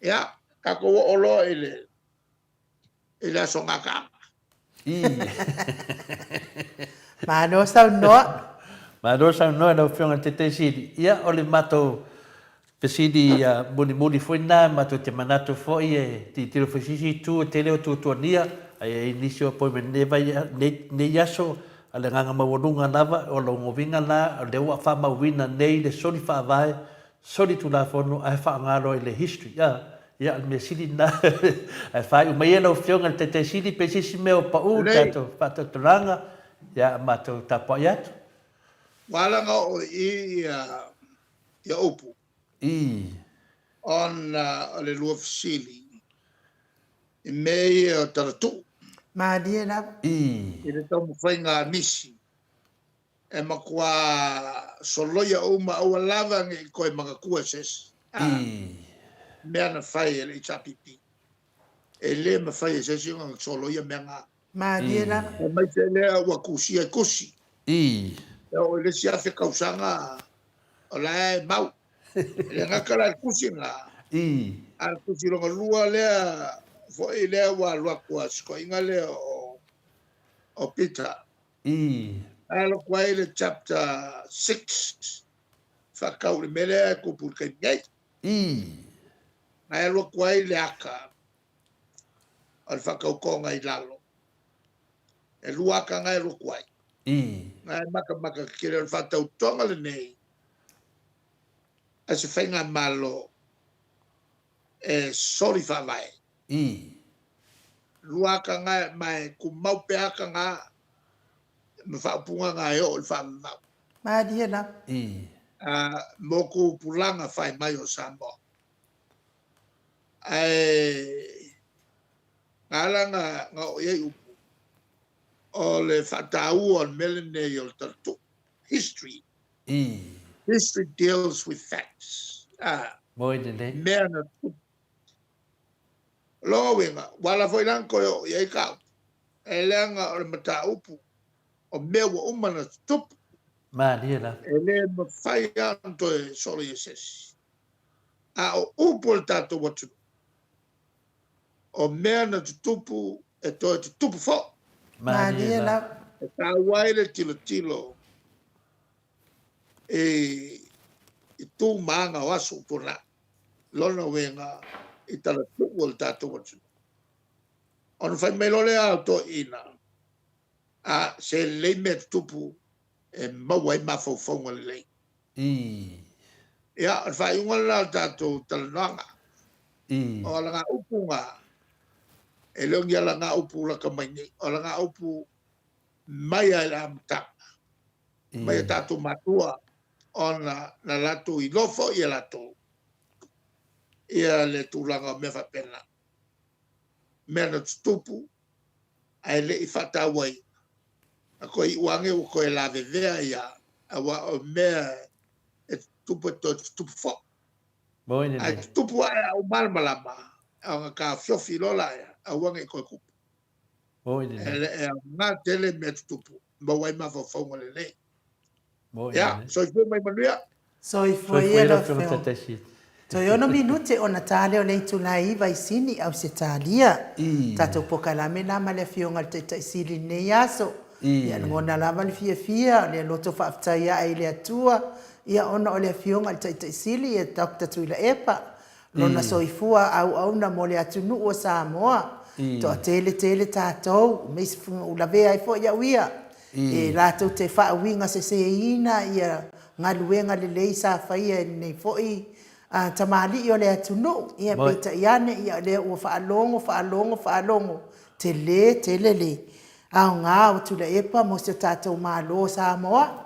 Ia, kako o olo ele aso ngakanga. I. Mano sau noa. Ma do sa no na fiona te sidi. Ia o le mato pe sidi muni foi na mato te manato foi e ti tiro foi sisi tu te leo tu nia ai inicio poi me ne yaso ale nganga mawonunga lava o lo ngovinga la le wa fa mawina nei le soli fa vai soli tu la fono ai fa ngalo le history ia me sidi na ai fa o mai no fiona te sidi pe sisi me o pa u tato pato tranga ia mato tapo yatu. Walanga o i upu. I. On le lua fisili. I mei o taratu. Madia na. I. I le tau mwhainga nisi. E makua soloia uma ua lava ngi koe mga kuases. I. Mea na whai e le itapipi. E le ma whai e sesi unga soloia mea ngā. Madia na. E mai te lea ua kusia e kusi. I. E o le siafe kausanga o lae mau. Le ngakara kusi ngā. I. Al kusi longa lua lea fo i lea wa lua kuas. Ko inga lea o Peter. I. Alo kwa ile chapter 6. Whakau le melea kupur kai ngai. I. Alo kwa ile aka. Al whakau konga i lalo. E luaka ngai lo kwa. I. Ngai maka kire al whatau tonga le nei. Ase whainga malo e sori whawai. I. Luaka ngai mai ku maupe aka ngā me whaapunga ngai o le whaamau. Madia na. I. Moku pulanga whai mai o Samoa. Ngālanga ngā o iei upu. O le whatau o melene o le tartu. History. I. History deals with facts. Mo ene ne. Mea na tupu. Loa wenga, wala foi lanko yo iei kau. E leanga o le mata upu. O mea wa umana tupu. Maria la. E le mawhai anto e sori e sesi. O upu le tato watu. O mea na tutupu e toi tutupu fo. Madia na. E tā waile tilo. E tū maanga wasu puna. Lona wenga i tala tupu le tato watu. Ono whai meilole au to ina. Se lei me tupu e mawai mawhauwhaunga le lei. I. Ia, whai unga la tato tala nanga. I. O la ngā upu ngā. E leongi ala ngā upu la ka maini. O la ngā upu mai ai la amtanga. Mai tato matua. O na lato i lofo i lato. Ia le tūlanga me whapena. Mea na tupu. Ai le i whatawai. A koe i uange o koe la vevea ia. Awa o mea e tupu to tupu fo. Mo ene Ai ne. tupu ai au malmalama. Au ka fiofi lola ia. Awange koe kupu. Mo ene ne. E ngā tele mea tupu. Mawai mawhauwhaunga le nei. Mo Ia, ene ne. so i fwe mai manua. So i Foi foi foi ela la fiona feo. te sidi. To yono minute ona tale o le tulai vai sini au se talia. I. Tato poka la mena ma le fionga te sili ne yaso. I. Ia ngona lava le fia le loto whaaftai ai le atua. Ia ona o le fionga te sili e Dr. Tuila Epa. Lona soifua au na mo le atunu o Samoa. To tele tātou. Meisi ulavea i fo ia uia. E lātou te whaawinga se ina ia ngaluenga le lei sa whaia nei foi. Tamali o le atunu. Ia peita iane ia le ua whaalongo. Te le. Au ngā o Tuila Epa mo se tātou mālo Samoa.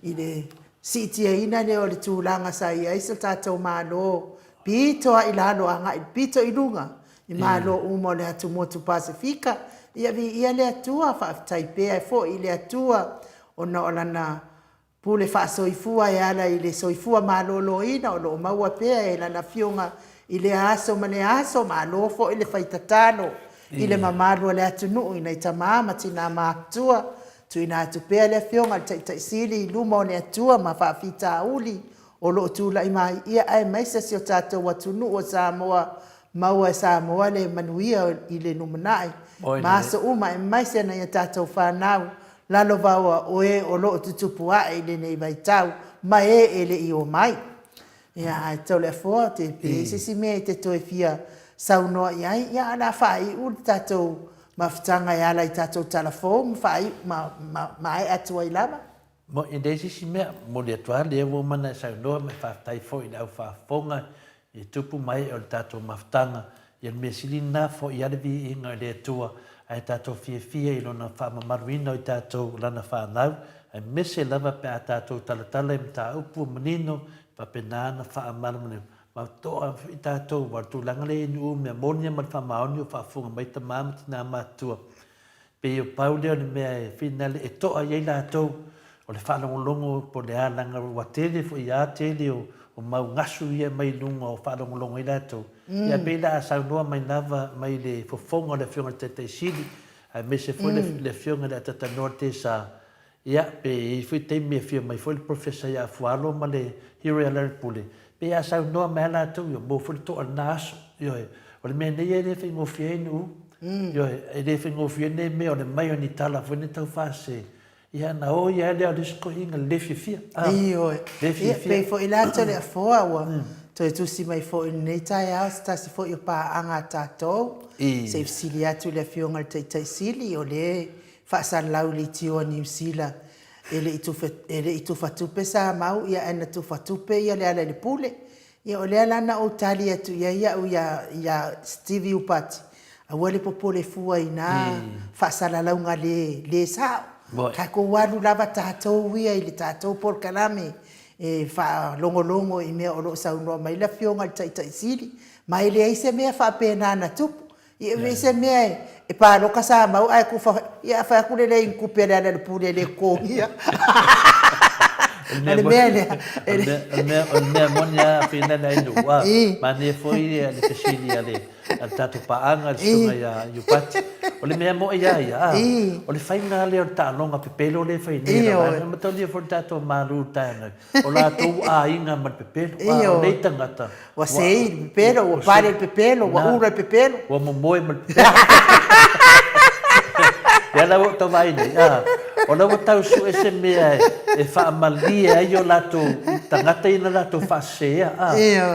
I le sitia ina le o le tūlanga sa ia isa tātou mālo. Pito i lalo anga i pito i lunga. I mālo umo le atu motu Pasifika. Ia vi ia le atua whaafitai pēa e fo i le atua o na olana pule wha soifua e ala i le soifua malolo ina o lo maua pēa e lana fionga i le aso ma le aso ma lo fo i le whaitatano i le mamaru le atunu ina i tamama tina maatua tu ina atu pēa le fionga le taisili i luma o le atua ma whaafita uli o lo tula i mai ia ai maisa si o tātou atunu o Samoa maua e Samoa le manuia i le numanai maso uma e maisa na ia tātou whanau lalo vaua oe o lo tutupu ai le nei vai tau ma e le i o mai ia ai tau le fo te pese si me te toi fia saunoa ia ia ana fai u tātou mafutanga ia lai tātou telefon fai ma ai atua i lama mo i desi si mea mo le atua le wo mana saunoa me whaftai fo i au whafonga i tupu mai o tātou mafutanga ia me silina fo i alevi inga le atua ai tātou fia i lona whaamamaruina i tātou lana whanau ai mese lava pe a tātou talatala i mta upu manino pa penana whaamaruina ma toa i tātou wartu langale inu mea monia ma whamaoni o whaafunga mai ta mamati nā mātua pe o pauleo ni mea e finale e toa iei lātou o le whalongolongo po le ālanga wa tele fo i a tele o mau ngasu ia mai lunga o whalongolongo i lātou ia pe la saunoa mai lava mai le fofonga le fionga te sili ai mese foi le fionga le tatanoa te sa ia pe i fui te mea fionga mai foi le professor ia fualo ma le hiri ala pule pe ia saunoa mai lātou yo mo foi to anaso yo o le mea nei e le whingo fienu yo e le whingo fienu me o le mai o ni tala foi ne tau fase ia na o ia le o disko inga le fifia iyo pe fo ilato le afoa wa to tu si mai fo nei tai aus ta si fo yo pa anga tatou se sili atu le fionga te sili o le fa san lauli tio New Zealand ele itu fatu pesa mau ia ana tu fatu pe ia le ala le pule ia o le ala na o tali atu ia Stevie Upati a wale popole fua ina fa sala launga le sa ka ko walu lava tātou ia i le tātou por kalame e wha longolongo i mea oro saunoa mai la fionga le taisili mai le aise mea wha pēnā na tupu i aise mea e pāloka sa mau ai kufa ia wha kule le inkupe le ana le pule le kōngia ale mea lea o mea monia whina na inu ma ne foi le fesili ale al tātou paanga le sunga ia Upati o le mea mo ia o le whainga le o tālonga pepelo le whainera o matau lia for tātou maru tāna o lātou a inga ma pepelo o nei tangata wa sei pepelo o pare el pepelo wa ura el pepelo wa momoe ma pepelo ia la o tau vai nei o la o tau su ese mea e whaamalia ai o lātou tangata ina lātou whasea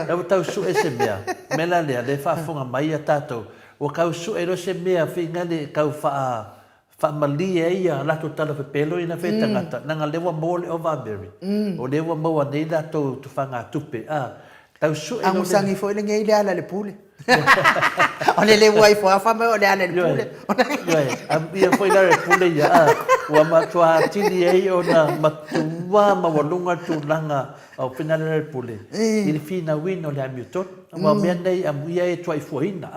la o tau su ese mea mela lea le whaafonga mai a tātou o kau su e rose mea whinga le kau whaamalia ia lātou tala pepelo ina whetangata nanga lewa mōle o Vaberi o lewa maua nei lātou tu whanga tupe tau su e angu sangi fo ile ngei le ala le pule o le wai fo afa me o le ala le pule ia foi la le pule ia wa matua tili ai o na matua ma walunga tu langa o final le pule il fina wino le amiuton ma me nei amuia e tuai fuina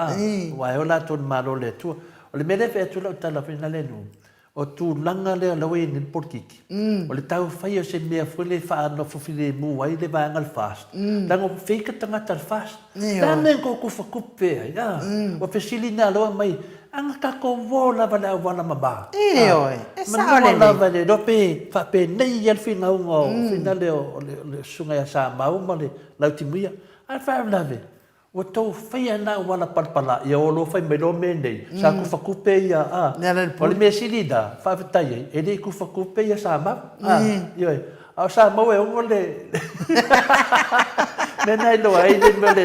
wa o la ton malo le tu o le mele fe tu la tala finale no o tu langa le la wen in porkiki o le tau fai o se mea foi le fa no fofile mu ai le va ngal fast lango fika tanga tal fast la men ko ku fa kupe ya o fesilina lo mai anga ka ko vola bala wana maba oi sa le la vale do pe fa pe nei al fina ngo finale o le sunga ya sa ma o male la timia al fa lave o tau whaia nā wala palpala ia o lo whai mero me nei sa ku whakupe ia o le mea silida whawhetai ei e rei ku whakupe ia sa mau ioi au sa mau e ongo le nena ilo ai le mele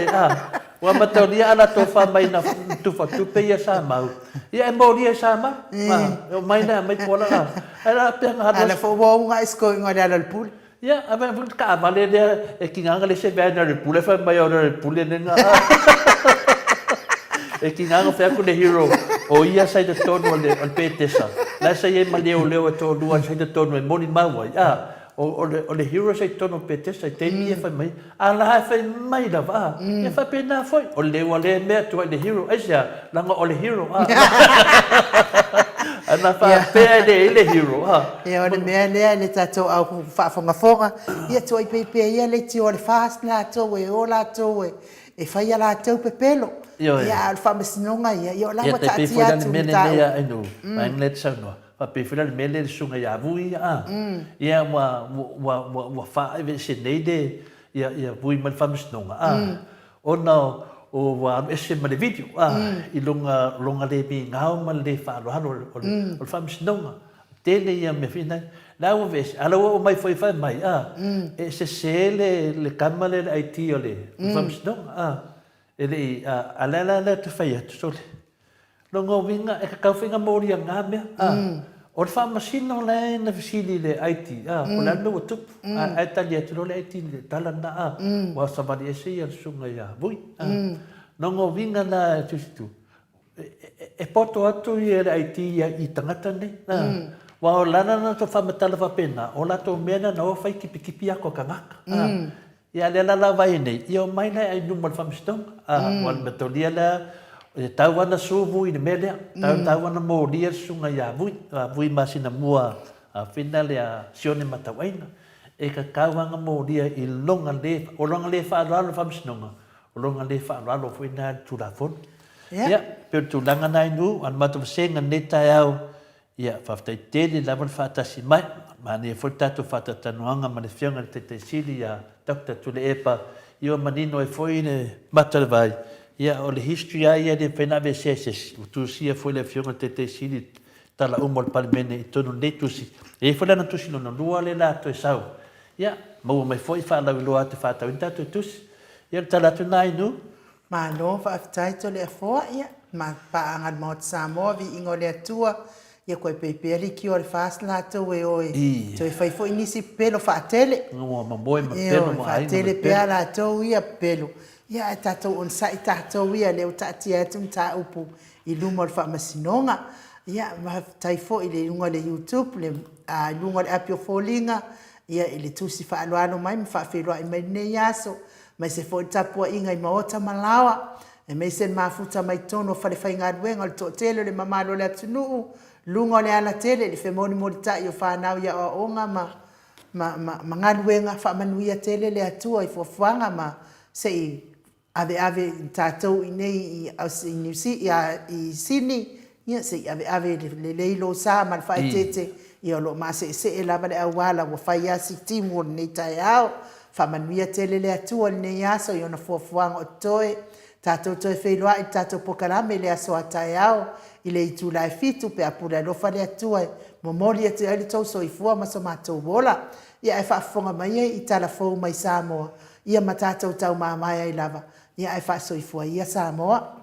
wa matau lia ala to wha mai na tu whakupe ia sa mau ia e mori e sa mau mai na mai pola ala peanga hados ala fo wa unga isko inga le ala le pule ia ave ka vale le e kinga le se bana le pule fa mai ora le pule nenga e kinga fa ku le hero o ia sai de tono le al petesa la sai e maleo leo to dua sai de tono e moni mawa o le hero sai tono pete sai te ni fa mai ala fa mai da va e fa pena foi o le me to le hero ai sia langa o le hero ana fa pe le hero ia o le mea lea le tatou au faafogafoga ia toi peipea ia le tio o le fast latou e o latou e faia latou pepelo ia o le faamasinoga ia o lava taati atu matau ia anu mai le tsano pa pe fila le mele le sunga ia vui ia wa fa e se neide ia vui mal faamasinoga ona o wa ese ma le video i longa le mi ngau ma le fa lo halo o faamasinoga tele ia me fina la o ves ala o mai foi fa mai e se le kamale le IT o le faamasinoga ele ala la te fai atu sole longo winga e ka finga mori nga me o le faamasino le na fisili le IT o la no tu a talia tu le IT le tala na wa sabani ese ia sunga ia vui longo winga na tu e poto atu ia le IT ia i tangata ne wa o lana na to faamatala fa pena o la to mena na o fai kipi ako kangaka ia le la vai nei io mai nei ai numar faamasino wal metolia la e tau ana suvu i ne mele tau ana moria sunga ia vui masina mua fina le sione matawaina e ka kauanga moria i longa le whaaralo whamsinonga o longa le whaaralo fina tulafon ia pe tulanga nai nu an matu senga ne tai au ia whaftai tele lawan whaatasi mai ma ne whaitatu whaatatanuanga ma le whianga te sili ia Dr. Tule Epa ia manino e foi ne matalvai ia o le history ia de pena veces tu sia foi le fiona te sili tala umol palmene i tonu netusi e foi na tusi no lua le la to sau ia mo mai foi fa la lua te fa tau inta tus ia tala tu nai nu ma no fa taito le fo ia ma pa angal mot Samoa vi ingole tua ia koe peiperi ki o le fast la to e oi to e fai foi nisi pelo fa tele no ma boy ma pelo ma ai tele pe la to ia pelo ia tatou on sai tatou ia le tati atu ta upu i lumo le faamasinoga ia ma tai fo i le lunga le YouTube le lunga le apio folinga ia i le tusi faaloalo mai ma faafeloa i mai nei aso mai se fo tapua inga i maota malawa e mai se mafuta mai tono falefaigaluega o le toʻatele o le mamalo le atunuu lunga o le ala tele le femoni molitaʻi o fanau ia oaʻoga ma galuega faamanuia tele le atua i fuafuaga ma seʻi ave tatou i nei i niusi i sini ia se ave le leilo sa ma faitete ia lo ma se lava le auala ua fai asi timu o nei taeao faamanuia tele le atua le nei aso i ona fuafuaga o toe tatou toe feiloaʻi tatou pokalame le aso a taeao i le itulae fitu pe apule alofa le atua momoli atu ai le tausoifua ma so matou ola ia e faafofoga mai ai i talafou mai Samoa ia ma tatou taumamai ai lava ia e faasoifua ia Samoa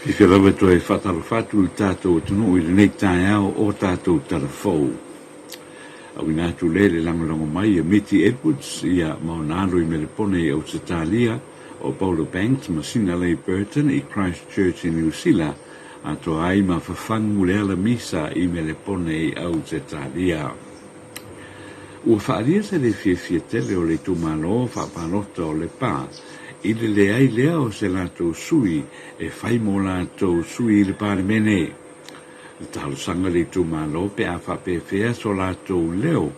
Fika lawa to e whatarafatu i tātou tunu i nei taeao o tātou tarafou. Au i nātu lele langalango mai a Mitty Edwards ia maonalo i melepone au Tatalia o Paulo Banks ma Sinalei Burton i Christchurch i New Zealand a to ai ma whafangu leala misa i melepone i au Tatalia. Ua whaaria se le fia tele o le tumalo whapanota o le pā i le ai lea o se lātou sui e whai mō lātou sui i le pāre mene. Talo sanga le tumalo pe a whapewhea so lātou leo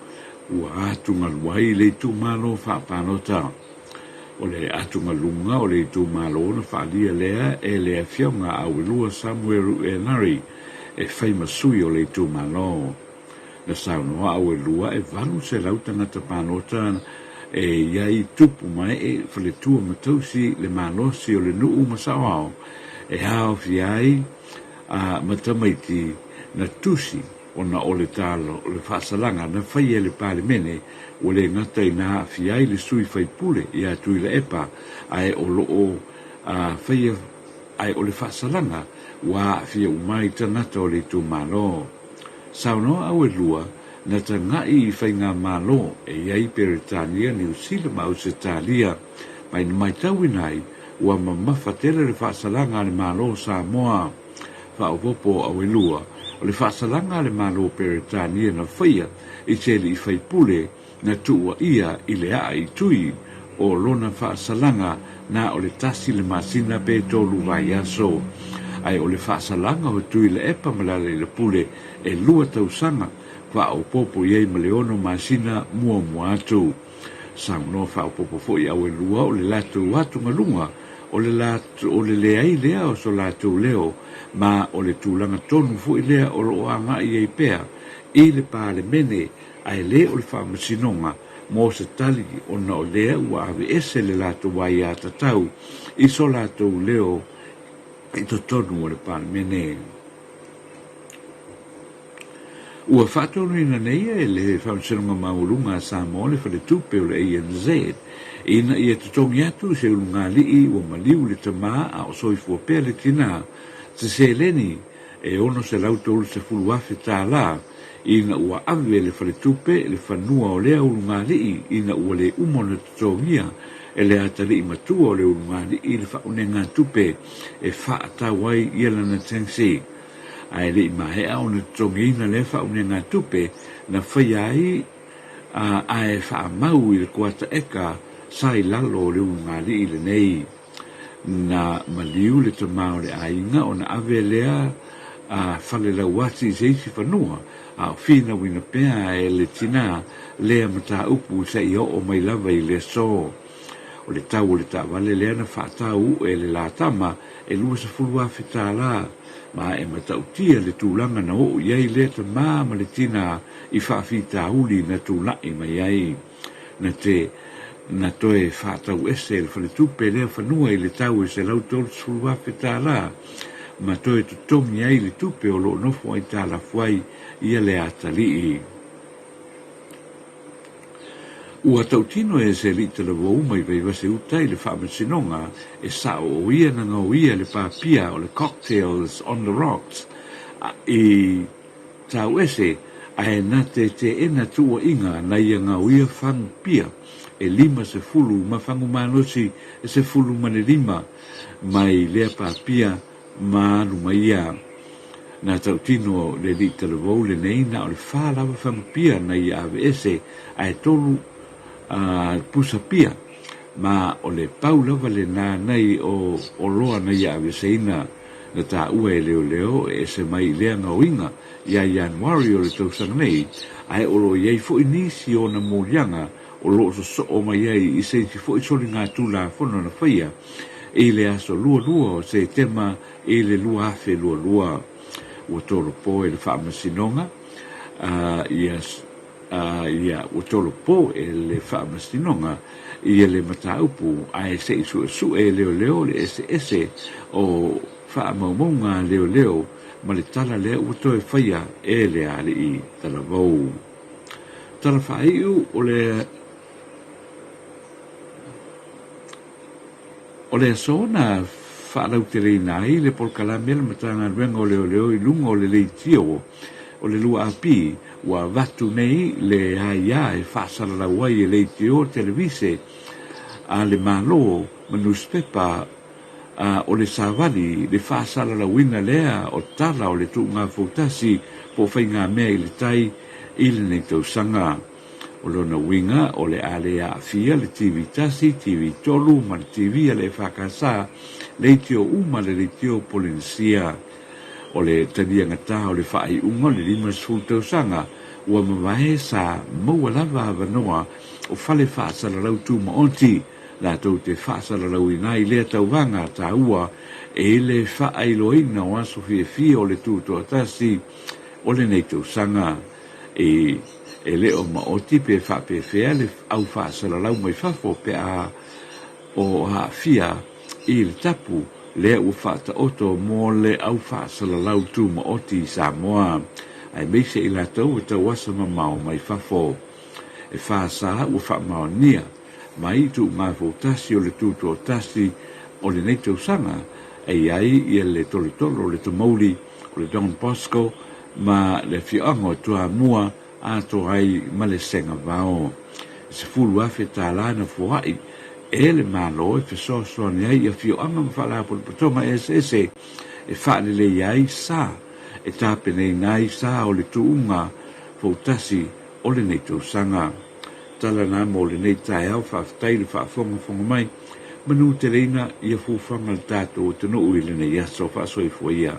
ua atunga luai le tumalo whapanota. O le atunga lunga o le tumalo na whaalia lea e lea whionga au lua Samuel e Nari e whai masui o le tumalo. Na saunoa au lua e valu se lautanga tapanota e iai tupu mai e whaletua matausi le malosi o le nuu masawao e hao fiai a matamaiti na tusi o na ole talo o le whaasalanga na whai e le pāle mene o le ngata i nā fiai le sui whai pule i a tui le epa ai o loo a whai ai o le whaasalanga wa fia umai tanata o le tu malo. Saunoa au e lua na tangai I whainga malo e iai Peritania, New Zealand, ma Australia, mai mai tauinai, ua mawhatele le whaasalanga le malo Samoa, whaopopo au elua, o le whaasalanga le malo Peritania na whaia, I tele I whaipule, na tua ia I le a I tui, o lona whaasalanga na o le tasi le masina pe tolu vai aso. Ai o le whaasalanga o tui le epa malale le pule e lua tausanga, whaopopo iei ma le ono masina mua mua atu. Sang no whaopopo foi au e lua o le latu watu ngalunga, o le leai lea o so latu leo, ma o le tūlanga tonu foi lea o lo anga iei pea, I le pāle mene, ai le o le whaamasinonga, mo se tali o na o lea ua ave ese le latu wai a tatau, I so latu leo, I to tonu o le pāle mene. Ua whaatonu ina neia e le whaamasinonga maurunga Samoa le whale tupe o le ANZ, ina ia tutongi atu se ulunga lii ua maliu le tamaa a o soifua pea le tina, te se leni e ono se lautou se fuluafe tā la, ina ua ave le whale tupe le whanua o lea ulunga lii, ina ua le umona tutongia e le atari matua o le ulunga lii le whaunenga tupe e whaatawai ia lana tengsi. Ai le mahea o na tutongia le whaunenga tupe na whaiai ai whaamau I le kuata eka sai lalo le ulunga lii le nei. Na maliu le tamao le ainga o na ave lea whale lauati seisi whanua a whina wina pēa e le tina lea mata upu sa I o mai lava I le so. O le tau o le tāwale lea na whaatau e le lātama e lua sa fulua whita la, ma e mata utia le tūlanga na o iai lea ta ma le tina I whaafita uli na tūlai mai ai. Na toe whaatau ese le whale tupe lea whanua I le tau e se lau tolu fulua whita la, ma toe tutongi ai le tupe o lo nofo ai tāla fuai ia le atalii. Ua tautino e se li tala wauma I vei wase utai le whaamasinonga e sao o ia na ngau ia le pāpia o le cocktails on the rocks I tau ese a na te ena tua inga na ia ngau ia whangu pia e 5 se fulu ma whangu manosi e se fulu mane 5 mai lea pāpia ma lumaia. Na tautino le li talawau le nei na o le whālawa whamapia na I ave ese a e tolu pusa pia ma o le paulawa le nā nei o loa na I ave seina na tā ua e leo e se mai lea ngauinga ia Januari o le tausanga nei a e olo iei fo inisi o na mōlianga o lo so o mai ai I seisi fo I soli ngā tūla whono na whaia e le aso lua o se tema e le lua afe lua ua tolo po e le whaamasinonga ia ua tolo po e le whaamasinonga ia le mataupu a e se isu e leo le ese o whaamaumaunga leo ma le tala lea ua toe whaia e le ale I tala vau. Tala whaiu o le asona whaalau te rei nai le polkalame le matanga ruenga o leo I lunga o le leitio o le lua api ua vatu nei le haia e whaasara wai e leitio televise a le malo ma newspaper o le savali le whaasara wina lea o tala o le tuunga fotasi po whainga mea I le tai I le nei tausanga. O lona winga o le ale a fia le TV tasi, TV tolu, ma le TV a le whakasa, leitio uma le leitio polinsia. O le tania ngata o le whai unga le 5 tausanga, ua mawahe sa maua lava avanoa o whale whaasara lau tu maonti, la tau te whaasara lau inai lea tauwanga ta ua, e le whaai loina o aso fia o le tūtoa tasi, o le nei tausanga, e le o maoti pe whapewhea le au whaasara lau mai whafo pe a o fia I le tapu le u whaata oto mo le au whaasara lau tu maoti Samoa. Ai meise I la tau e tau asa mamau mai whafo. E whaasa u whamao nia mai tu ngā tasi o le tūto tasi o le nei tausanga e ai I le tolitolo o le tamauli o le Don Bosco ma le whiango tua mua a to ai male senga vao se fulu afe tala na fuai ele malo e fe so ni ai fio anga fala por toma ese e fa le ai sa e tape nei nai sa o le tuunga fautasi o le nei tu sanga tala na mo le nei tai au fa tai le fa fonga mai manu te reina ia fufanga le tato te no ui le nei aso fa so i fuia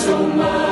so much.